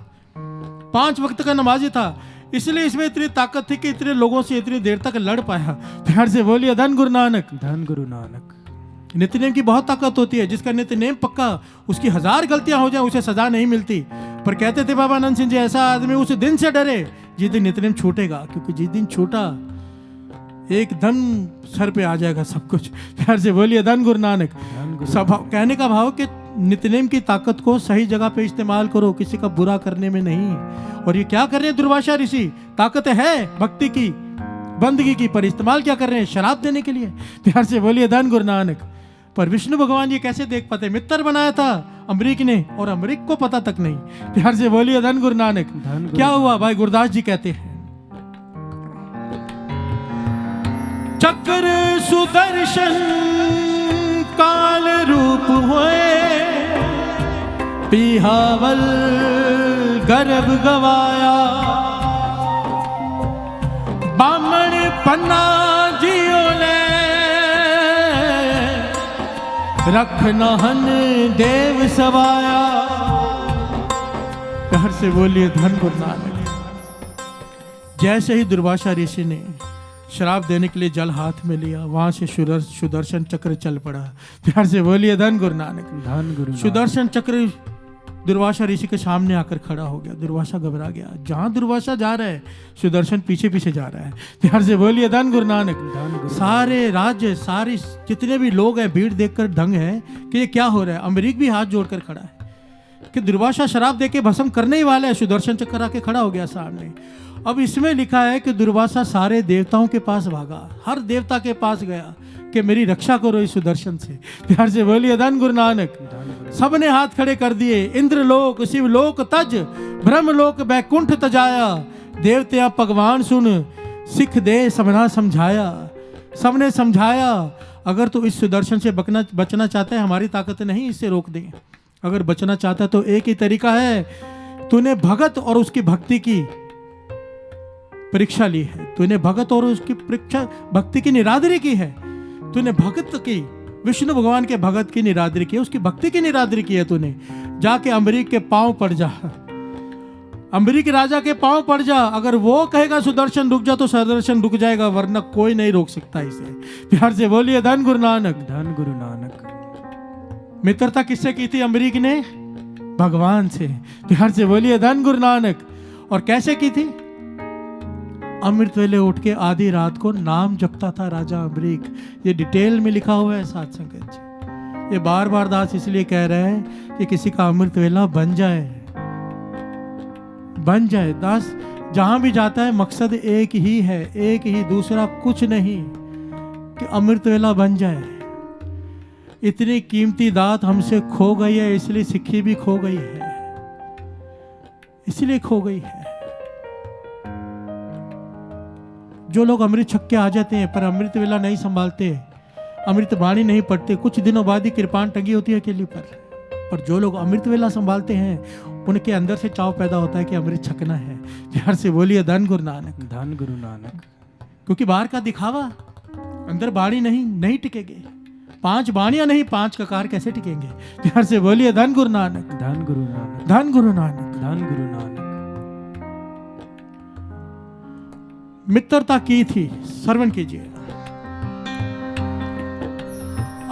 5 वक्त का नमाजी था, इसलिए इसमें इतनी ताकत थी कि इतने लोगों से इतनी देर तक लड़ पाया। प्यार से बोलिए धन गुरु नानक। धन गुरु नानक। नित्यनेम की बहुत ताकत होती है, जिसका नित्यनेम पक्का, उसकी 1000 गलतियां हो जाए उसे सजा नहीं मिलती। पर कहते थे बाबा अनंत सिंह जी, ऐसा आदमी उस दिन से डरे जिस दिन नित्यनेम छूटेगा, क्योंकि जिस दिन छूटा एकदम सर पे आ जाएगा सब कुछ। प्यार से बोलिए धन गुरु नानक। कहने का भाव कि नित्यनेम की ताकत को सही जगह पे इस्तेमाल करो, किसी का बुरा करने में नहीं। और ये क्या कर रहे हैं दुर्वासा ऋषि? ताकत है भक्ति की, बंदगी की, पर इस्तेमाल क्या कर रहे हैं? शराब देने के लिए। प्यार से बोलिए धन गुरु नानक। पर विष्णु भगवान ये कैसे देख पाते? मित्र बनाया था अमरीक ने, और अमरीक को पता तक नहीं। प्यार से बोलिए धन गुरु नानक। क्या हुआ भाई? गुरदास जी कहते हैं, चक्र सुदर्शन काल रूप हुए, पिहावल गर्भ गवाया, बामण पन्ना जियो ले, रख नहन देव सवाया। प्यार से बोलिए धन गुरु नानक। जैसे ही दुर्वासा ऋषि ने शराब देने के लिए जल हाथ में लिया, वहां से सुदर्शन चक्र चल पड़ा। प्यार से बोलिए धन गुरु नानक। धन गुरु नानक। सुदर्शन चक्र दुर्वासा ऋषि के सामने आकर खड़ा हो गया। दुर्वासा घबरा गया। जहां दुर्वासा जा रहा है, सुदर्शन पीछे पीछे जा रहा है। प्यार से बोलिए धन गुरु नानक। सारे राज्य, सारी जितने भी लोग हैं, भीड़ देखकर दंग है कि ये क्या हो रहा है। अमरीक भी हाथ जोड़कर खड़ा है कि दुर्वासा शराब देके भस्म करने ही वाला है। सुदर्शन चक्र आके खड़ा हो गया सामने। अब इसमें लिखा है कि दुर्वासा सारे देवताओं के पास भागा, हर देवता के पास गया कि मेरी रक्षा करो इस सुदर्शन से। प्यार से बोलिए धन गुरु नानक। सबने हाथ खड़े कर दिए। इंद्रलोक शिवलोक तज, ब्रह्मलोक बैकुंठ तजाया, देवत्या भगवान सुन, सिख दे सबना समझाया। सबने समझाया, अगर तू इस सुदर्शन से बचना चाहता है, हमारी ताकत नहीं इससे रोक दे। अगर बचना चाहता है तो एक ही तरीका है, तूने भगत और उसकी भक्ति की परीक्षा ली है। तूने भगत और उसकी परीक्षा, भक्ति की निरादरी की है। तूने भगत की, विष्णु भगवान के भगत की निरादरी की, उसकी भक्ति की निरादरी की है तूने। जाके अम्बरीक के पांव पड़ जा, अम्बरीक राजा के पांव पड़ जा। अगर वो कहेगा सुदर्शन रुक जा तो सुदर्शन रुक जाएगा, वरना कोई नहीं रोक सकता इसे। प्यार से बोलिए धन गुरु नानक। धन गुरु नानक। मित्रता किससे की थी अम्बरीक ने? भगवान से। प्यार से बोलिए धन गुरु नानक। और कैसे की थी? अमृत वेले उठ के आधी रात को नाम जपता था राजा अम्बरीक। ये डिटेल में लिखा हुआ है साथ संगत जी। ये बार बार दास इसलिए कह रहे हैं कि किसी का अमृत वेला बन जाए, बन जाए। दास जहां भी जाता है मकसद एक ही है, एक ही, दूसरा कुछ नहीं, कि अमृत वेला बन जाए। इतनी कीमती दात हमसे खो गई है, इसलिए सिक्खी भी खो गई है, इसलिए खो गई है। जो लोग अमृत छक के आ जाते हैं पर अमृत वेला नहीं संभालते, अमृत वाणी नहीं पढ़ते, कुछ दिनों बाद ही कृपाण टंगी होती है अकेली पर जो लोग अमृत वेला संभालते हैं, उनके अंदर से चाव पैदा होता है कि अमृत छकना है। प्यार से बोलिए धन गुरु नानक। धन गुरु नानक। क्योंकि बाहर का दिखावा, अंदर बाणी नहीं टिकेंगे। 5 बाणियां नहीं, 5 ककार कैसे टिकेंगे? प्यार से बोलिए धन गुरु नानक। धन गुरु नानक। धन गुरु नानक। धन गुरु नानक। मित्रता की थी, श्रवण कीजिए।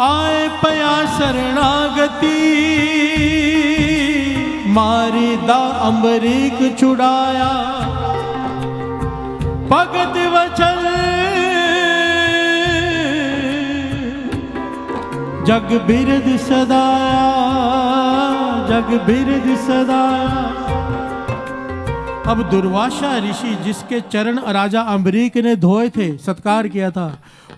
आए पया शरणागति, मारी दा अम्बरीक छुड़ाया, भगत वचन जग बिरद सदाया, जग बिरद सदाया। अब दुर्वासा ऋषि जिसके चरण राजा अम्बरीक ने धोए थे, सत्कार किया था,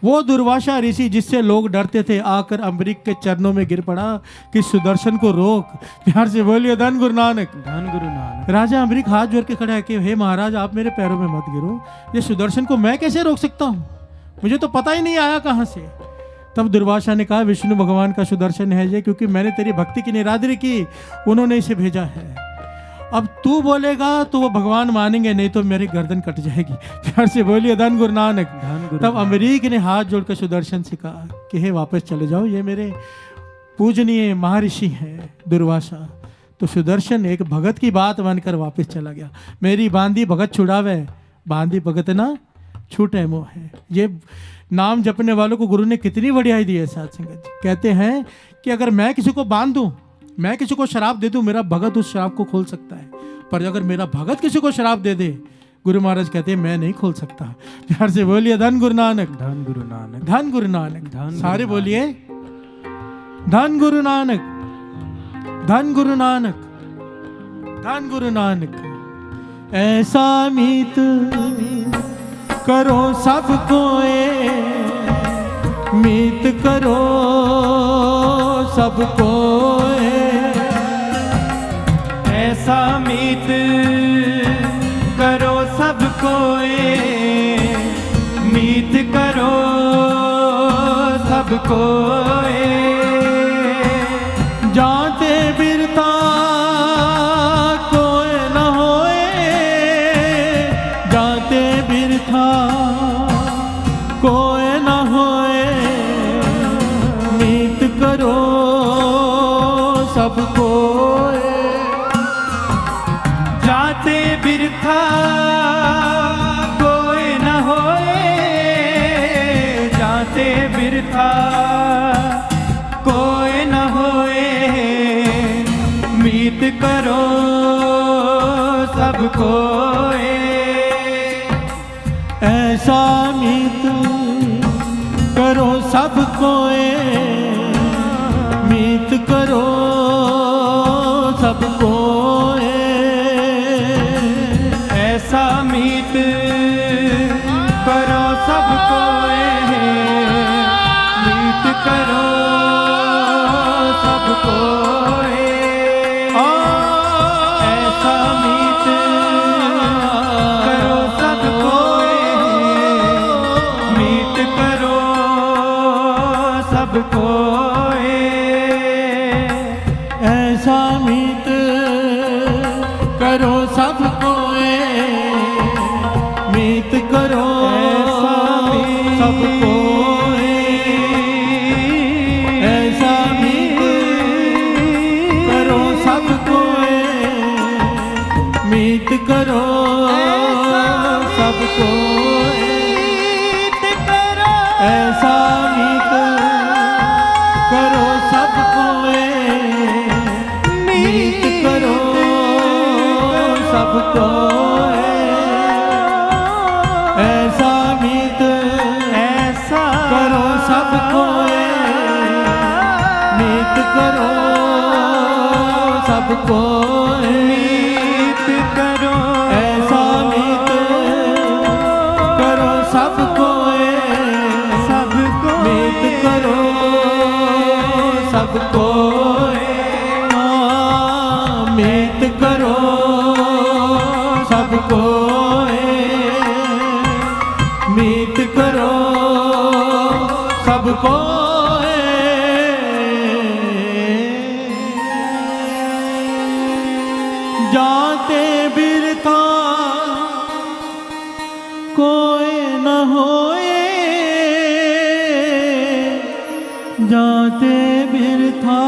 वो दुर्वासा ऋषि जिससे लोग डरते थे, आकर अम्बरीक के चरणों में गिर पड़ा कि सुदर्शन को रोक। प्यार से बोलिए धन गुरु नानक। धन गुरु नानक। राजा अम्बरीक हाथ जोड़ के खड़ा है कि हे महाराज, आप मेरे पैरों में मत गिरो, ये सुदर्शन को मैं कैसे रोक सकता हूँ? मुझे तो पता ही नहीं आया कहाँ से। तब दुर्वासा ने कहा, विष्णु भगवान का सुदर्शन है ये, क्योंकि मैंने तेरी भक्ति की निरादरी की, उन्होंने इसे भेजा है। अब तू बोलेगा तो वो भगवान मानेंगे, नहीं तो मेरी गर्दन कट जाएगी। प्यार से बोलिए धन गुरु नानक। तब अम्बरीक ने हाथ जोड़कर सुदर्शन से कहा कि हे वापस चले जाओ, ये मेरे पूजनीय महर्षि हैं दुर्वासा। तो सुदर्शन एक भगत की बात मानकर वापस चला गया। मेरी बांधी भगत छुड़ावे, बांधी भगत ना छूटे मोह है। ये नाम जपने वालों को गुरु ने कितनी बढ़ियाई दी है साथ संगत जी। कहते हैं कि अगर मैं किसी को बांध दूं, मैं किसी को शराब दे दूं, मेरा भगत उस शराब को खोल सकता है, पर अगर मेरा भगत किसी को शराब दे दे, गुरु महाराज कहते हैं मैं नहीं खोल सकता। प्यार से बोलिए धन गुरु नानक। धन गुरु नानक। धन गुरु नानक। सारे बोलिए धन गुरु नानक। धन गुरु नानक। धन गुरु नानक। ऐसा मीत करो सबको मीत करो सबको ऐसा मीत करो सबको मीत करो सबको जाते बिरता कोई न होए जाते बिरथा कोई न होए मीत करो सबको जाते बिरथा कोई न होए जाते बिरथा कोई न होए मीत करो सबको ऐसा मीत करो सबको मीत करो सबको ऐसा मीत करो सबको मीत करो सबको ऐसा मीत करो सबको मीत करो सबको ऐसा मीत करो सबको मीत करो सबको ऐसा मीत करो सबको मीत करो सबको ऐसा मीत करो सबको मीत करो सबको ऐसा मीत ऐसा करो सबको मीत करो सबको मीत करो ऐसा मीत करो सबको सबको मीत करो सबको मीत करो सबको मीत करो सबको जाते बिरथा कोई न होए जाते बिरथा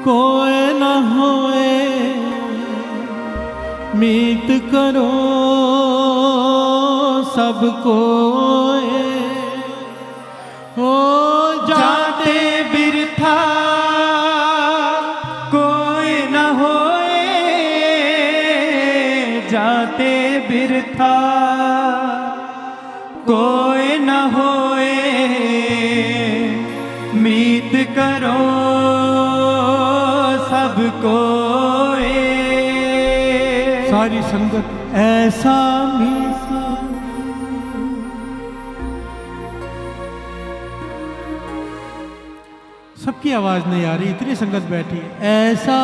कोई न होए मीत करो सबको हो जाते बिरथा कोई न होए जाते बिरथा कोई न होए मीत करो सबको सारी संगत ऐसा मीत सबकी आवाज नहीं आ रही, इतनी संगत बैठी है। ऐसा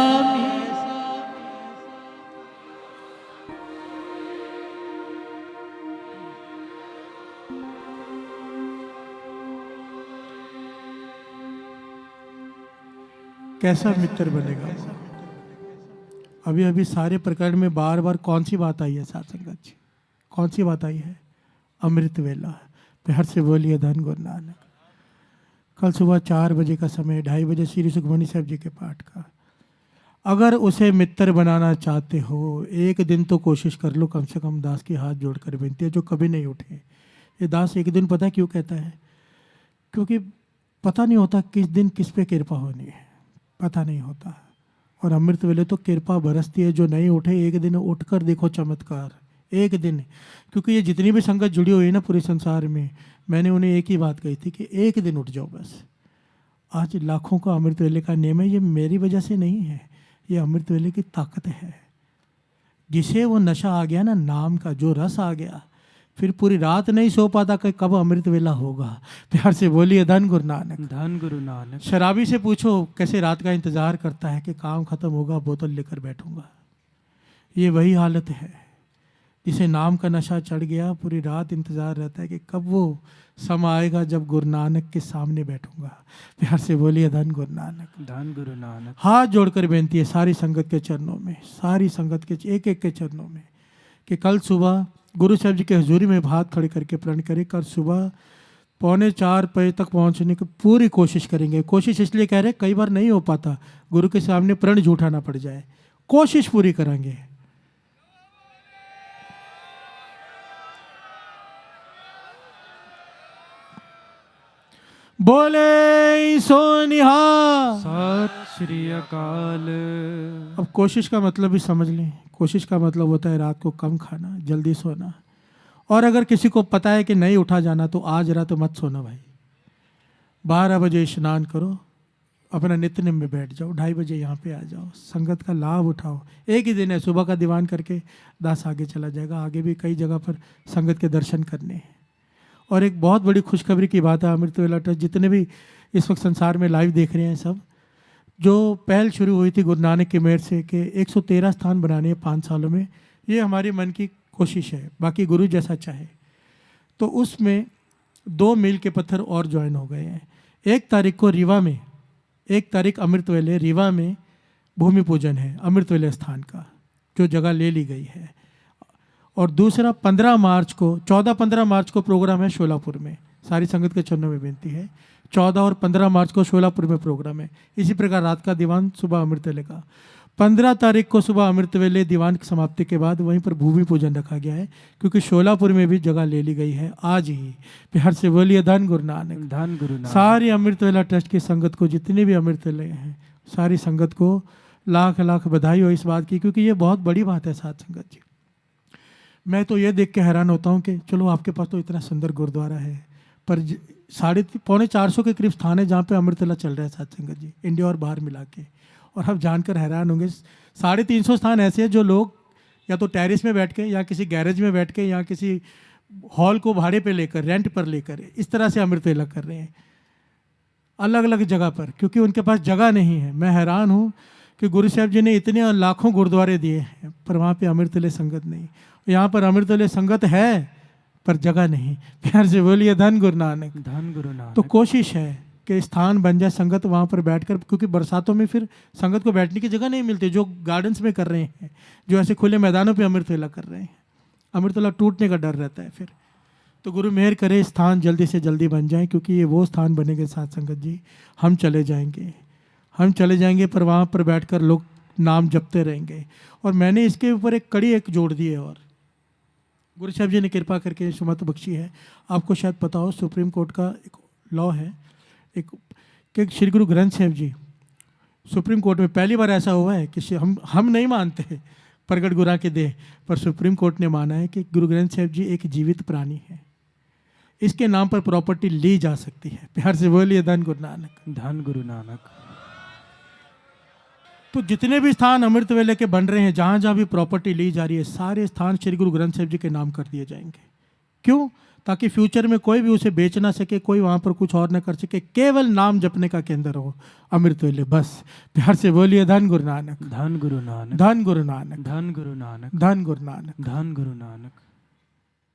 कैसा मित्र बनेगा? अभी अभी सारे प्रकरण में बार बार कौन सी बात आई है साथ संगत जी? कौन सी बात आई है? अमृत वेला। प्यार से बोलिए धन गुरु नानक। कल सुबह 4 बजे का समय, 2:30 बजे श्री सुखमनी साहब जी के पाठ का। अगर उसे मित्र बनाना चाहते हो, एक दिन तो कोशिश कर लो कम से कम। दास के हाथ जोड़कर विनती है, जो कभी नहीं उठे। ये दास एक दिन पता क्यों कहता है? क्योंकि पता नहीं होता किस दिन किस पे कृपा होनी है, पता नहीं होता। और अमृत वेले तो कृपा बरसती है। जो नहीं उठे एक दिन उठकर देखो चमत्कार, एक दिन। क्योंकि ये जितनी भी संगत जुड़ी हुई है ना पूरे संसार में, मैंने उन्हें एक ही बात कही थी कि एक दिन उठ जाओ बस। आज लाखों का अमृत वेले का नियम है। ये मेरी वजह से नहीं है, ये अमृत वेले की ताकत है। जिसे वो नशा आ गया ना, नाम का जो रस आ गया, फिर पूरी रात नहीं सो पाता कि कब अमृत वेला होगा। प्यार से बोलिए धन गुरु नानक। धन गुरु नानक। शराबी से पूछो कैसे रात का इंतजार करता है कि काम खत्म होगा बोतल लेकर बैठूंगा। ये वही हालत है जिसे नाम का नशा चढ़ गया, पूरी रात इंतजार रहता है कि कब वो समय आएगा जब गुरु नानक के सामने बैठूंगा। प्यार से बोलिए धन गुरु नानक। धन गुरु नानक। हाथ जोड़कर बेनती है सारी संगत के चरणों में, सारी संगत के एक एक के चरणों में, कि कल सुबह गुरु साहब जी के हजूरी में हाथ खड़े करके प्रण करें। कल सुबह 3:45 बजे तक पहुंचने की पूरी कोशिश करेंगे। कोशिश इसलिए कह रहे, कई बार नहीं हो पाता, गुरु के सामने प्रण झूठा ना पड़ जाए, कोशिश पूरी करेंगे। बोले सोनिहाल। सत श्री अकाल। अब कोशिश का मतलब भी समझ लें। कोशिश का मतलब होता है रात को कम खाना, जल्दी सोना, और अगर किसी को पता है कि नहीं उठा जाना तो आज रात तो मत सोना भाई। 12 बजे स्नान करो, अपना नित्य नेम में बैठ जाओ, 2:30 बजे यहाँ पे आ जाओ, संगत का लाभ उठाओ। एक ही दिन है, सुबह का दीवान करके 10 आगे चला जाएगा। आगे भी कई जगह पर संगत के दर्शन करने हैं। और एक बहुत बड़ी खुशखबरी की बात है, अमृत वेला ट्रस्ट जितने भी इस वक्त संसार में लाइव देख रहे हैं सब, जो पहल शुरू हुई थी गुरु नानक की मेहर से कि 113 स्थान बनाने हैं 5 सालों में, ये हमारी मन की कोशिश है, बाकी गुरु जैसा चाहे। तो उसमें 2 मील के पत्थर और ज्वाइन हो गए हैं। 1 तारीख को रीवा में, 1 तारीख अमृत वेले रीवा में भूमि पूजन है अमृत वेले स्थान का, जो जगह ले ली गई है। और दूसरा 15 मार्च को, 14-15 मार्च को प्रोग्राम है शोलापुर में। सारी संगत के चरणों में विनती है, 14 और 15 मार्च को शोलापुर में प्रोग्राम है। इसी प्रकार रात का दीवान, सुबह अमृत वेले का। 15 तारीख को सुबह अमृत वेले दीवान की समाप्ति के बाद वहीं पर भूमि पूजन रखा गया है, क्योंकि शोलापुर में भी जगह ले ली गई है आज ही। प्यार से बोलिए धन गुरु नानक। धन गुरु नानक। सारी अमृत वेला ट्रस्ट की संगत को, जितने भी अमृत वेले हैं, सारी संगत को लाख लाख बधाई हो इस बात की, क्योंकि ये बहुत बड़ी बात है साथ संगत जी। मैं तो ये देख के हैरान होता हूँ कि चलो आपके पास तो इतना सुंदर गुरुद्वारा है, पर 350-400 के करीब स्थान है जहाँ पे अमृत वेला चल रहा है साथ संगत जी, इंडिया और बाहर मिला के। और आप जानकर हैरान होंगे, 350 स्थान ऐसे हैं जो लोग या तो टेरिस में बैठ के, या किसी गैरेज में बैठ के, या किसी हॉल को भाड़े पे लेकर, रेंट पर लेकर, इस तरह से अमृत वेला कर रहे हैं अलग अलग जगह पर, क्योंकि उनके पास जगह नहीं है। मैं हैरान हूँ कि गुरु साहब जी ने इतने लाखों गुरुद्वारे दिए हैं, पर वहाँ पे अमृत वेले संगत नहीं। यहाँ पर अमृत वेले संगत है पर जगह नहीं। प्यार से बोलिए धन गुरु नानक। धन गुरु नानक। तो कोशिश है कि स्थान बन जाए संगत वहाँ पर बैठकर, क्योंकि बरसातों में फिर संगत को बैठने की जगह नहीं मिलती। जो गार्डन्स में कर रहे हैं, जो ऐसे खुले मैदानों पे अमृत वेला कर रहे हैं, अमृत वेला टूटने का डर रहता है फिर। तो गुरु मेहर करे स्थान जल्दी से जल्दी बन जाए, क्योंकि ये वो स्थान बनेंगे साथ संगत जी। हम चले जाएंगे पर वहाँ पर बैठकर लोग नाम जपते रहेंगे। और मैंने इसके ऊपर एक कड़ी जोड़ दी है, और गुरु साहब जी ने कृपा करके सुमत बख्शी है। आपको शायद पता हो, सुप्रीम कोर्ट का एक लॉ है, एक कि श्री गुरु ग्रंथ साहब जी सुप्रीम कोर्ट में पहली बार ऐसा हुआ है कि हम नहीं मानते प्रगट गुरा के देह, पर सुप्रीम कोर्ट ने माना है कि गुरु ग्रंथ साहब जी एक जीवित प्राणी है, इसके नाम पर प्रॉपर्टी ली जा सकती है। प्यार से बोलिए धन गुरु नानक। धन गुरु नानक। तो जितने भी स्थान अमृत वेले के बन रहे हैं, जहाँ जहाँ भी प्रॉपर्टी ली जा रही है, सारे स्थान श्री गुरु ग्रंथ साहब जी के नाम कर दिए जाएंगे। क्यों? ताकि फ्यूचर में कोई भी उसे बेच ना सके, कोई वहाँ पर कुछ और ना कर सके, केवल नाम जपने का केंद्र हो अमृत वेले, बस। प्यार से बोलिए धन गुरु नानक। धन गुरु नानक। धन गुरु नानक। धन गुरु नानक। धन गुरु नानक। धन गुरु नानक।